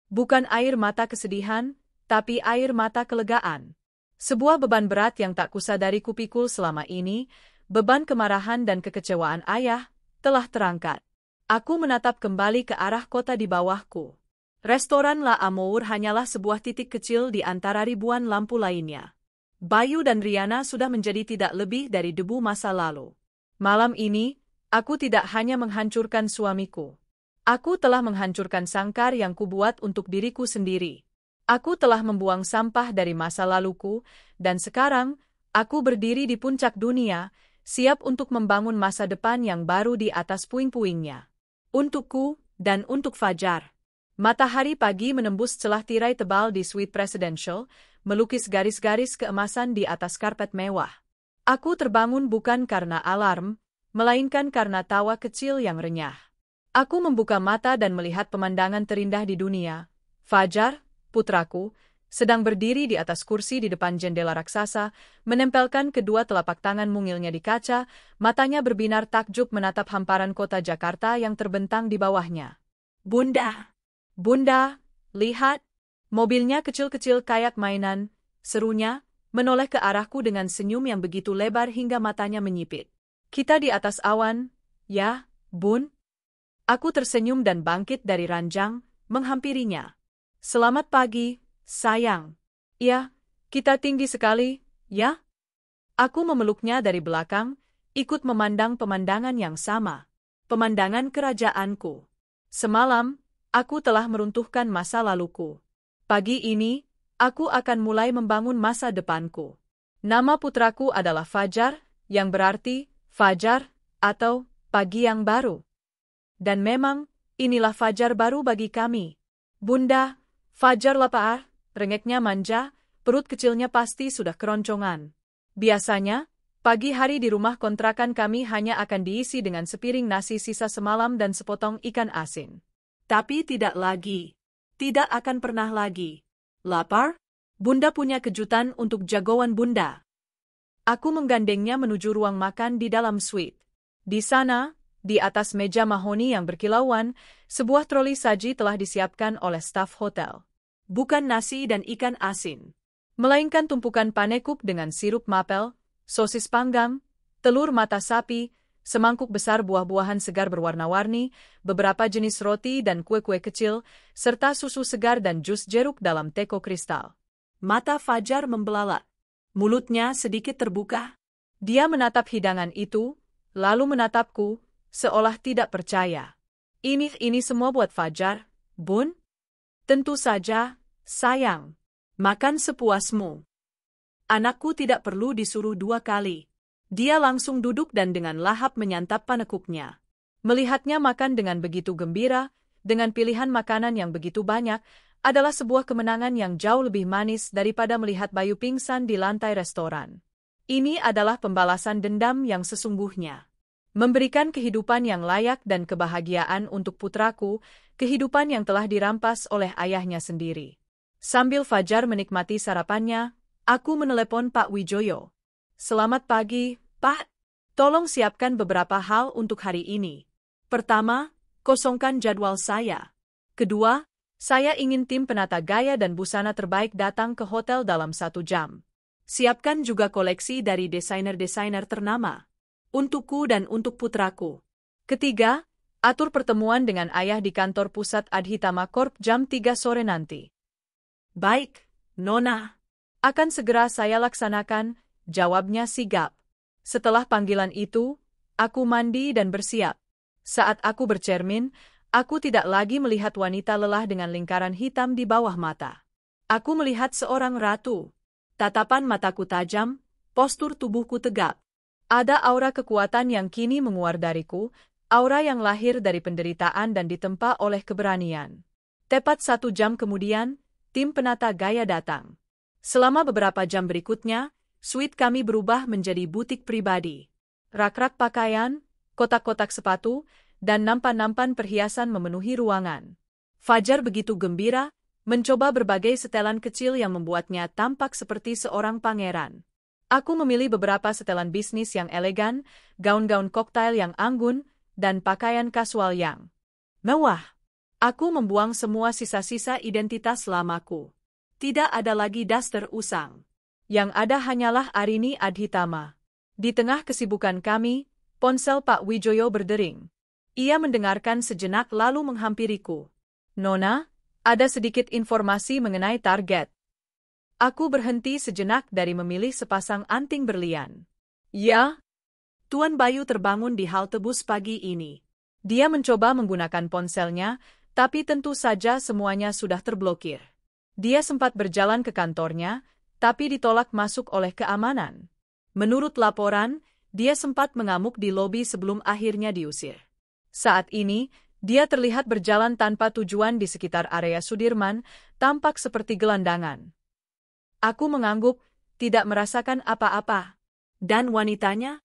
Bukan air mata kesedihan, tapi air mata kelegaan. Sebuah beban berat yang tak kusadari kupikul selama ini, beban kemarahan dan kekecewaan ayah, telah terangkat. Aku menatap kembali ke arah kota di bawahku. Restoran La Amour hanyalah sebuah titik kecil di antara ribuan lampu lainnya. Bayu dan Riana sudah menjadi tidak lebih dari debu masa lalu. Malam ini, aku tidak hanya menghancurkan suamiku. Aku telah menghancurkan sangkar yang kubuat untuk diriku sendiri. Aku telah membuang sampah dari masa laluku, dan sekarang, aku berdiri di puncak dunia, siap untuk membangun masa depan yang baru di atas puing-puingnya. Untukku, dan untuk Fajar. Matahari pagi menembus celah tirai tebal di suite presidential, melukis garis-garis keemasan di atas karpet mewah. Aku terbangun bukan karena alarm, melainkan karena tawa kecil yang renyah. Aku membuka mata dan melihat pemandangan terindah di dunia. Fajar, putraku, sedang berdiri di atas kursi di depan jendela raksasa, menempelkan kedua telapak tangan mungilnya di kaca, matanya berbinar takjub menatap hamparan kota Jakarta yang terbentang di bawahnya. Bunda! Bunda, lihat! Mobilnya kecil-kecil kayak mainan, serunya, menoleh ke arahku dengan senyum yang begitu lebar hingga matanya menyipit. Kita di atas awan, ya, Bun? Aku tersenyum dan bangkit dari ranjang, menghampirinya. Selamat pagi, sayang. Ya, kita tinggi sekali, ya? Aku memeluknya dari belakang, ikut memandang pemandangan yang sama. Pemandangan kerajaanku. Semalam, aku telah meruntuhkan masa laluku. Pagi ini, aku akan mulai membangun masa depanku. Nama putraku adalah Fajar, yang berarti fajar atau pagi yang baru. Dan memang, inilah fajar baru bagi kami. Bunda, fajar lapar, rengeknya manja, perut kecilnya pasti sudah keroncongan. Biasanya, pagi hari di rumah kontrakan kami hanya akan diisi dengan sepiring nasi sisa semalam dan sepotong ikan asin. Tapi tidak lagi. Tidak akan pernah lagi. Lapar? Bunda punya kejutan untuk jagoan Bunda. Aku menggandengnya menuju ruang makan di dalam suite. Di sana, di atas meja mahoni yang berkilauan, sebuah troli saji telah disiapkan oleh staf hotel. Bukan nasi dan ikan asin, melainkan tumpukan panekup dengan sirup mapel, sosis panggang, telur mata sapi, semangkuk besar buah-buahan segar berwarna-warni, beberapa jenis roti dan kue-kue kecil, serta susu segar dan jus jeruk dalam teko kristal. Mata Fajar membelalak. Mulutnya sedikit terbuka. Dia menatap hidangan itu, lalu menatapku, seolah tidak percaya. Ini semua buat Fajar, Bun? Tentu saja, sayang. Makan sepuasmu. Anakku tidak perlu disuruh 2 kali. Dia langsung duduk dan dengan lahap menyantap panekuknya. Melihatnya makan dengan begitu gembira, dengan pilihan makanan yang begitu banyak, adalah sebuah kemenangan yang jauh lebih manis daripada melihat Bayu pingsan di lantai restoran. Ini adalah pembalasan dendam yang sesungguhnya. Memberikan kehidupan yang layak dan kebahagiaan untuk putraku, kehidupan yang telah dirampas oleh ayahnya sendiri. Sambil Fajar menikmati sarapannya, aku menelepon Pak Wijoyo. Selamat pagi, Pak. Tolong siapkan beberapa hal untuk hari ini. Pertama, kosongkan jadwal saya. Kedua, saya ingin tim penata gaya dan busana terbaik datang ke hotel dalam 1 jam. Siapkan juga koleksi dari desainer-desainer ternama. Untukku dan untuk putraku. Ketiga, atur pertemuan dengan ayah di kantor pusat Adhitama Corp jam 3 sore nanti. Baik, Nona. Akan segera saya laksanakan, jawabnya sigap. Setelah panggilan itu, aku mandi dan bersiap. Saat aku bercermin, aku tidak lagi melihat wanita lelah dengan lingkaran hitam di bawah mata. Aku melihat seorang ratu. Tatapan mataku tajam, postur tubuhku tegap. Ada aura kekuatan yang kini menguar dariku, aura yang lahir dari penderitaan dan ditempa oleh keberanian. Tepat 1 jam kemudian, tim penata gaya datang. Selama beberapa jam berikutnya, suite kami berubah menjadi butik pribadi. Rak-rak pakaian, kotak-kotak sepatu, dan nampan-nampan perhiasan memenuhi ruangan. Fajar begitu gembira, mencoba berbagai setelan kecil yang membuatnya tampak seperti seorang pangeran. Aku memilih beberapa setelan bisnis yang elegan, gaun-gaun koktail yang anggun, dan pakaian kasual yang mewah. Aku membuang semua sisa-sisa identitas lamaku. Tidak ada lagi daster usang. Yang ada hanyalah Arini Adhitama. Di tengah kesibukan kami, ponsel Pak Wijoyo berdering. Ia mendengarkan sejenak lalu menghampiriku. Nona, ada sedikit informasi mengenai target. Aku berhenti sejenak dari memilih sepasang anting berlian. Ya? Tuan Bayu terbangun di halte bus pagi ini. Dia mencoba menggunakan ponselnya, tapi tentu saja semuanya sudah terblokir. Dia sempat berjalan ke kantornya, tapi ditolak masuk oleh keamanan. Menurut laporan, dia sempat mengamuk di lobi sebelum akhirnya diusir. Saat ini, dia terlihat berjalan tanpa tujuan di sekitar area Sudirman, tampak seperti gelandangan. Aku mengangguk, tidak merasakan apa-apa. Dan wanitanya?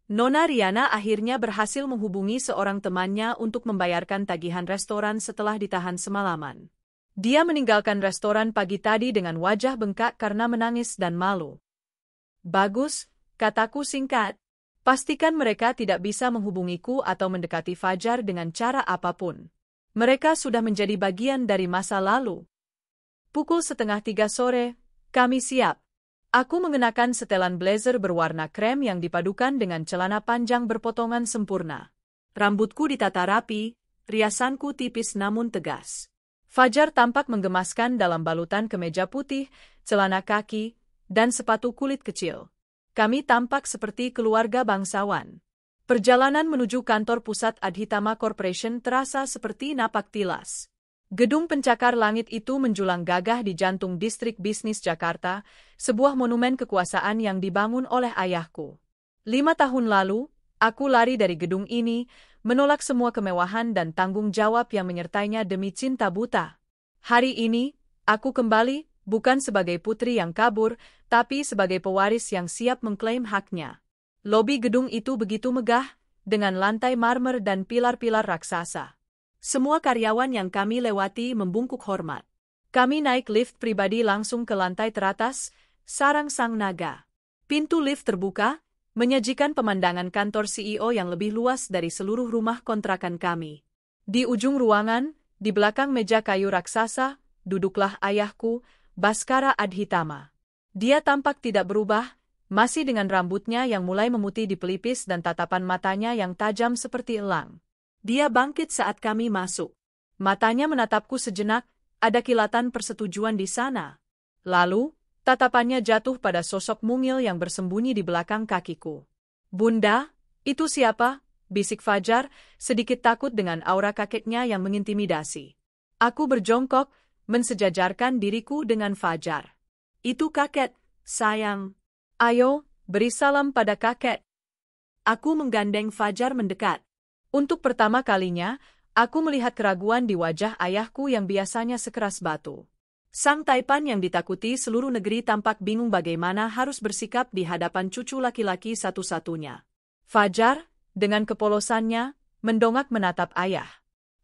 Nona Riana akhirnya berhasil menghubungi seorang temannya untuk membayarkan tagihan restoran setelah ditahan semalaman. Dia meninggalkan restoran pagi tadi dengan wajah bengkak karena menangis dan malu. Bagus, kataku singkat. Pastikan mereka tidak bisa menghubungiku atau mendekati Fajar dengan cara apapun. Mereka sudah menjadi bagian dari masa lalu. Pukul 2:30 sore, kami siap. Aku mengenakan setelan blazer berwarna krem yang dipadukan dengan celana panjang berpotongan sempurna. Rambutku ditata rapi, riasanku tipis namun tegas. Fajar tampak menggemaskan dalam balutan kemeja putih, celana kaki, dan sepatu kulit kecil. Kami tampak seperti keluarga bangsawan. Perjalanan menuju kantor pusat Adhitama Corporation terasa seperti napak tilas. Gedung pencakar langit itu menjulang gagah di jantung distrik bisnis Jakarta, sebuah monumen kekuasaan yang dibangun oleh ayahku. 5 tahun lalu, aku lari dari gedung ini, menolak semua kemewahan dan tanggung jawab yang menyertainya demi cinta buta. Hari ini, aku kembali, bukan sebagai putri yang kabur, tapi sebagai pewaris yang siap mengklaim haknya. Lobi gedung itu begitu megah, dengan lantai marmer dan pilar-pilar raksasa. Semua karyawan yang kami lewati membungkuk hormat. Kami naik lift pribadi langsung ke lantai teratas, sarang sang naga. Pintu lift terbuka, menyajikan pemandangan kantor CEO yang lebih luas dari seluruh rumah kontrakan kami. Di ujung ruangan, di belakang meja kayu raksasa, duduklah ayahku, Baskara Adhitama. Dia tampak tidak berubah, masih dengan rambutnya yang mulai memutih di pelipis dan tatapan matanya yang tajam seperti elang. Dia bangkit saat kami masuk. Matanya menatapku sejenak, ada kilatan persetujuan di sana. Lalu, tatapannya jatuh pada sosok mungil yang bersembunyi di belakang kakiku. "Bunda, itu siapa?" bisik Fajar, sedikit takut dengan aura kakeknya yang mengintimidasi. Aku berjongkok, mensejajarkan diriku dengan Fajar. "Itu kakek, sayang. Ayo, beri salam pada kakek." Aku menggandeng Fajar mendekat. Untuk pertama kalinya, aku melihat keraguan di wajah ayahku yang biasanya sekeras batu. Sang taipan yang ditakuti seluruh negeri tampak bingung bagaimana harus bersikap di hadapan cucu laki-laki satu-satunya. Fajar, dengan kepolosannya, mendongak menatap ayah.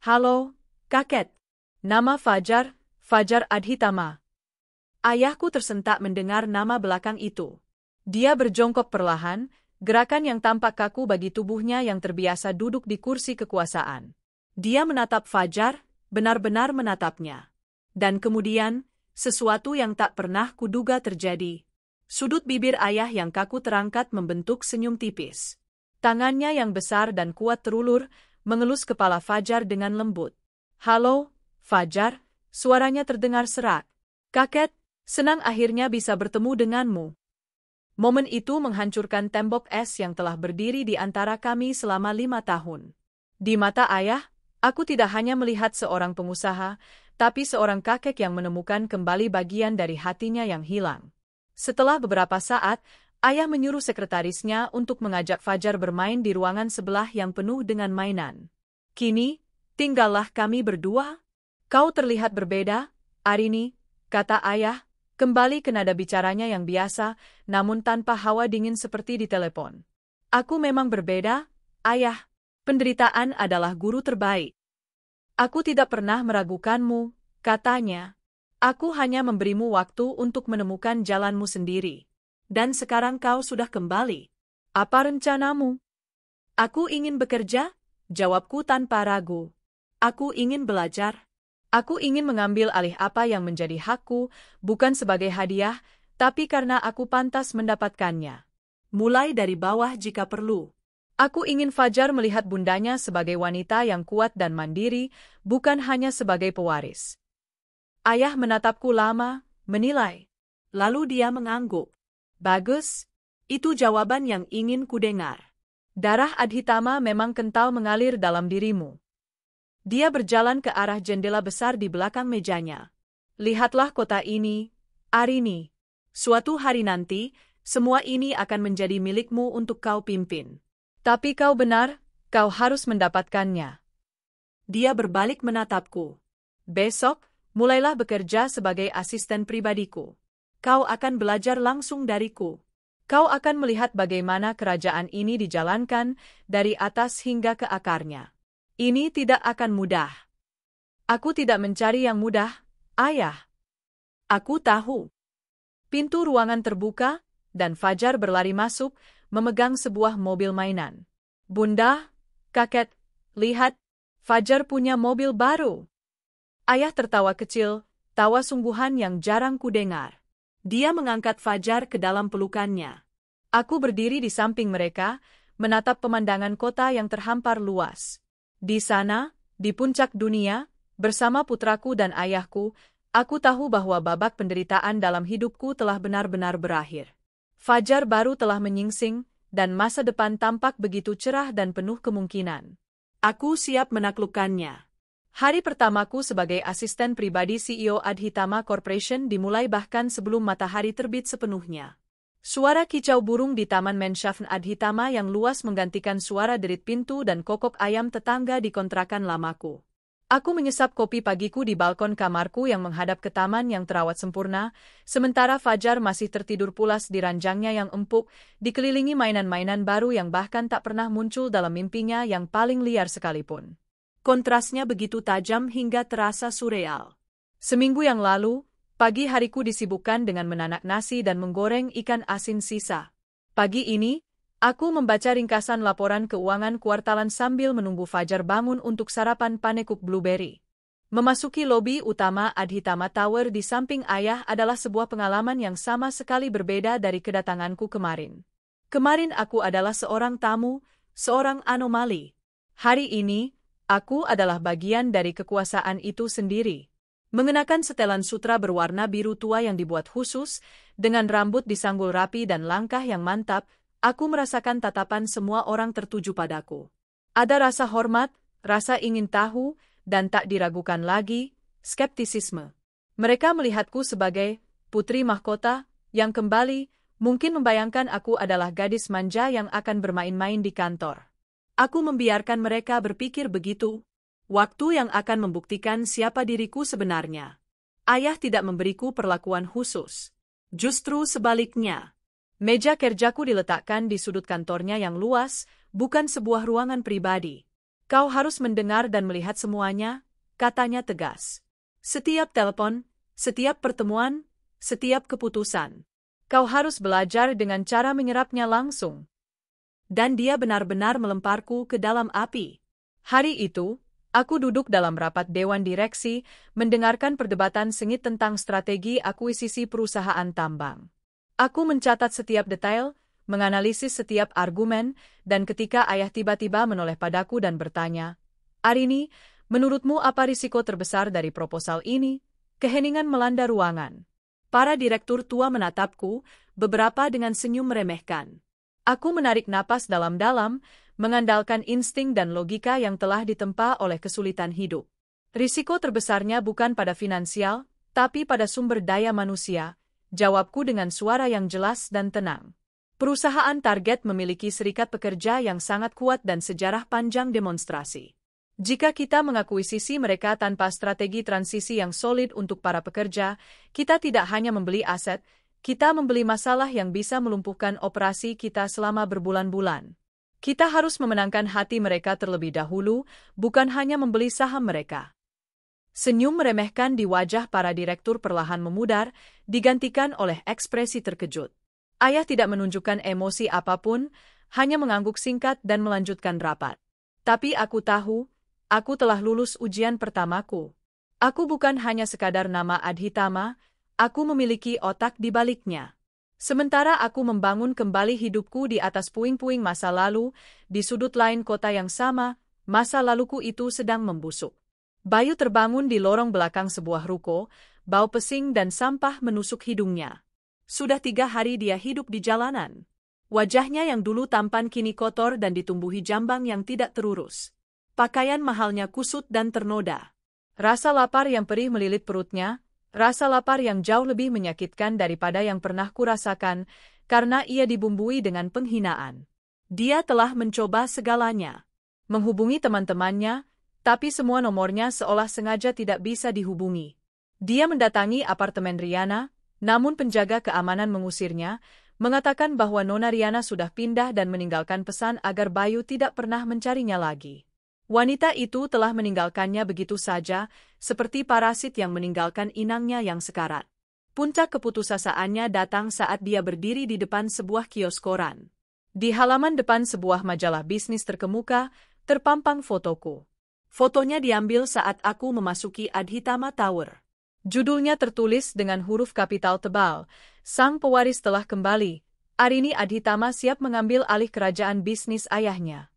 "Halo, kakek." Nama Fajar, Fajar Adhitama. Ayahku tersentak mendengar nama belakang itu. Dia berjongkok perlahan, gerakan yang tampak kaku bagi tubuhnya yang terbiasa duduk di kursi kekuasaan. Dia menatap Fajar, benar-benar menatapnya. Dan kemudian, sesuatu yang tak pernah kuduga terjadi. Sudut bibir ayah yang kaku terangkat membentuk senyum tipis. Tangannya yang besar dan kuat terulur, mengelus kepala Fajar dengan lembut. "Halo, Fajar," suaranya terdengar serak. "Kakek, senang akhirnya bisa bertemu denganmu." Momen itu menghancurkan tembok es yang telah berdiri di antara kami selama 5 tahun. Di mata ayah, aku tidak hanya melihat seorang pengusaha, tapi seorang kakek yang menemukan kembali bagian dari hatinya yang hilang. Setelah beberapa saat, ayah menyuruh sekretarisnya untuk mengajak Fajar bermain di ruangan sebelah yang penuh dengan mainan. "Kini, tinggallah kami berdua. Kau terlihat berbeda, Arini," kata ayah, kembali ke nada bicaranya yang biasa, namun tanpa hawa dingin seperti di telepon. "Aku memang berbeda, ayah. Penderitaan adalah guru terbaik. Aku tidak pernah meragukanmu," katanya. "Aku hanya memberimu waktu untuk menemukan jalanmu sendiri. Dan sekarang kau sudah kembali. Apa rencanamu?" "Aku ingin bekerja," jawabku tanpa ragu. "Aku ingin belajar. Aku ingin mengambil alih apa yang menjadi hakku, bukan sebagai hadiah, tapi karena aku pantas mendapatkannya. Mulai dari bawah jika perlu." Aku ingin Fajar melihat bundanya sebagai wanita yang kuat dan mandiri, bukan hanya sebagai pewaris. Ayah menatapku lama, menilai. Lalu dia mengangguk. "Bagus, itu jawaban yang ingin kudengar. Darah Adhitama memang kental mengalir dalam dirimu." Dia berjalan ke arah jendela besar di belakang mejanya. "Lihatlah kota ini, Arini. Suatu hari nanti, semua ini akan menjadi milikmu untuk kau pimpin. Tapi kau benar, kau harus mendapatkannya." Dia berbalik menatapku. "Besok, mulailah bekerja sebagai asisten pribadiku. Kau akan belajar langsung dariku. Kau akan melihat bagaimana kerajaan ini dijalankan, dari atas hingga ke akarnya. Ini tidak akan mudah." "Aku tidak mencari yang mudah, ayah." "Aku tahu." Pintu ruangan terbuka, dan Fajar berlari masuk, memegang sebuah mobil mainan. "Bunda, kakek, lihat, Fajar punya mobil baru." Ayah tertawa kecil, tawa sungguhan yang jarang kudengar. Dia mengangkat Fajar ke dalam pelukannya. Aku berdiri di samping mereka, menatap pemandangan kota yang terhampar luas. Di sana, di puncak dunia, bersama putraku dan ayahku, aku tahu bahwa babak penderitaan dalam hidupku telah benar-benar berakhir. Fajar baru telah menyingsing, dan masa depan tampak begitu cerah dan penuh kemungkinan. Aku siap menaklukkannya. Hari pertamaku sebagai asisten pribadi CEO Adhitama Corporation dimulai bahkan sebelum matahari terbit sepenuhnya. Suara kicau burung di Taman Menshavn Adhitama yang luas menggantikan suara derit pintu dan kokok ayam tetangga di kontrakan lamaku. Aku menyesap kopi pagiku di balkon kamarku yang menghadap ke taman yang terawat sempurna, sementara Fajar masih tertidur pulas di ranjangnya yang empuk, dikelilingi mainan-mainan baru yang bahkan tak pernah muncul dalam mimpinya yang paling liar sekalipun. Kontrasnya begitu tajam hingga terasa surreal. Seminggu yang lalu, pagi hariku disibukkan dengan menanak nasi dan menggoreng ikan asin sisa. Pagi ini, aku membaca ringkasan laporan keuangan kuartalan sambil menunggu Fajar bangun untuk sarapan panekuk blueberry. Memasuki lobi utama Adhitama Tower di samping ayah adalah sebuah pengalaman yang sama sekali berbeda dari kedatanganku kemarin. Kemarin aku adalah seorang tamu, seorang anomali. Hari ini, aku adalah bagian dari kekuasaan itu sendiri. Mengenakan setelan sutra berwarna biru tua yang dibuat khusus, dengan rambut disanggul rapi dan langkah yang mantap, aku merasakan tatapan semua orang tertuju padaku. Ada rasa hormat, rasa ingin tahu, dan tak diragukan lagi, skeptisisme. Mereka melihatku sebagai putri mahkota, yang kembali, mungkin membayangkan aku adalah gadis manja yang akan bermain-main di kantor. Aku membiarkan mereka berpikir begitu. Waktu yang akan membuktikan siapa diriku sebenarnya. Ayah tidak memberiku perlakuan khusus. Justru sebaliknya. Meja kerjaku diletakkan di sudut kantornya yang luas, bukan sebuah ruangan pribadi. Kau harus mendengar dan melihat semuanya, katanya tegas. Setiap telepon, setiap pertemuan, setiap keputusan. Kau harus belajar dengan cara menyerapnya langsung. Dan dia benar-benar melemparku ke dalam api. Hari itu, aku duduk dalam rapat dewan direksi, mendengarkan perdebatan sengit tentang strategi akuisisi perusahaan tambang. Aku mencatat setiap detail, menganalisis setiap argumen, dan ketika ayah tiba-tiba menoleh padaku dan bertanya, "Arini, menurutmu apa risiko terbesar dari proposal ini?" Keheningan melanda ruangan. Para direktur tua menatapku, beberapa dengan senyum meremehkan. Aku menarik napas dalam-dalam, mengandalkan insting dan logika yang telah ditempa oleh kesulitan hidup. Risiko terbesarnya bukan pada finansial, tapi pada sumber daya manusia, jawabku dengan suara yang jelas dan tenang. Perusahaan target memiliki serikat pekerja yang sangat kuat dan sejarah panjang demonstrasi. Jika kita mengakuisisi mereka tanpa strategi transisi yang solid untuk para pekerja, kita tidak hanya membeli aset, kita membeli masalah yang bisa melumpuhkan operasi kita selama berbulan-bulan. Kita harus memenangkan hati mereka terlebih dahulu, bukan hanya membeli saham mereka. Senyum meremehkan di wajah para direktur perlahan memudar, digantikan oleh ekspresi terkejut. Ayah tidak menunjukkan emosi apapun, hanya mengangguk singkat dan melanjutkan rapat. Tapi aku tahu, aku telah lulus ujian pertamaku. Aku bukan hanya sekadar nama Adhitama, aku memiliki otak di baliknya. Sementara aku membangun kembali hidupku di atas puing-puing masa lalu, di sudut lain kota yang sama, masa laluku itu sedang membusuk. Bayu terbangun di lorong belakang sebuah ruko, bau pesing dan sampah menusuk hidungnya. Sudah 3 hari dia hidup di jalanan. Wajahnya yang dulu tampan kini kotor dan ditumbuhi jambang yang tidak terurus. Pakaian mahalnya kusut dan ternoda. Rasa lapar yang perih melilit perutnya, rasa lapar yang jauh lebih menyakitkan daripada yang pernah kurasakan, karena ia dibumbui dengan penghinaan. Dia telah mencoba segalanya. Menghubungi teman-temannya, tapi semua nomornya seolah sengaja tidak bisa dihubungi. Dia mendatangi apartemen Riana, namun penjaga keamanan mengusirnya, mengatakan bahwa Nona Riana sudah pindah dan meninggalkan pesan agar Bayu tidak pernah mencarinya lagi. Wanita itu telah meninggalkannya begitu saja, seperti parasit yang meninggalkan inangnya yang sekarat. Puncak keputusasaan datang saat dia berdiri di depan sebuah kios koran. Di halaman depan sebuah majalah bisnis terkemuka, terpampang fotoku. Fotonya diambil saat aku memasuki Adhitama Tower. Judulnya tertulis dengan huruf kapital tebal, "Sang pewaris telah kembali, Arini Adhitama siap mengambil alih kerajaan bisnis ayahnya."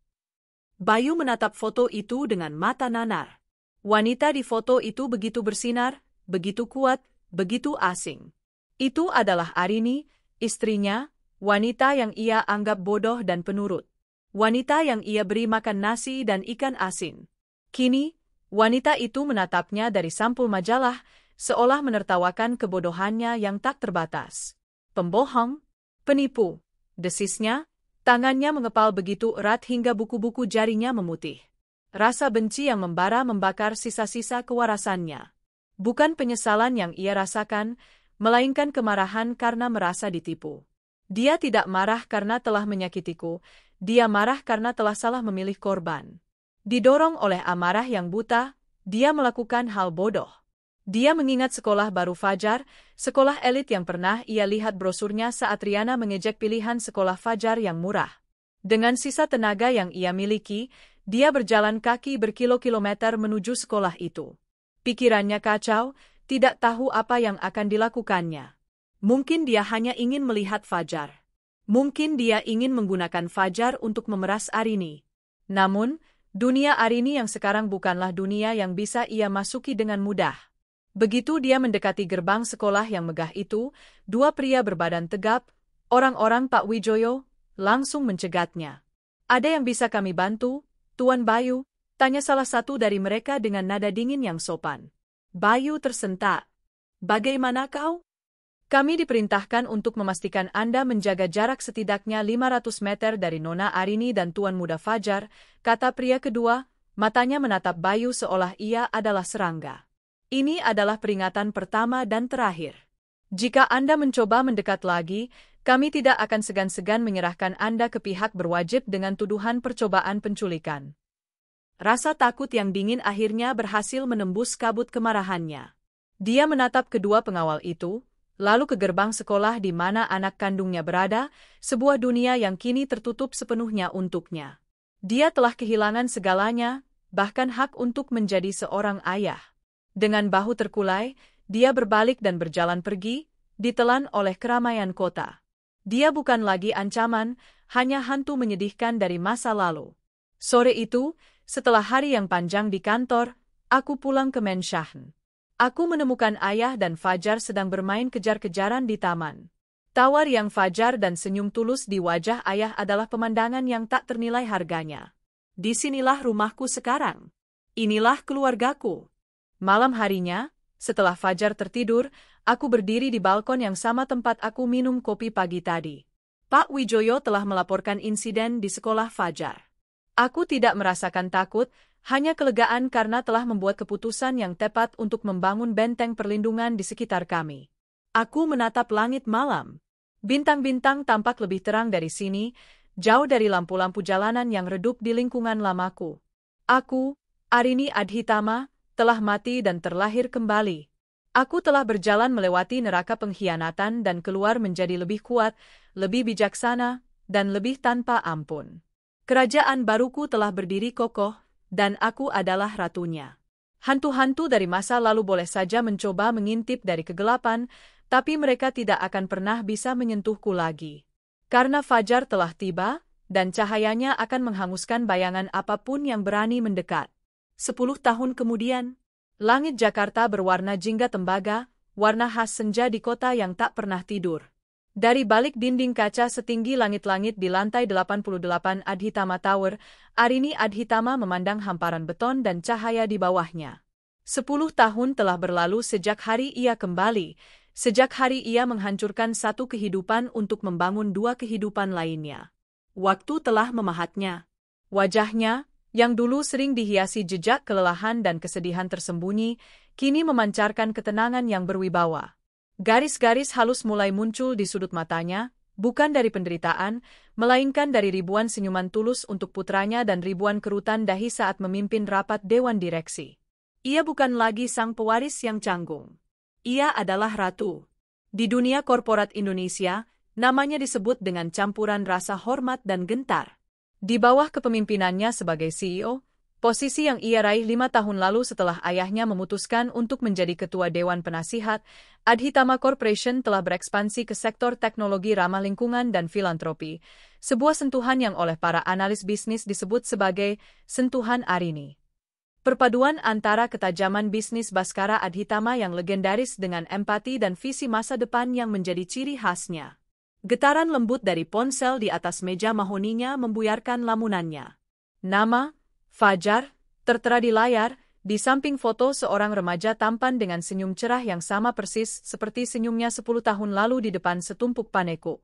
Bayu menatap foto itu dengan mata nanar. Wanita di foto itu begitu bersinar, begitu kuat, begitu asing. Itu adalah Arini, istrinya, wanita yang ia anggap bodoh dan penurut. Wanita yang ia beri makan nasi dan ikan asin. Kini, wanita itu menatapnya dari sampul majalah, seolah menertawakan kebodohannya yang tak terbatas. Pembohong? Penipu, desisnya, tangannya mengepal begitu erat hingga buku-buku jarinya memutih. Rasa benci yang membara membakar sisa-sisa kewarasannya. Bukan penyesalan yang ia rasakan, melainkan kemarahan karena merasa ditipu. Dia tidak marah karena telah menyakitiku, dia marah karena telah salah memilih korban. Didorong oleh amarah yang buta, dia melakukan hal bodoh. Dia mengingat sekolah baru Fajar, sekolah elit yang pernah ia lihat brosurnya saat Riana mengejek pilihan sekolah Fajar yang murah. Dengan sisa tenaga yang ia miliki, dia berjalan kaki berkilo-kilometer menuju sekolah itu. Pikirannya kacau, tidak tahu apa yang akan dilakukannya. Mungkin dia hanya ingin melihat Fajar. Mungkin dia ingin menggunakan Fajar untuk memeras Arini. Namun, dunia Arini yang sekarang bukanlah dunia yang bisa ia masuki dengan mudah. Begitu dia mendekati gerbang sekolah yang megah itu, dua pria berbadan tegap, orang-orang Pak Wijoyo, langsung mencegatnya. "Ada yang bisa kami bantu, Tuan Bayu?" tanya salah satu dari mereka dengan nada dingin yang sopan. Bayu tersentak. "Bagaimana kau?" "Kami diperintahkan untuk memastikan Anda menjaga jarak setidaknya 500 meter dari Nona Arini dan Tuan Muda Fajar," kata pria kedua, matanya menatap Bayu seolah ia adalah serangga. "Ini adalah peringatan pertama dan terakhir. Jika Anda mencoba mendekat lagi, kami tidak akan segan-segan menyerahkan Anda ke pihak berwajib dengan tuduhan percobaan penculikan." Rasa takut yang dingin akhirnya berhasil menembus kabut kemarahannya. Dia menatap kedua pengawal itu, lalu ke gerbang sekolah di mana anak kandungnya berada, sebuah dunia yang kini tertutup sepenuhnya untuknya. Dia telah kehilangan segalanya, bahkan hak untuk menjadi seorang ayah. Dengan bahu terkulai, dia berbalik dan berjalan pergi, ditelan oleh keramaian kota. Dia bukan lagi ancaman, hanya hantu menyedihkan dari masa lalu. Sore itu, setelah hari yang panjang di kantor, aku pulang ke Menshahen. Aku menemukan ayah dan Fajar sedang bermain kejar-kejaran di taman. Tawa riang Fajar dan senyum tulus di wajah ayah adalah pemandangan yang tak ternilai harganya. "Disinilah rumahku sekarang. Inilah keluargaku." Malam harinya, setelah Fajar tertidur, aku berdiri di balkon yang sama tempat aku minum kopi pagi tadi. Pak Wijoyo telah melaporkan insiden di sekolah Fajar. Aku tidak merasakan takut, hanya kelegaan karena telah membuat keputusan yang tepat untuk membangun benteng perlindungan di sekitar kami. Aku menatap langit malam. Bintang-bintang tampak lebih terang dari sini, jauh dari lampu-lampu jalanan yang redup di lingkungan lamaku. Aku, Arini Adhitama, telah mati dan terlahir kembali. Aku telah berjalan melewati neraka pengkhianatan dan keluar menjadi lebih kuat, lebih bijaksana, dan lebih tanpa ampun. Kerajaan baruku telah berdiri kokoh, dan aku adalah ratunya. Hantu-hantu dari masa lalu boleh saja mencoba mengintip dari kegelapan, tapi mereka tidak akan pernah bisa menyentuhku lagi. Karena Fajar telah tiba, dan cahayanya akan menghanguskan bayangan apapun yang berani mendekat. 10 tahun kemudian, langit Jakarta berwarna jingga tembaga, warna khas senja di kota yang tak pernah tidur. Dari balik dinding kaca setinggi langit-langit di lantai 88 Adhitama Tower, Arini Adhitama memandang hamparan beton dan cahaya di bawahnya. 10 tahun telah berlalu sejak hari ia kembali, sejak hari ia menghancurkan satu kehidupan untuk membangun dua kehidupan lainnya. Waktu telah memahatnya. Wajahnya, yang dulu sering dihiasi jejak kelelahan dan kesedihan tersembunyi, kini memancarkan ketenangan yang berwibawa. Garis-garis halus mulai muncul di sudut matanya, bukan dari penderitaan, melainkan dari ribuan senyuman tulus untuk putranya dan ribuan kerutan dahi saat memimpin rapat Dewan Direksi. Ia bukan lagi sang pewaris yang canggung. Ia adalah ratu. Di dunia korporat Indonesia, namanya disebut dengan campuran rasa hormat dan gentar. Di bawah kepemimpinannya sebagai CEO, posisi yang ia raih 5 tahun lalu setelah ayahnya memutuskan untuk menjadi ketua Dewan Penasihat, Adhitama Corporation telah berekspansi ke sektor teknologi ramah lingkungan dan filantropi, sebuah sentuhan yang oleh para analis bisnis disebut sebagai sentuhan Arini. Perpaduan antara ketajaman bisnis Baskara Adhitama yang legendaris dengan empati dan visi masa depan yang menjadi ciri khasnya. Getaran lembut dari ponsel di atas meja mahoninya membuyarkan lamunannya. Nama Fajar tertera di layar, di samping foto seorang remaja tampan dengan senyum cerah yang sama persis seperti senyumnya 10 tahun lalu di depan setumpuk paneko.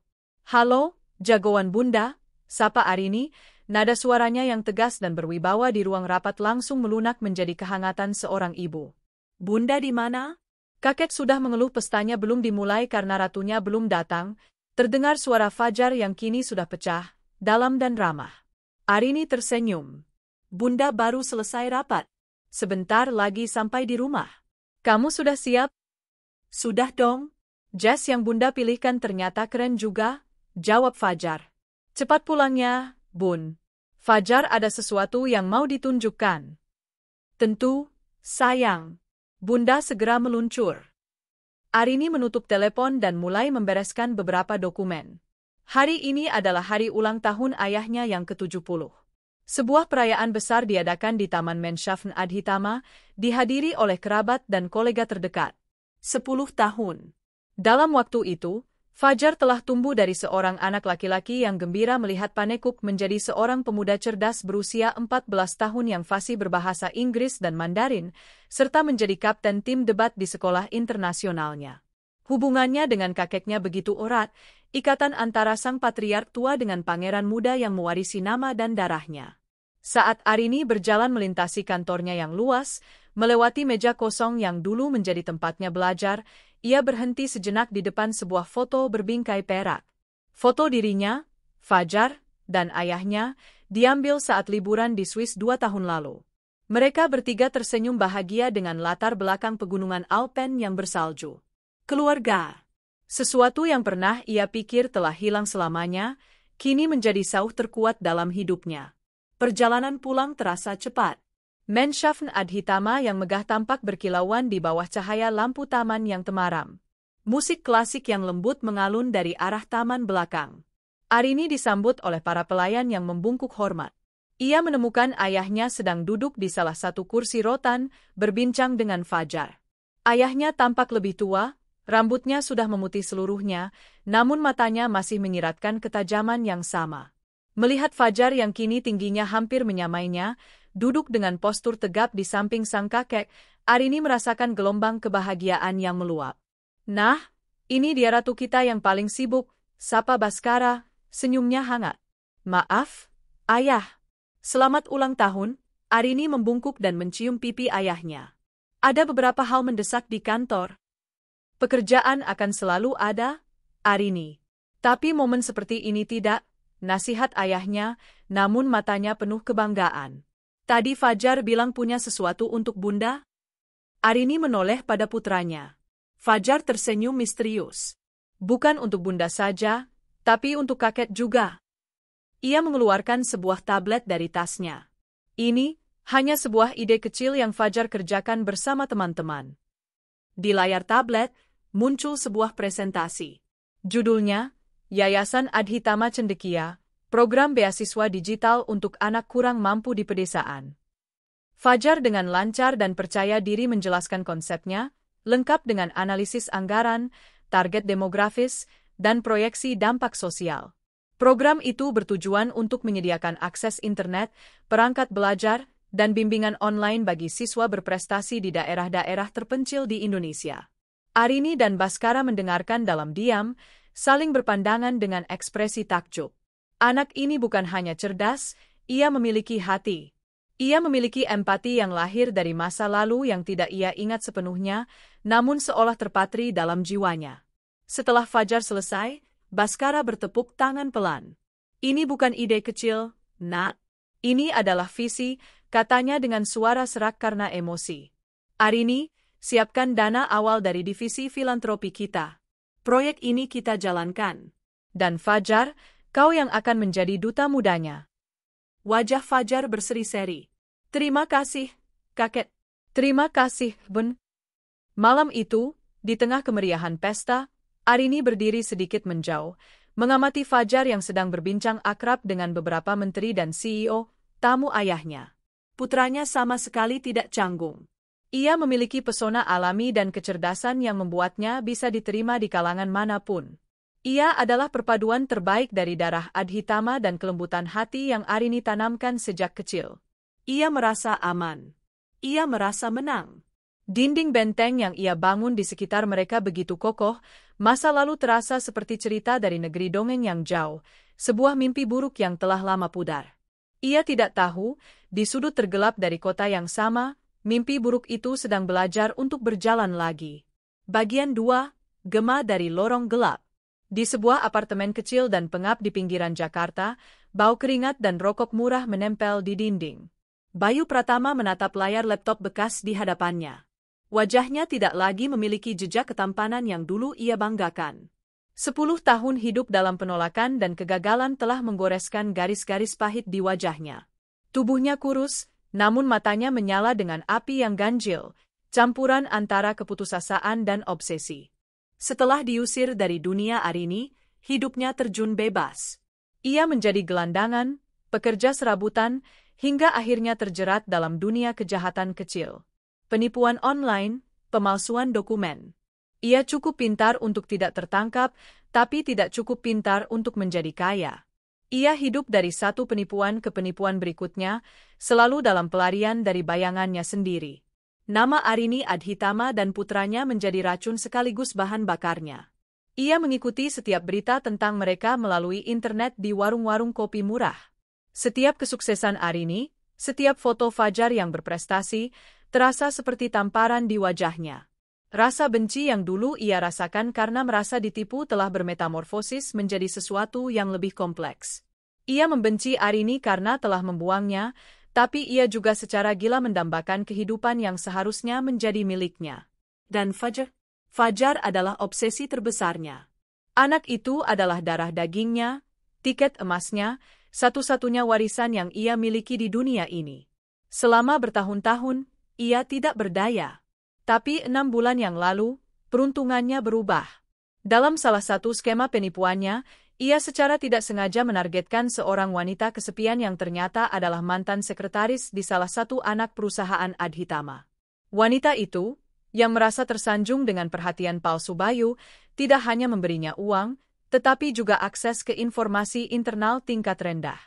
Halo, jagoan Bunda, sapa Arini, nada suaranya yang tegas dan berwibawa di ruang rapat langsung melunak menjadi kehangatan seorang ibu. Bunda di mana? Kakek sudah mengeluh pestanya belum dimulai karena ratunya belum datang. Terdengar suara Fajar yang kini sudah pecah, dalam dan ramah. Arini tersenyum. Bunda baru selesai rapat. Sebentar lagi sampai di rumah. Kamu sudah siap? Sudah dong. Jas yang Bunda pilihkan ternyata keren juga, jawab Fajar. Cepat pulangnya, Bun. Fajar ada sesuatu yang mau ditunjukkan. Tentu, sayang. Bunda segera meluncur. Arini menutup telepon dan mulai membereskan beberapa dokumen. Hari ini adalah hari ulang tahun ayahnya yang ke-70. Sebuah perayaan besar diadakan di Taman Menshavn Adhitama, dihadiri oleh kerabat dan kolega terdekat. 10 tahun. Dalam waktu itu, Fajar telah tumbuh dari seorang anak laki-laki yang gembira melihat Panekuk menjadi seorang pemuda cerdas berusia 14 tahun yang fasih berbahasa Inggris dan Mandarin, serta menjadi kapten tim debat di sekolah internasionalnya. Hubungannya dengan kakeknya begitu erat, ikatan antara sang patriark tua dengan pangeran muda yang mewarisi nama dan darahnya. Saat Arini berjalan melintasi kantornya yang luas, melewati meja kosong yang dulu menjadi tempatnya belajar, ia berhenti sejenak di depan sebuah foto berbingkai perak. Foto dirinya, Fajar, dan ayahnya diambil saat liburan di Swiss 2 tahun lalu. Mereka bertiga tersenyum bahagia dengan latar belakang pegunungan Alpen yang bersalju. Keluarga. Sesuatu yang pernah ia pikir telah hilang selamanya, kini menjadi sauh terkuat dalam hidupnya. Perjalanan pulang terasa cepat. Menshavn Adhitama yang megah tampak berkilauan di bawah cahaya lampu taman yang temaram. Musik klasik yang lembut mengalun dari arah taman belakang. Arini disambut oleh para pelayan yang membungkuk hormat. Ia menemukan ayahnya sedang duduk di salah satu kursi rotan, berbincang dengan Fajar. Ayahnya tampak lebih tua, rambutnya sudah memutih seluruhnya, namun matanya masih menyiratkan ketajaman yang sama. Melihat Fajar yang kini tingginya hampir menyamainya, duduk dengan postur tegap di samping sang kakek, Arini merasakan gelombang kebahagiaan yang meluap. Nah, ini dia ratu kita yang paling sibuk, sapa Baskara, senyumnya hangat. Maaf, ayah. Selamat ulang tahun, Arini membungkuk dan mencium pipi ayahnya. Ada beberapa hal mendesak di kantor. Pekerjaan akan selalu ada, Arini. Tapi momen seperti ini tidak, nasihat ayahnya, namun matanya penuh kebanggaan. Tadi Fajar bilang punya sesuatu untuk Bunda? Arini menoleh pada putranya. Fajar tersenyum misterius. Bukan untuk Bunda saja, tapi untuk kakek juga. Ia mengeluarkan sebuah tablet dari tasnya. Ini hanya sebuah ide kecil yang Fajar kerjakan bersama teman-teman. Di layar tablet, muncul sebuah presentasi. Judulnya, Yayasan Adhitama Cendekia, Program Beasiswa Digital untuk Anak Kurang Mampu di Pedesaan. Fajar dengan lancar dan percaya diri menjelaskan konsepnya, lengkap dengan analisis anggaran, target demografis, dan proyeksi dampak sosial. Program itu bertujuan untuk menyediakan akses internet, perangkat belajar, dan bimbingan online bagi siswa berprestasi di daerah-daerah terpencil di Indonesia. Arini dan Baskara mendengarkan dalam diam, saling berpandangan dengan ekspresi takjub. Anak ini bukan hanya cerdas, ia memiliki hati. Ia memiliki empati yang lahir dari masa lalu yang tidak ia ingat sepenuhnya, namun seolah terpatri dalam jiwanya. Setelah Fajar selesai, Baskara bertepuk tangan pelan. Ini bukan ide kecil, Nak. Ini adalah visi, katanya dengan suara serak karena emosi. Arini, siapkan dana awal dari divisi filantropi kita. Proyek ini kita jalankan. Dan Fajar, kau yang akan menjadi duta mudanya. Wajah Fajar berseri-seri. Terima kasih, kakek. Terima kasih, Bun. Malam itu, di tengah kemeriahan pesta, Arini berdiri sedikit menjauh, mengamati Fajar yang sedang berbincang akrab dengan beberapa menteri dan CEO, tamu ayahnya. Putranya sama sekali tidak canggung. Ia memiliki pesona alami dan kecerdasan yang membuatnya bisa diterima di kalangan manapun. Ia adalah perpaduan terbaik dari darah Adhitama dan kelembutan hati yang Arini tanamkan sejak kecil. Ia merasa aman. Ia merasa menang. Dinding benteng yang ia bangun di sekitar mereka begitu kokoh, Masa lalu terasa seperti cerita dari negeri dongeng yang jauh, sebuah mimpi buruk yang telah lama pudar. Ia tidak tahu, di sudut tergelap dari kota yang sama, mimpi buruk itu sedang belajar untuk berjalan lagi. Bagian 2, Gema dari Lorong Gelap. Di sebuah apartemen kecil dan pengap di pinggiran Jakarta, bau keringat dan rokok murah menempel di dinding. Bayu Pratama menatap layar laptop bekas di hadapannya. Wajahnya tidak lagi memiliki jejak ketampanan yang dulu ia banggakan. 10 tahun hidup dalam penolakan dan kegagalan telah menggoreskan garis-garis pahit di wajahnya. Tubuhnya kurus, namun matanya menyala dengan api yang ganjil, campuran antara keputusasaan dan obsesi. Setelah diusir dari dunia Arini, hidupnya terjun bebas. Ia menjadi gelandangan, pekerja serabutan, hingga akhirnya terjerat dalam dunia kejahatan kecil. Penipuan online, pemalsuan dokumen. Ia cukup pintar untuk tidak tertangkap, tapi tidak cukup pintar untuk menjadi kaya. Ia hidup dari satu penipuan ke penipuan berikutnya, selalu dalam pelarian dari bayangannya sendiri. Nama Arini Adhitama dan putranya menjadi racun sekaligus bahan bakarnya. Ia mengikuti setiap berita tentang mereka melalui internet di warung-warung kopi murah. Setiap kesuksesan Arini, setiap foto Fajar yang berprestasi, terasa seperti tamparan di wajahnya. Rasa benci yang dulu ia rasakan karena merasa ditipu telah bermetamorfosis menjadi sesuatu yang lebih kompleks. Ia membenci Arini karena telah membuangnya, tapi ia juga secara gila mendambakan kehidupan yang seharusnya menjadi miliknya. Dan Fajar adalah obsesi terbesarnya. Anak itu adalah darah dagingnya, tiket emasnya, satu-satunya warisan yang ia miliki di dunia ini. Selama bertahun-tahun, ia tidak berdaya. Tapi 6 bulan yang lalu, peruntungannya berubah. Dalam salah satu skema penipuannya, ia secara tidak sengaja menargetkan seorang wanita kesepian yang ternyata adalah mantan sekretaris di salah satu anak perusahaan Adhitama. Wanita itu, yang merasa tersanjung dengan perhatian palsu Bayu, tidak hanya memberinya uang, tetapi juga akses ke informasi internal tingkat rendah.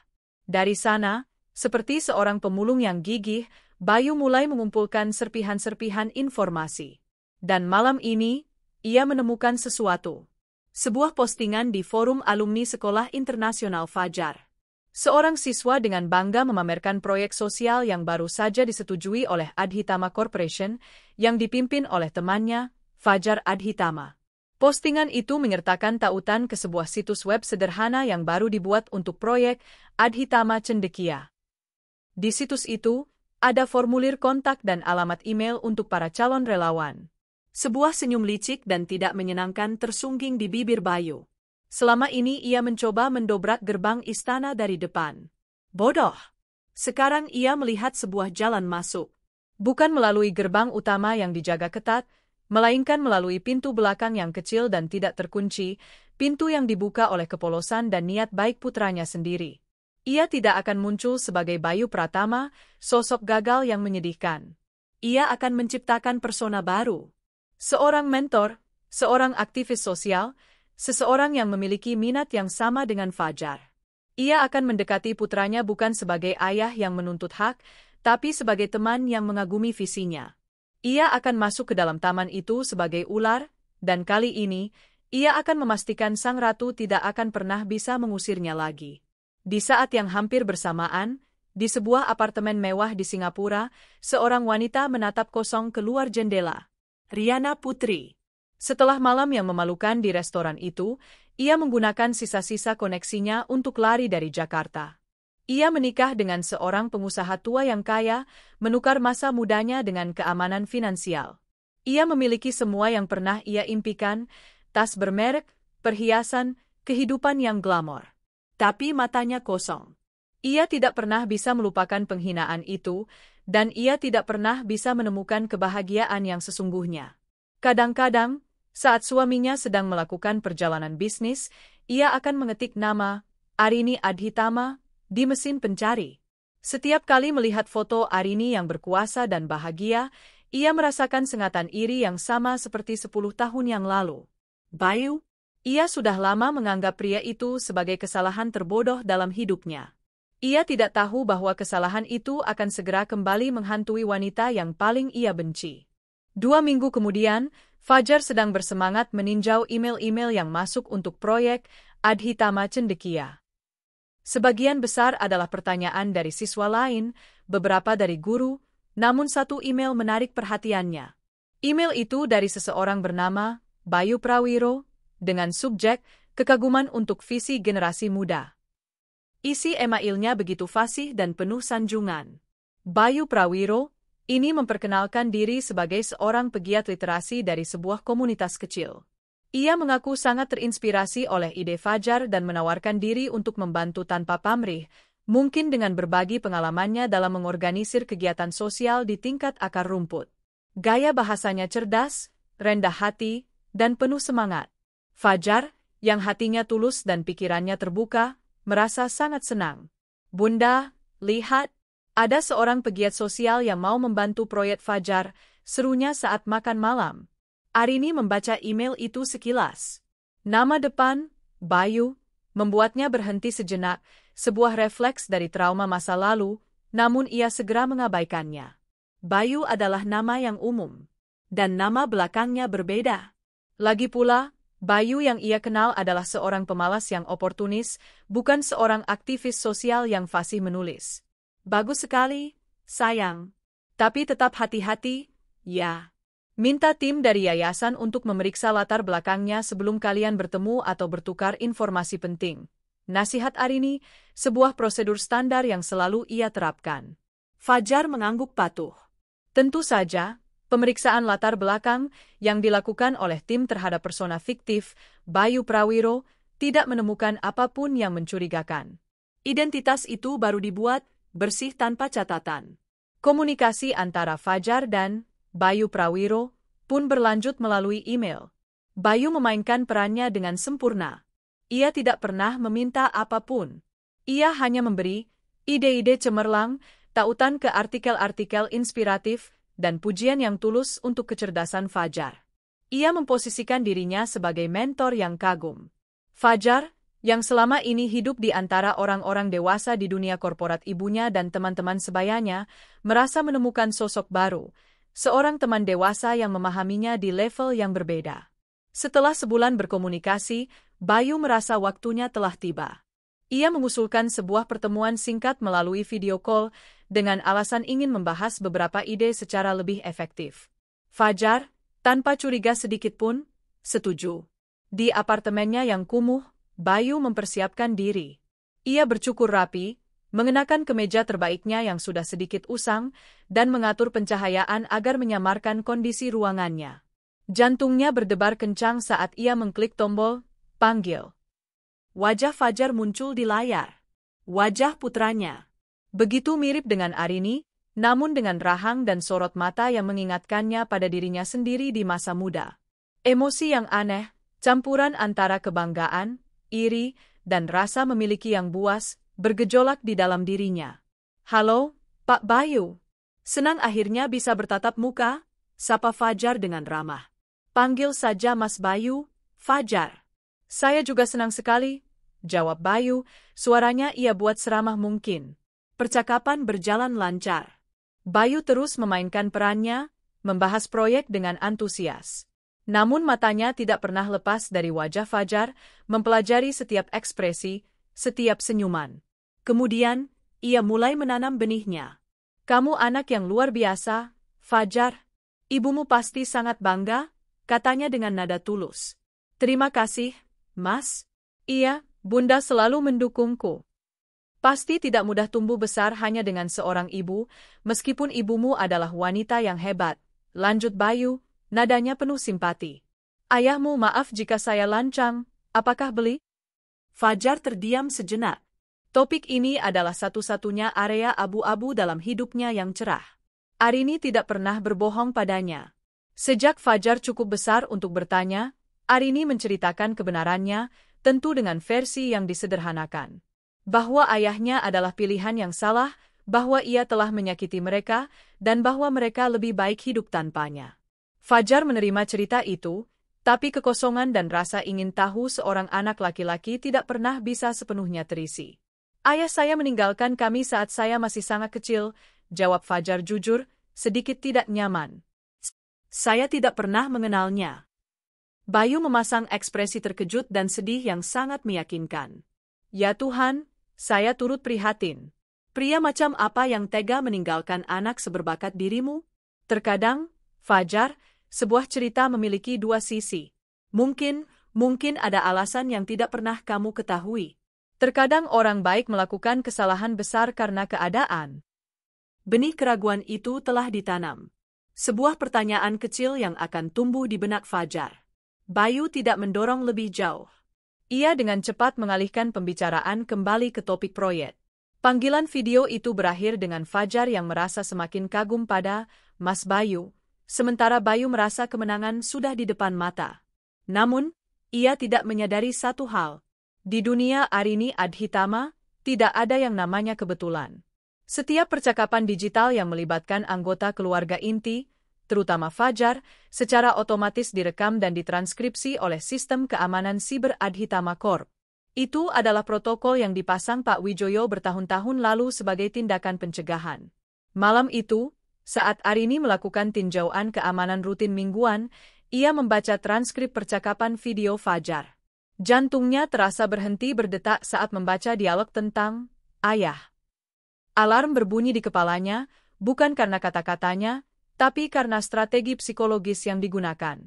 Dari sana, seperti seorang pemulung yang gigih, Bayu mulai mengumpulkan serpihan-serpihan informasi. Dan malam ini, ia menemukan sesuatu. Sebuah postingan di forum alumni Sekolah Internasional Fajar. Seorang siswa dengan bangga memamerkan proyek sosial yang baru saja disetujui oleh Adhitama Corporation, yang dipimpin oleh temannya, Fajar Adhitama. Postingan itu menyertakan tautan ke sebuah situs web sederhana yang baru dibuat untuk proyek Adhitama Cendekia. Di situs itu, ada formulir kontak dan alamat email untuk para calon relawan. Sebuah senyum licik dan tidak menyenangkan tersungging di bibir Bayu. Selama ini ia mencoba mendobrak gerbang istana dari depan. Bodoh! Sekarang ia melihat sebuah jalan masuk. Bukan melalui gerbang utama yang dijaga ketat, melainkan melalui pintu belakang yang kecil dan tidak terkunci, pintu yang dibuka oleh kepolosan dan niat baik putranya sendiri. Ia tidak akan muncul sebagai Bayu Pratama, sosok gagal yang menyedihkan. Ia akan menciptakan persona baru. Seorang mentor, seorang aktivis sosial, seseorang yang memiliki minat yang sama dengan Fajar. Ia akan mendekati putranya bukan sebagai ayah yang menuntut hak, tapi sebagai teman yang mengagumi visinya. Ia akan masuk ke dalam taman itu sebagai ular, dan kali ini, ia akan memastikan sang ratu tidak akan pernah bisa mengusirnya lagi. Di saat yang hampir bersamaan, di sebuah apartemen mewah di Singapura, seorang wanita menatap kosong keluar jendela. Riana Putri. Setelah malam yang memalukan di restoran itu, ia menggunakan sisa-sisa koneksinya untuk lari dari Jakarta. Ia menikah dengan seorang pengusaha tua yang kaya, menukar masa mudanya dengan keamanan finansial. Ia memiliki semua yang pernah ia impikan, tas bermerek, perhiasan, kehidupan yang glamor. Tapi matanya kosong. Ia tidak pernah bisa melupakan penghinaan itu, dan ia tidak pernah bisa menemukan kebahagiaan yang sesungguhnya. Kadang-kadang, saat suaminya sedang melakukan perjalanan bisnis, ia akan mengetik nama Arini Adhitama di mesin pencari. Setiap kali melihat foto Arini yang berkuasa dan bahagia, ia merasakan sengatan iri yang sama seperti 10 tahun yang lalu. Bayu, ia sudah lama menganggap pria itu sebagai kesalahan terbodoh dalam hidupnya. Ia tidak tahu bahwa kesalahan itu akan segera kembali menghantui wanita yang paling ia benci. 2 minggu kemudian, Fajar sedang bersemangat meninjau email-email yang masuk untuk proyek Adhitama Cendekia. Sebagian besar adalah pertanyaan dari siswa lain, beberapa dari guru, namun satu email menarik perhatiannya. Email itu dari seseorang bernama Bayu Prawiro, dengan subjek kekaguman untuk visi generasi muda. Isi emailnya begitu fasih dan penuh sanjungan. Bayu Prawiro ini memperkenalkan diri sebagai seorang pegiat literasi dari sebuah komunitas kecil. Ia mengaku sangat terinspirasi oleh ide Fajar dan menawarkan diri untuk membantu tanpa pamrih, mungkin dengan berbagi pengalamannya dalam mengorganisir kegiatan sosial di tingkat akar rumput. Gaya bahasanya cerdas, rendah hati, dan penuh semangat. Fajar, yang hatinya tulus dan pikirannya terbuka, merasa sangat senang. "Bunda, lihat, ada seorang pegiat sosial yang mau membantu proyek Fajar," serunya saat makan malam. Arini membaca email itu sekilas. Nama depan, Bayu, membuatnya berhenti sejenak, sebuah refleks dari trauma masa lalu, namun ia segera mengabaikannya. Bayu adalah nama yang umum, dan nama belakangnya berbeda. Lagi pula, Bayu yang ia kenal adalah seorang pemalas yang oportunis, bukan seorang aktivis sosial yang fasih menulis. "Bagus sekali, sayang. Tapi tetap hati-hati, ya. Minta tim dari yayasan untuk memeriksa latar belakangnya sebelum kalian bertemu atau bertukar informasi penting." Nasihat Arini, sebuah prosedur standar yang selalu ia terapkan. Fajar mengangguk patuh. Tentu saja, pemeriksaan latar belakang yang dilakukan oleh tim terhadap persona fiktif, Bayu Prawiro, tidak menemukan apapun yang mencurigakan. Identitas itu baru dibuat, bersih tanpa catatan. Komunikasi antara Fajar dan Bayu Prawiro pun berlanjut melalui email. Bayu memainkan perannya dengan sempurna. Ia tidak pernah meminta apapun. Ia hanya memberi ide-ide cemerlang, tautan ke artikel-artikel inspiratif, dan pujian yang tulus untuk kecerdasan Fajar. Ia memposisikan dirinya sebagai mentor yang kagum. Fajar, yang selama ini hidup di antara orang-orang dewasa di dunia korporat ibunya dan teman-teman sebayanya, merasa menemukan sosok baru, seorang teman dewasa yang memahaminya di level yang berbeda. Setelah sebulan berkomunikasi, Bayu merasa waktunya telah tiba. Ia mengusulkan sebuah pertemuan singkat melalui video call dengan alasan ingin membahas beberapa ide secara lebih efektif. Fajar, tanpa curiga sedikit pun, setuju. Di apartemennya yang kumuh, Bayu mempersiapkan diri. Ia bercukur rapi, mengenakan kemeja terbaiknya yang sudah sedikit usang, dan mengatur pencahayaan agar menyamarkan kondisi ruangannya. Jantungnya berdebar kencang saat ia mengklik tombol panggil. Wajah Fajar muncul di layar. Wajah putranya. Begitu mirip dengan Arini, namun dengan rahang dan sorot mata yang mengingatkannya pada dirinya sendiri di masa muda. Emosi yang aneh, campuran antara kebanggaan, iri, dan rasa memiliki yang buas, bergejolak di dalam dirinya. "Halo, Pak Bayu. Senang akhirnya bisa bertatap muka," sapa Fajar dengan ramah. "Panggil saja Mas Bayu, Fajar." "Saya juga senang sekali," jawab Bayu, suaranya ia buat seramah mungkin. Percakapan berjalan lancar. Bayu terus memainkan perannya, membahas proyek dengan antusias. Namun matanya tidak pernah lepas dari wajah Fajar, mempelajari setiap ekspresi, setiap senyuman. Kemudian, ia mulai menanam benihnya. "Kamu anak yang luar biasa, Fajar. Ibumu pasti sangat bangga," katanya dengan nada tulus. "Terima kasih, Mas." "Iya, Bunda selalu mendukungku. Pasti tidak mudah tumbuh besar hanya dengan seorang ibu, meskipun ibumu adalah wanita yang hebat," lanjut Bayu, nadanya penuh simpati. "Ayahmu, maaf jika saya lancang, apakah beli?" Fajar terdiam sejenak. Topik ini adalah satu-satunya area abu-abu dalam hidupnya yang cerah. Arini tidak pernah berbohong padanya. Sejak Fajar cukup besar untuk bertanya, Arini menceritakan kebenarannya, tentu dengan versi yang disederhanakan. Bahwa ayahnya adalah pilihan yang salah, bahwa ia telah menyakiti mereka, dan bahwa mereka lebih baik hidup tanpanya. Fajar menerima cerita itu, tapi kekosongan dan rasa ingin tahu seorang anak laki-laki tidak pernah bisa sepenuhnya terisi. "Ayah saya meninggalkan kami saat saya masih sangat kecil," jawab Fajar jujur, sedikit tidak nyaman. Saya tidak pernah mengenalnya. Bayu memasang ekspresi terkejut dan sedih yang sangat meyakinkan. Ya Tuhan, saya turut prihatin. Pria macam apa yang tega meninggalkan anak seberbakat dirimu? Terkadang, Fajar, sebuah cerita memiliki dua sisi. Mungkin ada alasan yang tidak pernah kamu ketahui. Terkadang orang baik melakukan kesalahan besar karena keadaan. Benih keraguan itu telah ditanam. Sebuah pertanyaan kecil yang akan tumbuh di benak Fajar. Bayu tidak mendorong lebih jauh. Ia dengan cepat mengalihkan pembicaraan kembali ke topik proyek. Panggilan video itu berakhir dengan Fajar yang merasa semakin kagum pada Mas Bayu, sementara Bayu merasa kemenangan sudah di depan mata. Namun, ia tidak menyadari satu hal. Di dunia Arini Adhitama, tidak ada yang namanya kebetulan. Setiap percakapan digital yang melibatkan anggota keluarga inti, terutama Fajar, secara otomatis direkam dan ditranskripsi oleh Sistem Keamanan Siber Adhitama Corp. Itu adalah protokol yang dipasang Pak Wijoyo bertahun-tahun lalu sebagai tindakan pencegahan. Malam itu, saat Arini melakukan tinjauan keamanan rutin mingguan, ia membaca transkrip percakapan video Fajar. Jantungnya terasa berhenti berdetak saat membaca dialog tentang ayah. Alarm berbunyi di kepalanya, bukan karena kata-katanya, tapi karena strategi psikologis yang digunakan.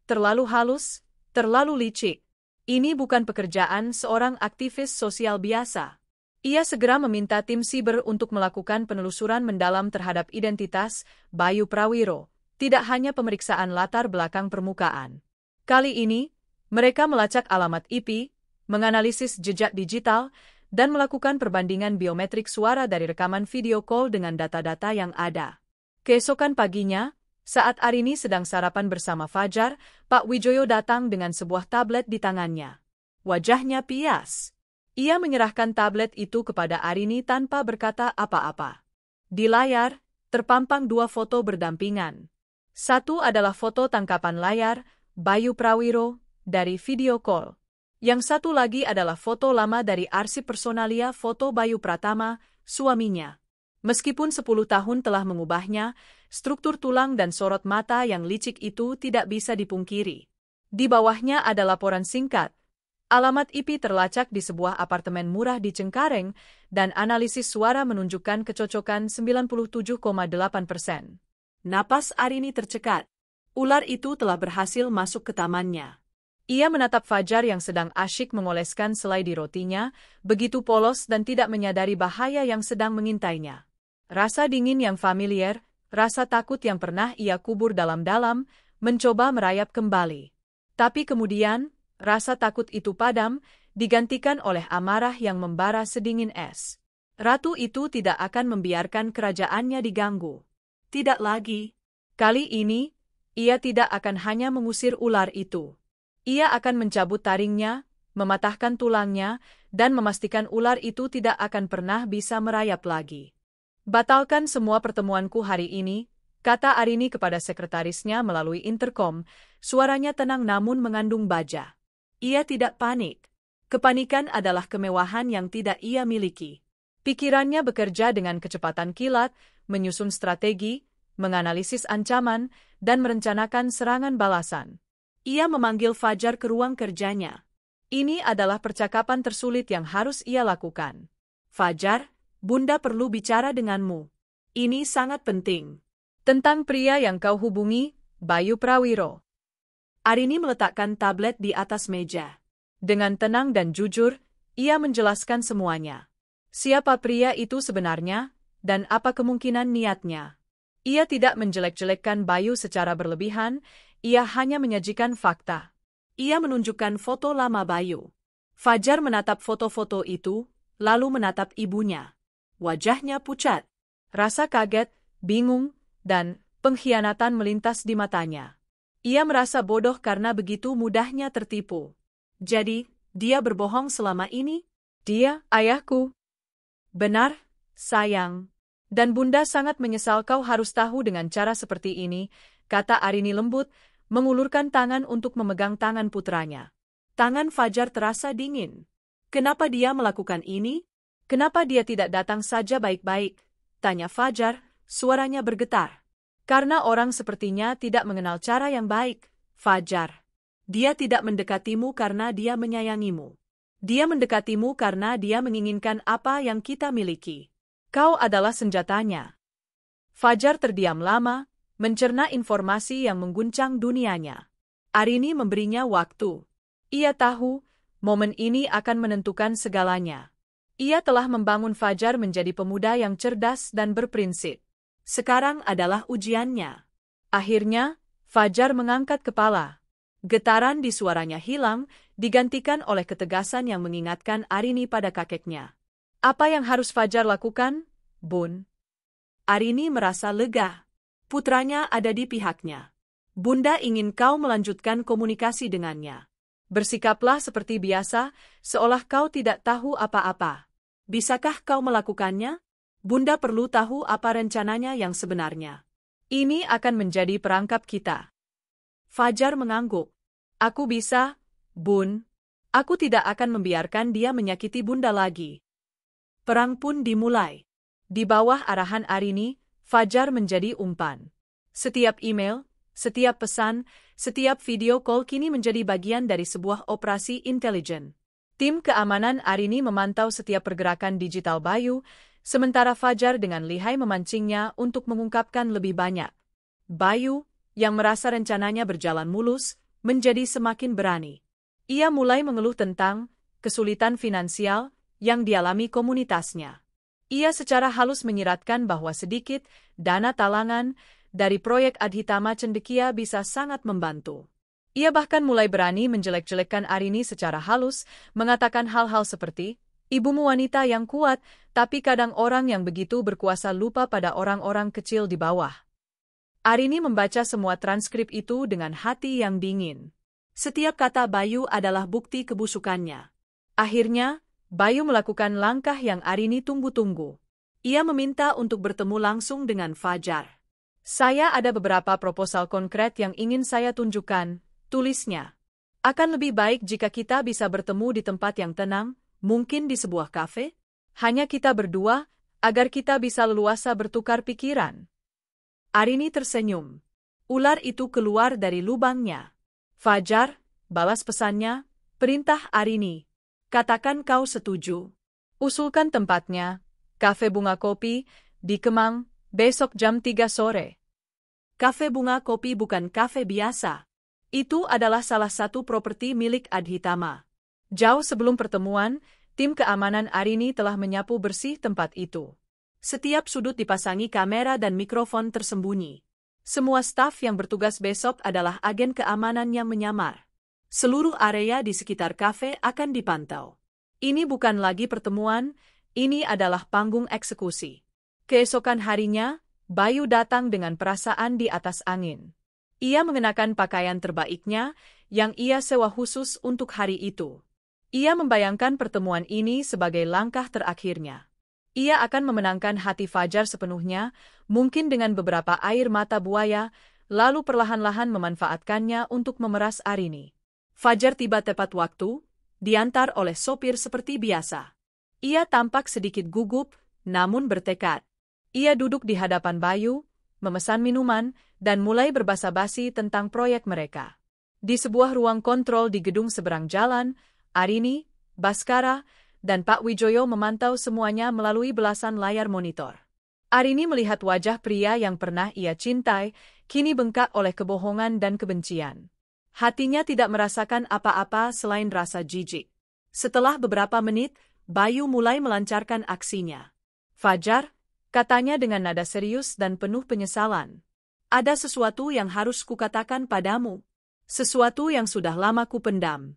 Terlalu halus, terlalu licik. Ini bukan pekerjaan seorang aktivis sosial biasa. Ia segera meminta tim siber untuk melakukan penelusuran mendalam terhadap identitas Bayu Prawiro, tidak hanya pemeriksaan latar belakang permukaan. Kali ini, mereka melacak alamat IP, menganalisis jejak digital, dan melakukan perbandingan biometrik suara dari rekaman video call dengan data-data yang ada. Keesokan paginya, saat Arini sedang sarapan bersama Fajar, Pak Wijoyo datang dengan sebuah tablet di tangannya. Wajahnya pias. Ia menyerahkan tablet itu kepada Arini tanpa berkata apa-apa. Di layar, terpampang dua foto berdampingan. Satu adalah foto tangkapan layar, Bayu Prawiro, dari video call. Yang satu lagi adalah foto lama dari arsip personalia foto Bayu Pratama, suaminya. Meskipun 10 tahun telah mengubahnya, struktur tulang dan sorot mata yang licik itu tidak bisa dipungkiri. Di bawahnya ada laporan singkat. Alamat IP terlacak di sebuah apartemen murah di Cengkareng, dan analisis suara menunjukkan kecocokan 97,8%. Napas Arini tercekat. Ular itu telah berhasil masuk ke tamannya. Ia menatap Fajar yang sedang asyik mengoleskan selai di rotinya, begitu polos dan tidak menyadari bahaya yang sedang mengintainya. Rasa dingin yang familiar, rasa takut yang pernah ia kubur dalam-dalam, mencoba merayap kembali. Tapi kemudian, rasa takut itu padam, digantikan oleh amarah yang membara sedingin es. Ratu itu tidak akan membiarkan kerajaannya diganggu. Tidak lagi. Kali ini, ia tidak akan hanya mengusir ular itu. Ia akan mencabut taringnya, mematahkan tulangnya, dan memastikan ular itu tidak akan pernah bisa merayap lagi. Batalkan semua pertemuanku hari ini, kata Arini kepada sekretarisnya melalui interkom, suaranya tenang namun mengandung baja. Ia tidak panik. Kepanikan adalah kemewahan yang tidak ia miliki. Pikirannya bekerja dengan kecepatan kilat, menyusun strategi, menganalisis ancaman, dan merencanakan serangan balasan. Ia memanggil Fajar ke ruang kerjanya. Ini adalah percakapan tersulit yang harus ia lakukan. Fajar, Bunda perlu bicara denganmu. Ini sangat penting. Tentang pria yang kau hubungi, Bayu Prawiro. Arini meletakkan tablet di atas meja. Dengan tenang dan jujur, ia menjelaskan semuanya. Siapa pria itu sebenarnya, dan apa kemungkinan niatnya. Ia tidak menjelek-jelekkan Bayu secara berlebihan, ia hanya menyajikan fakta. Ia menunjukkan foto lama Bayu. Fajar menatap foto-foto itu, lalu menatap ibunya. Wajahnya pucat. Rasa kaget, bingung, dan pengkhianatan melintas di matanya. Ia merasa bodoh karena begitu mudahnya tertipu. Jadi, dia berbohong selama ini? Dia, ayahku. Benar, sayang. Dan Bunda sangat menyesal kau harus tahu dengan cara seperti ini, kata Arini lembut, mengulurkan tangan untuk memegang tangan putranya. Tangan Fajar terasa dingin. Kenapa dia melakukan ini? Kenapa dia tidak datang saja baik-baik? Tanya Fajar, suaranya bergetar. Karena orang sepertinya tidak mengenal cara yang baik, Fajar. Dia tidak mendekatimu karena dia menyayangimu. Dia mendekatimu karena dia menginginkan apa yang kita miliki. Kau adalah senjatanya. Fajar terdiam lama, mencerna informasi yang mengguncang dunianya. Arini memberinya waktu. Ia tahu, momen ini akan menentukan segalanya. Ia telah membangun Fajar menjadi pemuda yang cerdas dan berprinsip. Sekarang adalah ujiannya. Akhirnya, Fajar mengangkat kepala. Getaran di suaranya hilang, digantikan oleh ketegasan yang mengingatkan Arini pada kakeknya. Apa yang harus Fajar lakukan, Bun? Arini merasa lega. Putranya ada di pihaknya. Bunda ingin kau melanjutkan komunikasi dengannya. Bersikaplah seperti biasa, seolah kau tidak tahu apa-apa. Bisakah kau melakukannya? Bunda perlu tahu apa rencananya yang sebenarnya. Ini akan menjadi perangkap kita. Fajar mengangguk. Aku bisa, Bun. Aku tidak akan membiarkan dia menyakiti Bunda lagi. Perang pun dimulai. Di bawah arahan Arini, Fajar menjadi umpan. Setiap email, setiap pesan, setiap video call kini menjadi bagian dari sebuah operasi intelijen. Tim keamanan Arini memantau setiap pergerakan digital Bayu, sementara Fajar dengan lihai memancingnya untuk mengungkapkan lebih banyak. Bayu, yang merasa rencananya berjalan mulus, menjadi semakin berani. Ia mulai mengeluh tentang kesulitan finansial yang dialami komunitasnya. Ia secara halus menyiratkan bahwa sedikit dana talangan dari proyek Adhitama Cendekia bisa sangat membantu. Ia bahkan mulai berani menjelek-jelekkan Arini secara halus, mengatakan hal-hal seperti, ibumu wanita yang kuat, tapi kadang orang yang begitu berkuasa lupa pada orang-orang kecil di bawah. Arini membaca semua transkrip itu dengan hati yang dingin. Setiap kata Bayu adalah bukti kebusukannya. Akhirnya, Bayu melakukan langkah yang Arini tunggu-tunggu. Ia meminta untuk bertemu langsung dengan Fajar. Saya ada beberapa proposal konkret yang ingin saya tunjukkan, tulisnya. Akan lebih baik jika kita bisa bertemu di tempat yang tenang, mungkin di sebuah kafe? Hanya kita berdua, agar kita bisa leluasa bertukar pikiran. Arini tersenyum. Ular itu keluar dari lubangnya. Fajar, balas pesannya, perintah Arini. Katakan kau setuju. Usulkan tempatnya, Kafe Bunga Kopi, di Kemang, besok jam 3 sore. Kafe Bunga Kopi bukan kafe biasa. Itu adalah salah satu properti milik Adhitama. Jauh sebelum pertemuan, tim keamanan Arini telah menyapu bersih tempat itu. Setiap sudut dipasangi kamera dan mikrofon tersembunyi. Semua staf yang bertugas besok adalah agen keamanan yang menyamar. Seluruh area di sekitar kafe akan dipantau. Ini bukan lagi pertemuan, ini adalah panggung eksekusi. Keesokan harinya, Bayu datang dengan perasaan di atas angin. Ia mengenakan pakaian terbaiknya, yang ia sewa khusus untuk hari itu. Ia membayangkan pertemuan ini sebagai langkah terakhirnya. Ia akan memenangkan hati Fajar sepenuhnya, mungkin dengan beberapa air mata buaya, lalu perlahan-lahan memanfaatkannya untuk memeras Arini. Fajar tiba tepat waktu, diantar oleh sopir seperti biasa. Ia tampak sedikit gugup, namun bertekad. Ia duduk di hadapan Bayu, memesan minuman, dan mulai berbasa-basi tentang proyek mereka. Di sebuah ruang kontrol di gedung seberang jalan, Arini, Baskara, dan Pak Wijoyo memantau semuanya melalui belasan layar monitor. Arini melihat wajah pria yang pernah ia cintai, kini bengkak oleh kebohongan dan kebencian. Hatinya tidak merasakan apa-apa selain rasa jijik. Setelah beberapa menit, Bayu mulai melancarkan aksinya. Fajar, katanya dengan nada serius dan penuh penyesalan. Ada sesuatu yang harus kukatakan padamu. Sesuatu yang sudah lama kupendam.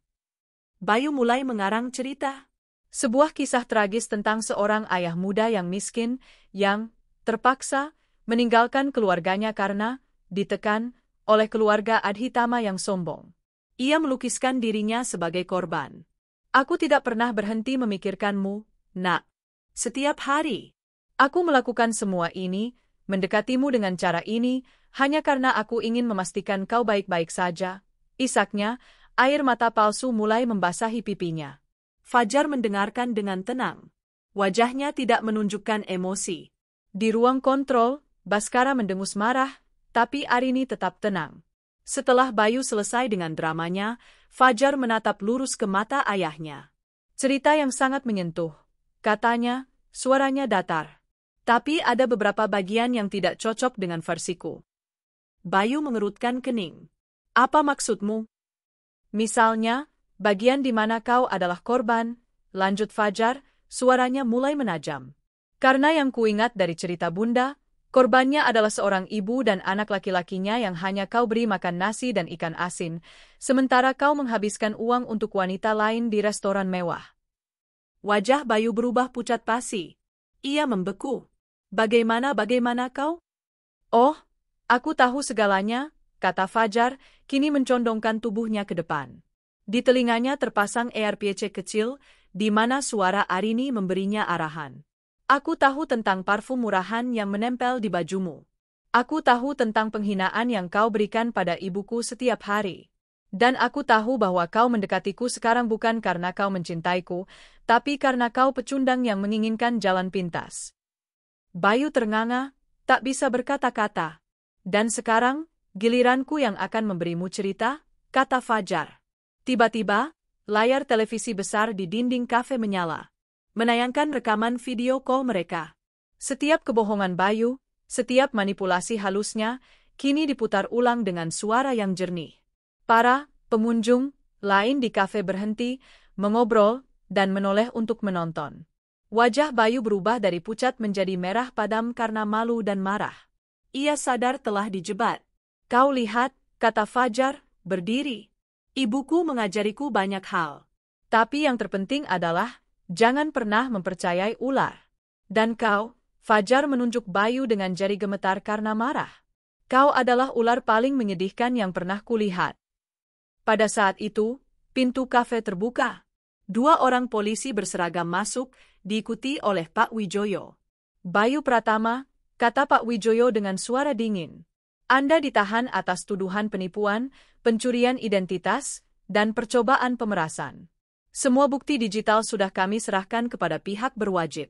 Bayu mulai mengarang cerita. Sebuah kisah tragis tentang seorang ayah muda yang miskin, yang terpaksa meninggalkan keluarganya karena ditekan oleh keluarga Adhitama yang sombong. Ia melukiskan dirinya sebagai korban. Aku tidak pernah berhenti memikirkanmu, nak. Setiap hari, aku melakukan semua ini, mendekatimu dengan cara ini, hanya karena aku ingin memastikan kau baik-baik saja. Isaknya, air mata palsu mulai membasahi pipinya. Fajar mendengarkan dengan tenang. Wajahnya tidak menunjukkan emosi. Di ruang kontrol, Baskara mendengus marah, tapi Arini tetap tenang. Setelah Bayu selesai dengan dramanya, Fajar menatap lurus ke mata ayahnya. Cerita yang sangat menyentuh, katanya, suaranya datar. Tapi ada beberapa bagian yang tidak cocok dengan versiku. Bayu mengerutkan kening. Apa maksudmu? Misalnya, bagian di mana kau adalah korban, lanjut Fajar, suaranya mulai menajam. Karena yang kuingat dari cerita Bunda, korbannya adalah seorang ibu dan anak laki-lakinya yang hanya kau beri makan nasi dan ikan asin, sementara kau menghabiskan uang untuk wanita lain di restoran mewah. Wajah Bayu berubah pucat pasi. Ia membeku. Bagaimana kau? Oh, aku tahu segalanya, kata Fajar, kini mencondongkan tubuhnya ke depan. Di telinganya terpasang AirPC kecil, di mana suara Arini memberinya arahan. Aku tahu tentang parfum murahan yang menempel di bajumu. Aku tahu tentang penghinaan yang kau berikan pada ibuku setiap hari. Dan aku tahu bahwa kau mendekatiku sekarang bukan karena kau mencintaiku, tapi karena kau pecundang yang menginginkan jalan pintas. Bayu ternganga, tak bisa berkata-kata. Dan sekarang, giliranku yang akan memberimu cerita, kata Fajar. Tiba-tiba, layar televisi besar di dinding kafe menyala, menayangkan rekaman video call mereka. Setiap kebohongan Bayu, setiap manipulasi halusnya, kini diputar ulang dengan suara yang jernih. Para pengunjung lain di kafe berhenti, mengobrol, dan menoleh untuk menonton. Wajah Bayu berubah dari pucat menjadi merah padam karena malu dan marah. Ia sadar telah dijebak. Kau lihat, kata Fajar, berdiri. Ibuku mengajariku banyak hal. Tapi yang terpenting adalah, jangan pernah mempercayai ular. Dan kau, Fajar menunjuk Bayu dengan jari gemetar karena marah. Kau adalah ular paling menyedihkan yang pernah kulihat. Pada saat itu, pintu kafe terbuka. 2 orang polisi berseragam masuk, diikuti oleh Pak Wijoyo. Bayu Pratama, kata Pak Wijoyo dengan suara dingin. Anda ditahan atas tuduhan penipuan, pencurian identitas, dan percobaan pemerasan. Semua bukti digital sudah kami serahkan kepada pihak berwajib.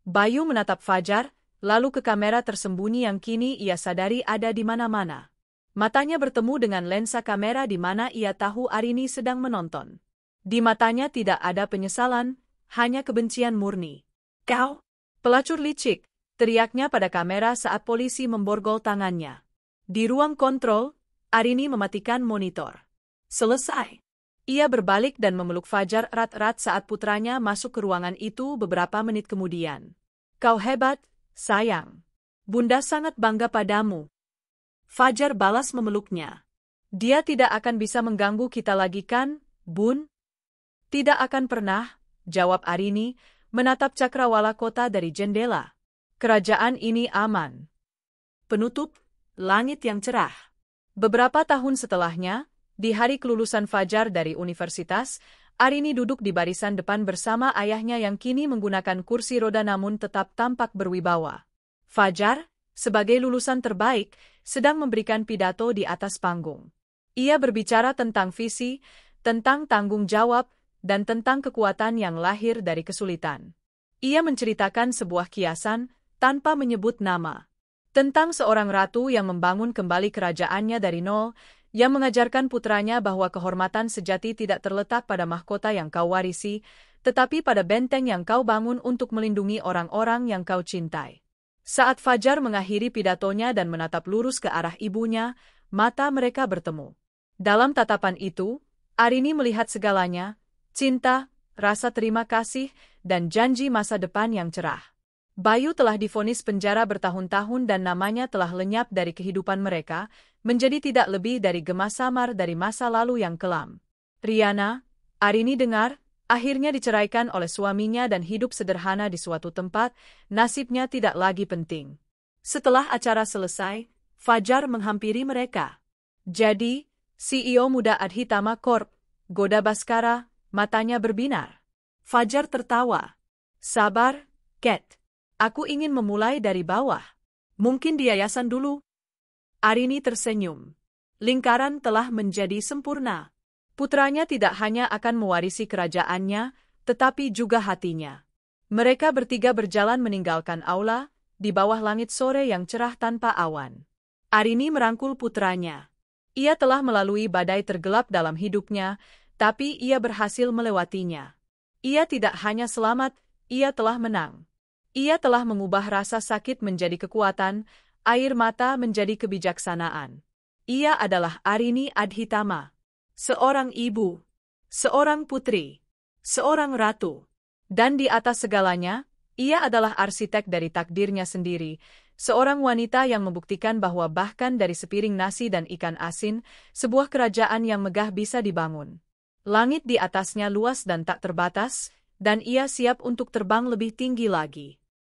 Bayu menatap Fajar, lalu ke kamera tersembunyi yang kini ia sadari ada di mana-mana. Matanya bertemu dengan lensa kamera di mana ia tahu Arini sedang menonton. Di matanya tidak ada penyesalan, hanya kebencian murni. Kau, pelacur licik, teriaknya pada kamera saat polisi memborgol tangannya. Di ruang kontrol, Arini mematikan monitor. Selesai. Ia berbalik dan memeluk Fajar erat-erat saat putranya masuk ke ruangan itu beberapa menit kemudian. Kau hebat, sayang. Bunda sangat bangga padamu. Fajar balas memeluknya. Dia tidak akan bisa mengganggu kita lagi kan, Bun? Tidak akan pernah, jawab Arini, menatap cakrawala kota dari jendela. Kerajaan ini aman. Penutup, langit yang cerah. Beberapa tahun setelahnya, di hari kelulusan Fajar dari universitas, Arini duduk di barisan depan bersama ayahnya yang kini menggunakan kursi roda namun tetap tampak berwibawa. Fajar, sebagai lulusan terbaik, sedang memberikan pidato di atas panggung. Ia berbicara tentang visi, tentang tanggung jawab, dan tentang kekuatan yang lahir dari kesulitan. Ia menceritakan sebuah kiasan, tanpa menyebut nama. Tentang seorang ratu yang membangun kembali kerajaannya dari nol, yang mengajarkan putranya bahwa kehormatan sejati tidak terletak pada mahkota yang kau warisi, tetapi pada benteng yang kau bangun untuk melindungi orang-orang yang kau cintai. Saat Fajar mengakhiri pidatonya dan menatap lurus ke arah ibunya, mata mereka bertemu. Dalam tatapan itu, Arini melihat segalanya, cinta, rasa terima kasih, dan janji masa depan yang cerah. Bayu telah divonis penjara bertahun-tahun dan namanya telah lenyap dari kehidupan mereka, menjadi tidak lebih dari gema samar dari masa lalu yang kelam. Riana, Arini dengar, akhirnya diceraikan oleh suaminya dan hidup sederhana di suatu tempat, nasibnya tidak lagi penting. Setelah acara selesai, Fajar menghampiri mereka. Jadi, CEO muda Adhitama Corp, Goda Baskara, matanya berbinar. Fajar tertawa. Sabar, Cat. Aku ingin memulai dari bawah. Mungkin di yayasan dulu. Arini tersenyum. Lingkaran telah menjadi sempurna. Putranya tidak hanya akan mewarisi kerajaannya, tetapi juga hatinya. Mereka bertiga berjalan meninggalkan aula, di bawah langit sore yang cerah tanpa awan. Arini merangkul putranya. Ia telah melalui badai tergelap dalam hidupnya, tapi ia berhasil melewatinya. Ia tidak hanya selamat, ia telah menang. Ia telah mengubah rasa sakit menjadi kekuatan, air mata menjadi kebijaksanaan. Ia adalah Arini Adhitama. Seorang ibu, seorang putri, seorang ratu. Dan di atas segalanya, ia adalah arsitek dari takdirnya sendiri, seorang wanita yang membuktikan bahwa bahkan dari sepiring nasi dan ikan asin, sebuah kerajaan yang megah bisa dibangun. Langit di atasnya luas dan tak terbatas, dan ia siap untuk terbang lebih tinggi lagi.